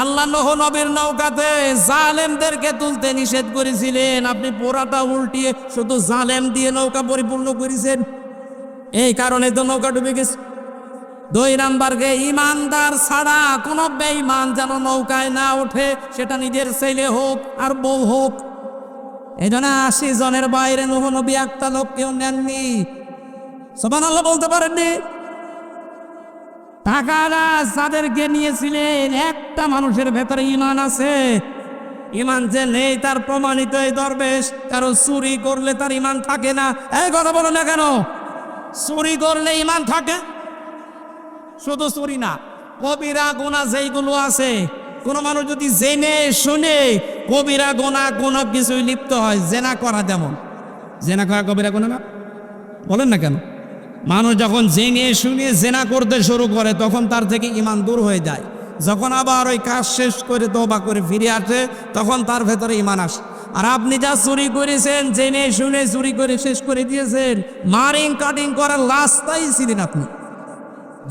আল্লাহ নূহ নবীর নৌকাতে জালেমদেরকে তুলতে নিষেধ করেছিলেন, আপনি পোড়াটা উল্টিয়ে শুধু জালেম দিয়ে নৌকা পরিপূর্ণ করেছেন, এই কারণে তো নৌকা ডুবে গেছে। 2 নাম্বারকে ইমানদার ছাড়া কোনো বেঈমান যেন নৌকায় না ওঠে, সেটা নিজের ছেলে হোক আর বউ হোক। এই জন্য 80 জনের বাইরে নূহ নবী একটা লোক কেউ নেননি। সুবহানাল্লাহ বলতে পারেননি? টাকারা যাদেরকে নিয়েছিলেন, একটা মানুষের ভেতরে ইমান আছে। ইমান যে নেই তার প্রমাণিত এই দরবেশ। কারণ চুরি করলে তার ইমান থাকে না। এই কথা বলো না কেন? চুরি করলে ইমান থাকে? শুধু চুরি না, কবিরা গুনাহ যেইগুলো আছে, কোনো মানুষ যদি জেনে শুনে কবিরা গুনাহ কোনো কিছুই লিপ্ত হয়, জেনা করা, যেমন জেনা করা কবিরা গুনাহ না? বলেন না কেন? মানুষ যখন জেনে শুনে জেনা করতে শুরু করে তখন তার থেকে ইমান দূর হয়ে যায়। যখন আবার ওই কাজ শেষ করে তওবা করে ফিরে আসে তখন তার ভেতরে ইমান আসে। আর আপনি যা চুরি করেছেন, জেনে শুনে চুরি করে শেষ করে দিয়েছেন, মারিং কাটিং করার রাস্তাই ছিলেন আপনি।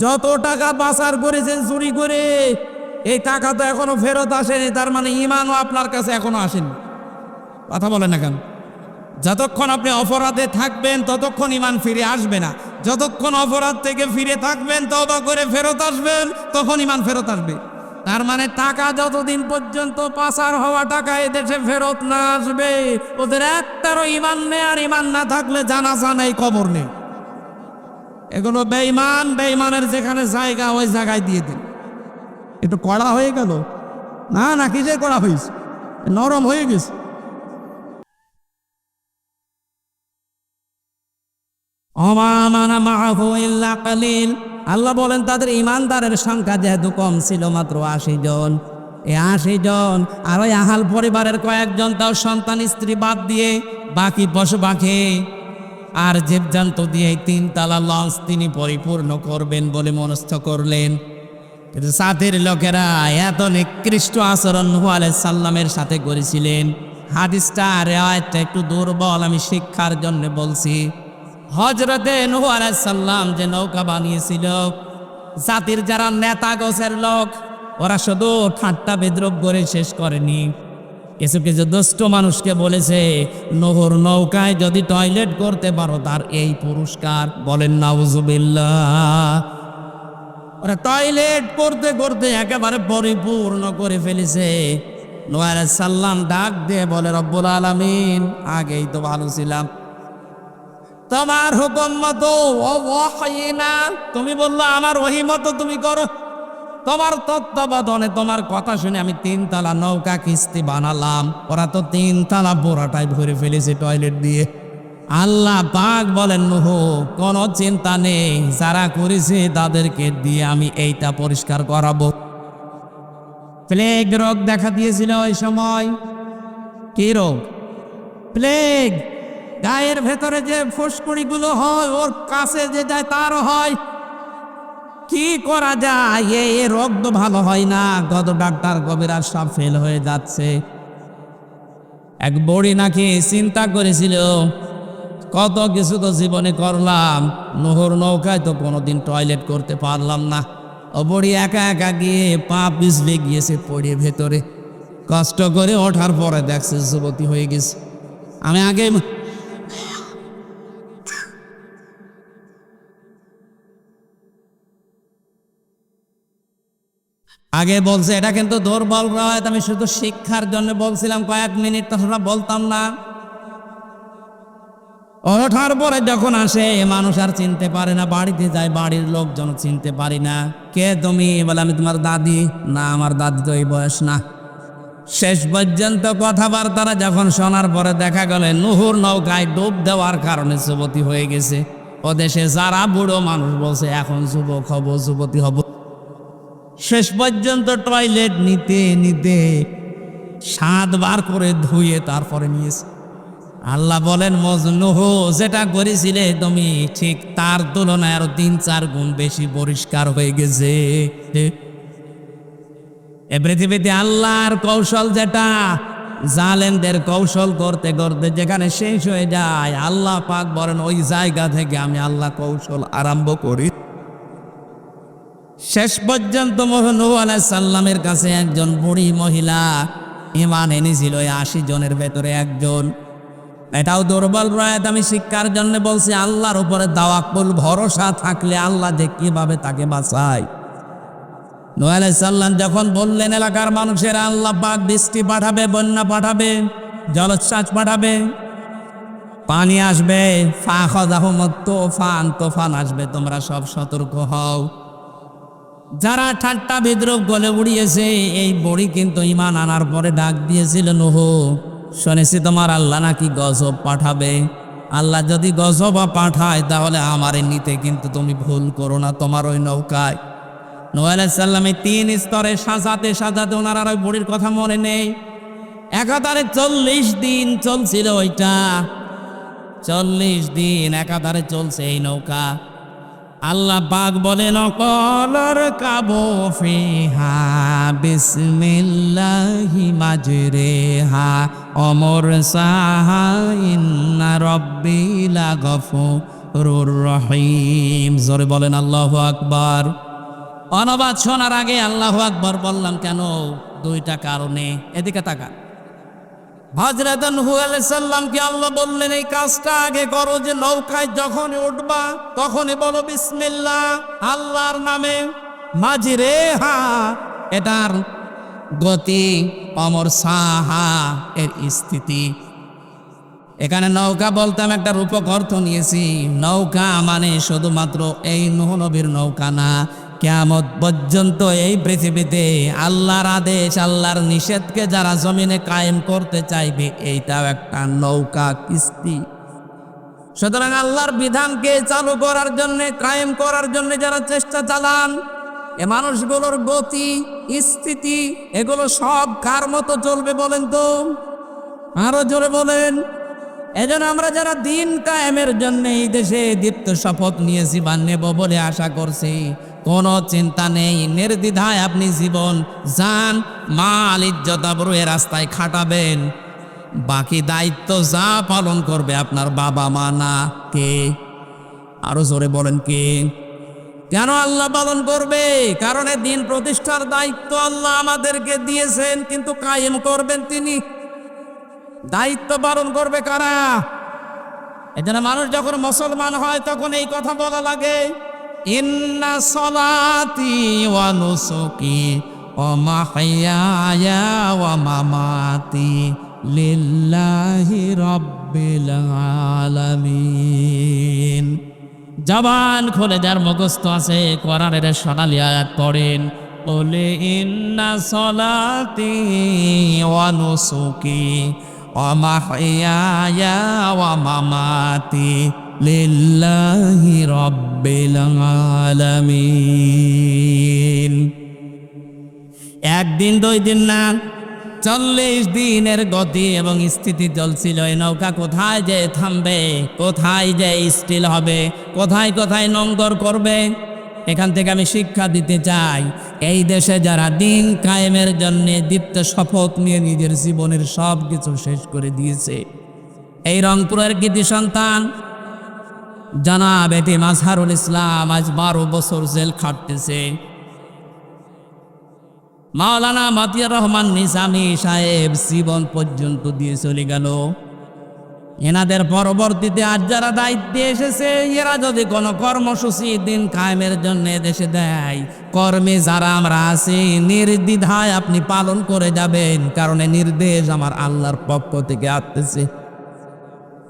যত টাকা পাচার করেছেন চুরি করে, এই টাকা তো এখনো ফেরত আসেনি, তার মানে ইমানও আপনার কাছে এখনো আসেনি। কথা বলেন না কেন? যতক্ষণ আপনি অপরাধে থাকবেন ততক্ষণ ইমান ফিরে আসবে না। যতক্ষণ অপরাধ থেকে ফিরে থাকবেন, তওবা করে ফেরত আসবেন, তখন ইমান ফেরত আসবে। তার মানে টাকা যতদিন পর্যন্ত পাচার হওয়া টাকা এদেশে ফেরত না আসবে, ওদের একটারও ইমান নেই। আর ইমান না থাকলে জানাজা নেই, কবর নেই। এগুলো বেঈমান, বেঈমানের যেখানে জায়গা ওই জায়গায় দিয়ে দিন। একটু কড়া হয়ে গেল না? না কি যে কড়া হয়েছে, নরম হয়ে গেছে। আল্লাহ বলেন তাদের ইমানদারের সংখ্যা যেহেতু কম ছিল, মাত্র 80 জন। এই 80 জন আর ওই আহাল পরিবারের কয়েকজন, তাও সন্তান স্ত্রী বাদ দিয়ে বাকি পশু পাখি আর জীবজন্তু দিয়ে 3 তলা লঞ্চ তিনি পরিপূর্ণ করবেন বলে মনস্থ করলেন। কিন্তু সাথের লোকেরা এত নিকৃষ্ট আচরণ নূহ আলাইহিস সালামের সাথে করেছিলেন। হাদিসটা রিওয়ায়াতটা একটু দুর্বল, আমি শিক্ষার জন্য বলছি। হযরতে নূহ আলাইহিস সালাম যে নৌকা বানিয়েছিল, জাতির যারা নেতা গোছের লোক, ওরা শুধু ঠাট্টা বিদ্রুপ করে শেষ করেনি। কিছু কিছু দুষ্ট মানুষকে বলেছে, নূহর নৌকায় যদি টয়লেট করতে পারো তার এই পুরস্কার। বলেন নাউজুবিল্লাহ। ওরা টয়লেট করতে করতে একেবারে পরিপূর্ণ করে ফেলেছে। নূহ আলাইহিস সালাম ডাক দিয়ে বলে, রব্বুল আলামিন, আগেই তো ভালো ছিলাম, তোমার হুকুম মতো ওয়াহয়িনা, তুমি বললো আমার ওহী মতো তুমি করো। তোমার তত্ত্বাবধানে, তোমার কথা শুনে আমি 3 তলা নৌকা কিস্তি বানালাম। ওরা তো 3 তলা পুরাটাই ভরে ফেলেছে টয়লেট দিয়ে। আল্লাহ পাক বলেন, নূহ কোনো চিন্তা নেই, যারা করেছে তাদেরকে দিয়ে আমি এইটা পরিষ্কার করাবো। প্লেগ রোগ দেখা দিয়েছিল ওই সময়। কি রোগ? প্লেগ। গায়ের ভেতরে যে ফুসকুড়িগুলো হয়, ওর কাছে যে যায় তারও হয়। কি করা যায়? এই রোগ তো ভালো হয় না। কত ডাক্তার কবিরাজ সব ফেল হয়ে যাচ্ছে। এক বুড়ি নাকি চিন্তা করেছিল, কত কিছু তো জীবনে করলাম, নূহর নৌকায় তো কোনোদিন টয়লেট করতে পারলাম না। ও বুড়ি একা একা গিয়ে পা পিছলে গিয়েছে পড়ে ভেতরে। কষ্ট করে ওঠার পরে দেখছে যুবতী হয়ে গেছে। আমি আগে বলছে, এটা কিন্তু দুর্বল রায়ত, আমি শুধু শিক্ষার জন্য বলছিলাম, কয়েক মিনিট তো বলতাম না। ওঠার পরে যখন আসে, মানুষ আর চিনতে পারে না। বাড়িতে যায়, বাড়ির লোকজন চিনতে পারি না। কে তুমি? বলে আমি তোমার দাদি। না, আমার দাদি তো এই বয়স না। শেষ পর্যন্ত কথাবার্তারা যখন শোনার পরে দেখা গেল নূহর নৌকায় ডুব দেওয়ার কারণে যুবতী হয়ে গেছে। ও দেশে যারা বুড়ো মানুষ বলছে এখন যুবক হব, যুবতী হব। শেষ পর্যন্ত টয়লেট নিতে নিতে 7 বার করে ধুয়ে তারপরে নিয়েছে। আল্লাহ বলেন, নূহ যেটা করেছিলে তুমি, ঠিক তার তুলনায় আরো 3-4 গুণ বেশি পরিষ্কার হয়ে গেছে। এ পৃথিবীতে আল্লাহর কৌশল যেটা, জালেমদের কৌশল করতে করতে যেখানে শেষ হয়ে যায়, আল্লাহ পাক বলেন ওই জায়গা থেকে আমি আল্লাহ কৌশল আরম্ভ করি। শেষ পর্যন্ত নূহ আলাইহিস সালামের কাছে একজন বুড়ি মহিলা ঈমান এনেছিল 80 জনের ভেতরে একজন। এটাও দুর্বল রায়ত আমি শিক্ষার জন্য বলছি, আল্লাহর উপরে তাওয়াক্কুল ভরসা থাকলে আল্লাহ যে কিভাবে তাকে বাঁচায়। নূহ আলাইহিস সালাম যখন বললেন এলাকার মানুষেরা আল্লাহ পাক বৃষ্টি পাঠাবে, বন্যা পাঠাবে, জলোচ্ছ্বাস পাঠাবে, পানি আসবে, তুফান আসবে, তোমরা সব সতর্ক হও। যারা ঠাট্টা বিদ্রুপ গলে উড়িয়েছে, এই বুড়ি কিন্তু ঈমান আনার পরে ডাক দিয়েছিল, নূহ শুনেছি তোমার আল্লাহ নাকি গজব পাঠাবে। আল্লাহ যদি গজব পাঠায় তাহলে আমারে নিতে কিন্তু তুমি ভুল করো না তোমার ওই নৌকায়। নূহ আলাইহিস সালাম 3 স্তরে সাজাতে সাজাতে ওনার আর ওই বুড়ির কথা মনে নেই। একাধারে 40 দিন চলছিল ওইটা, 40 দিন একাধারে চলছে এই নৌকা। আল্লাহ পাক বলেন কলর কাবু ফিহা বিসমিল্লাহি মাজরিহা অমর সাহা ইন্না রাব্বি লাগফুরুর রহিম। জোরে বলেন আল্লাহু আকবার। অনুবাদ শোনার আগে আল্লাহু আকবার বললাম কেন? 2টা কারণে। এদিকে তাকা। হযরত নূহ আলাইহিস সালামকে আল্লাহ বললেন এই কাজটা আগে করো, যে নৌকায় যখনই উঠবা তখনই বলো বিসমিল্লাহ, আল্লাহর নামে। মাজরিহা এটার গতি, অমর সাহা এর স্থিতি। এখানে নৌকা বলতাম একটা রূপক অর্থ নিয়েছি। নৌকা মানে শুধুমাত্র এই নূহ নবীর নৌকা না, কিয়ামত পর্যন্ত এই পৃথিবীতে আল্লাহর আদেশ আল্লাহর নিষেধকে যারা জমিনে কায়েম করতে চাইবে, এইটাও একটা নৌকা কিস্তি। সুতরাং আল্লাহর বিধানকে চালু করার জন্য, কায়েম করার জন্য যারা চেষ্টা চালান, এ মানুষগুলোর গতি, স্থিতি এগুলো সব কার মতো চলবে বলেন তো? আরো জোরে বলেন। এজন্য আমরা যারা দিন কায়েমের জন্য এই দেশে দীপ্ত শপথ নিয়েছি বা নেব বলে আশা করছি, কোনো চিন্তা নেই, নির্দ্বিধায় আপনি জীবন, জান, মাল, ইজ্জত আবরু এ রাস্তায় খাটাবেন। বাকি দায়িত্ব যা পালন করবে আপনার বাবা মা না কে? আরো জোরে বলেন কে? কেন আল্লাহ পালন করবে? কারণ দিন প্রতিষ্ঠার দায়িত্ব আল্লাহ আমাদেরকে দিয়েছেন, কিন্তু কায়েম করবেন তিনি। দায়িত্ব পালন করবে কারা? এজন্য মানুষ যখন মুসলমান হয় তখন এই কথা বলা লাগে, ইন্না সলাতি ওয়া নুসুকি ওয়া মাহইয়ায়া ওয়া মামাতি লিল্লাহি রাব্বিল আলামিন। জবান খুলে যার মুখস্থ আছে কোরআনের সোনালী আয়াত পড়েন, বলে ইন্না সলাতি ওয়া নুসুকি ওয়া মাহইয়ায়া ওয়া মামাতি লিল্লাহি রাব্বিল আলামিন। একদিন 2 দিন না, 40 দিনের গতি এবং স্থিতি চলছিল। এই নৌকা কোথায় যে থামবে, কোথায় যে স্টিল হবে, কোথায় কোথায় নোঙ্গর করবে। এখান থেকে আমি শিক্ষা দিতে চাই, এই দেশে যারা দিন কায়েমের জন্য দীপ্ত শপথ নিয়ে নিজের জীবনের সব কিছু শেষ করে দিয়েছে, এই রংপুরের কৃতি সন্তান জনাব এটি মাজহারুল ইসলাম আজ 12 বছর জেল খাটতেছে। মাওলানা মতিয়ার রহমান নিজামী সাহেব জীবন পর্যন্ত দিয়ে চলে গেল। এনাদের পরবর্তীতে আজ যারা দায়িত্বে এসেছে, এরা যদি কোনো কর্মসূচি দিন কায়েমের জন্য দেশে দেয়, কর্মে যারা আমরা আছি নির্দ্বিধায় আপনি পালন করে যাবেন, কারণ নির্দেশ আমার আল্লাহর পক্ষ থেকে আসতেছে।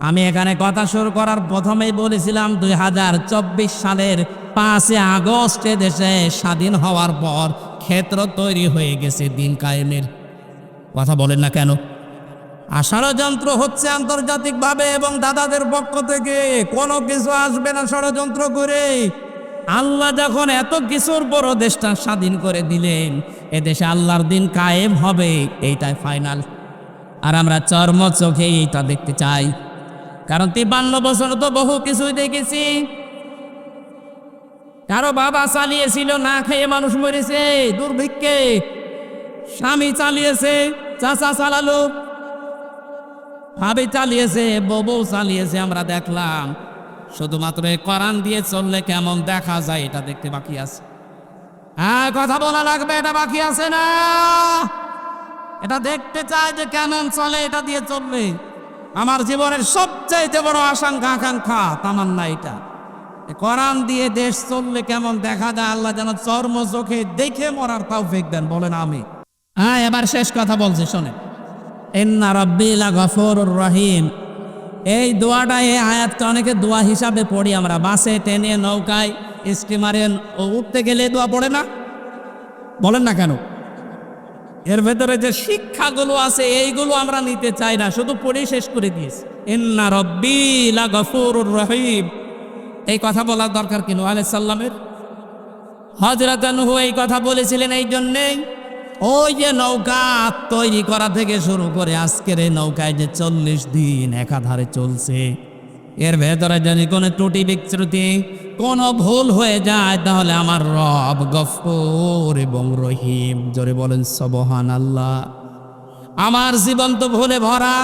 আমি এখানে কথা শুরু করার প্রথমেই বলেছিলাম 2024 সালের 5 আগস্টে দেশে স্বাধীন হওয়ার পর ক্ষেত্র তৈরি হয়ে গেছে দিন কায়েমের। কথা বলেন না কেন? ষড়যন্ত্র হচ্ছে আন্তর্জাতিকভাবে এবং দাদাদের পক্ষ থেকে। কোনো কিছু আসবে না ষড়যন্ত্র করে। আল্লাহ যখন এত কিছুর বড় দেশটা স্বাধীন করে দিলেন, এদেশে আল্লাহর দিন কায়েম হবে, এইটাই ফাইনাল। আর আমরা চর্ম চোখে এইটা দেখতে চাই, কারণ 53 বছর তো বহু কিছুই দেখেছি। কারো বাবা চালিয়েছিল, না খেয়ে মানুষ মরেছে দুর্ভিক্ষে, স্বামী চালিয়েছে, চাচা চালালো, ভাবি চালিয়েছে, বউ চালিয়েছে, আমরা দেখলাম। শুধুমাত্র কোরআন দিয়ে চললে কেমন দেখা যায় এটা দেখতে বাকি আছে। হ্যাঁ, কথা বলা লাগবে, এটা বাকি আছে না? এটা দেখতে চাই যে কেমন চলে, এটা দিয়ে চলবে। আমার জীবনের সবচাইতে বড় আশঙ্কা আকাঙ্ক্ষা তামান্না এটা, কোরআন দিয়ে দেশ চললে কেমন দেখা যায়, আল্লাহ যেন চর্ম চোখে দেখে মরার তৌফিক দেন, বলেন আমি। হ্যাঁ, এবার শেষ কথা বলছি, শোনেন। ইন্না রাব্বি লাগাফুরুর রহিম, এই দোয়াটা, এই আয়াতটা অনেকে দোয়া হিসাবে পড়ি আমরা। বাসে, ট্রেনে, নৌকায়, স্টিমারে উঠতে গেলে দোয়া পড়ে না? বলেন না কেন? এর ভেতরে যে শিক্ষাগুলো আছে এইগুলো আমরা নিতে চাই না, শুধু পড়ে শেষ করে দিয়েছি। ইন্না রাব্বি লাগাফুরুর রহিম, এই কথা বলার দরকার কি নূহ আলাইহিস সালামের? হযরত নূহ এই কথা বলেছিলেন এই জন্যেই, ওই যে নৌকা তৈরি করা থেকে শুরু করে আজকের এই নৌকায় যে 40 দিন একাধারে চলছে, এর ভেতরে যদি কোনো ত্রুটি বিচ্যুতি, কোনো ভুল হয়ে যায়, তাহলে আমার রব গফুর এবং রহিম, জোরে বলেন সুবহানাল্লাহ। আমার জীবন তো ভুলে ভরা,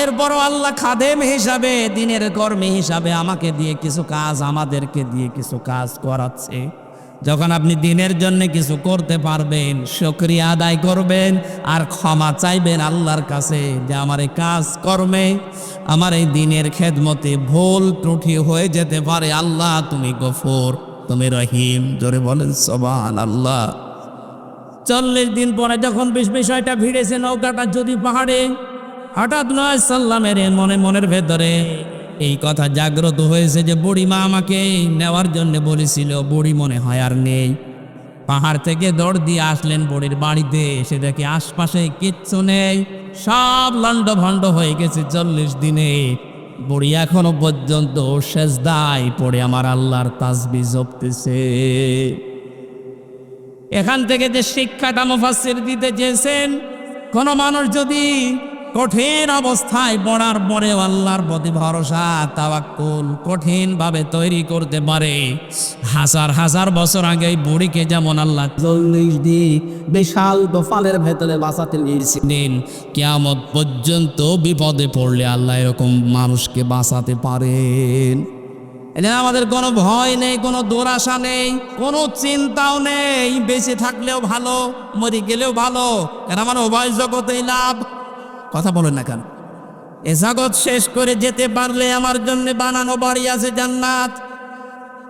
এরপরও আল্লাহ খাদেম হিসাবে, দিনের কর্মী হিসাবে আমাকে দিয়ে কিছু কাজ, আমাদেরকে দিয়ে কিছু কাজ করাচ্ছে। যখন আপনি দিনের জন্য কিছু করতে পারবেন, শুকরিয়া আদায় করবেন আর ক্ষমা চাইবেন আল্লাহর কাছে যে আমার এই কাজ কর্মে, আমার এই দিনের খেদমতে ভুল ত্রুটি হয়ে যেতে পারে, আল্লাহ তুমি গফুর, তুমি রহিম, জোরে বলেন সুবহানাল্লাহ। 40 দিন পরে যখন বিষয়টা ভিড়েছে নৌকাটা যদি পাহাড়ে, হঠাৎ নূহ সাল্লামের মনের ভেতরে এই কথা জাগ্রত হয়েছে যে বুড়িমা আমাকে নেওয়ার জন্য বলেছিল, বুড়ি মনে হয় আর নেই। পাহাড় থেকে দৌড় দিয়ে আসলেন বুড়ির বাড়িতে, এসে দেখে আশপাশে কিচ্ছু নেই, সব লন্ডভন্ড হয়ে গেছে। 40 দিনে বুড়ি এখনো পর্যন্ত সেজদায় পড়ে আমার আল্লাহর তাসবিহ জপতেছে। এখান থেকে যে শিক্ষাটা মুফাসসির দিতে চেয়েছেন, কোন মানুষ যদি কঠিন অবস্থায় পড়ার পরেও আল্লাহর প্রতি ভরসা, তাওয়াক্কুল কঠিনভাবে তৈরি করতে পারে, হাজার হাজার বছর আগে এই বুড়িকে যেমন আল্লাহ 40 দিন বিশাল দফালের ভেতরে বাঁচাতে নিয়েছিলেন, কিয়ামত পর্যন্ত বিপদে পড়লে আল্লাহ এরকম মানুষকে বাঁচাতে পারেন। এজন্য আমাদের কোনো ভয় নেই, কোনো দুরাশা নেই, কোনো চিন্তাও নেই। বেঁচে থাকলেও ভালো, মরে গেলেও ভালো, কেন আমার উভয় জগতেই লাভ। কথা বলেন না কেন? এ জগৎ শেষ করে যেতে পারলে আমার জন্য বানানো বাড়ি আছে জান্নাত।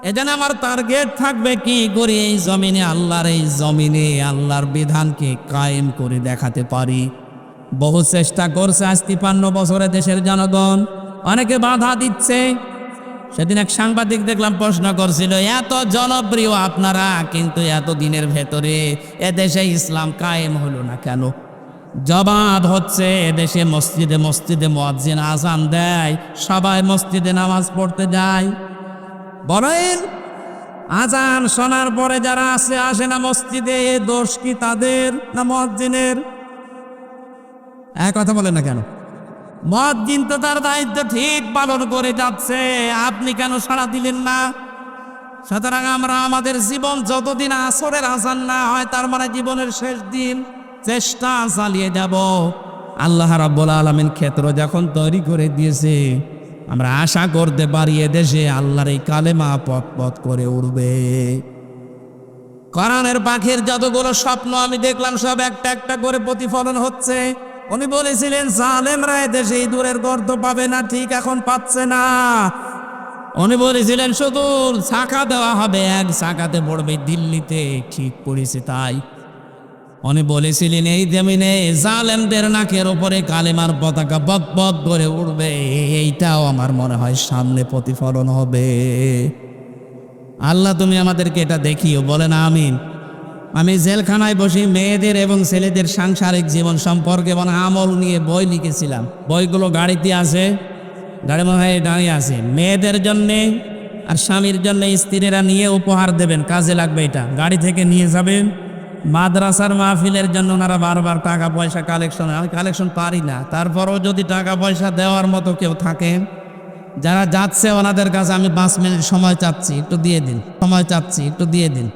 এজন্য আমার টার্গেট থাকবে কি করে এই জমিনে, আল্লাহর এই জমিনে আল্লাহর বিধানকে কায়েম করে দেখাতে পারি। বহু চেষ্টা করছে আজ 53 বছরে দেশের জনগণ, অনেকে বাধা দিচ্ছে। সেদিন এক সাংবাদিক দেখলাম প্রশ্ন করছিল, এত জনপ্রিয় আপনারা, কিন্তু এত দিনের ভেতরে এদেশে ইসলাম কায়েম হলো না কেন? জবাব হচ্ছে, এদেশে মসজিদে মসজিদে মুয়াজ্জিন আযান দেয়, সবাই মসজিদে নামাজ পড়তে যায়। বলেন, আযান শোনার পরে যারা আসে না মসজিদে, এ দোষ কি তাদের না মুয়াজ্জিনের? এক কথা বলেন না কেন? মুয়াজ্জিন তো তার দায়িত্ব ঠিক পালন করে যাচ্ছে, আপনি কেন সাড়া দিলেন না? সুতরাং আমরা আমাদের জীবন যতদিন আসরের আযান না হয়, তার মানে জীবনের শেষ দিন, চেষ্টা চালিয়ে যাব। আল্লাহ রাব্বুল আলামিন ক্ষেত্র যখন তৈরি করে দিয়েছে, আমরা আশা করতে পারি এদেশে আল্লাহর এই কালেমা পথ পথ করে উঠবে। কোরআনের পাখির যতগুলো স্বপ্ন আমি দেখলাম, সব একটা একটা করে প্রতিফলন হচ্ছে। উনি বলেছিলেন জালেমরা এদেশে ইঁদুরের গর্ত পাবে না, ঠিক এখন পাচ্ছে না। উনি বলেছিলেন শুধু ছাকা দেওয়া হবে, এক ছাকাতে পড়বে দিল্লিতে, ঠিক পড়েছে তাই। উনি বলেছিলেন এই জমিনে জালেমদের নাকের উপরে কালেমার পতাকা বক বক করে উঠবে, এইটাও আমার মনে হয় সামনে প্রতিফলন হবে। আল্লাহ তুমি আমাদেরকে এটা দেখিও, বলেন আমিন। আমি জেলখানায় বসে মেয়েদের এবং ছেলেদের সাংসারিক জীবন সম্পর্কে এবং আমল নিয়ে বই লিখেছিলাম। বইগুলো গাড়িতে আছে, গাড়ি মনে হয় দাঁড়িয়ে আছে। মেয়েদের জন্যে আর স্বামীর জন্য স্ত্রীরা নিয়ে উপহার দেবেন, কাজে লাগবে। এটা গাড়ি থেকে নিয়ে যাবেন। মাদ্রাসার মাহফিলের জন্য ওনারা বারবার টাকা পয়সা কালেকশন, আমি কালেকশন পারি না, তারপরও যদি টাকা পয়সা দেওয়ার মতো কেউ থাকেন, যারা যাচ্ছে ওনাদের কাছে আমি 5 মিনিট সময় চাচ্ছি, একটু দিয়ে দিন, সময় চাচ্ছি, একটু দিয়ে দিন।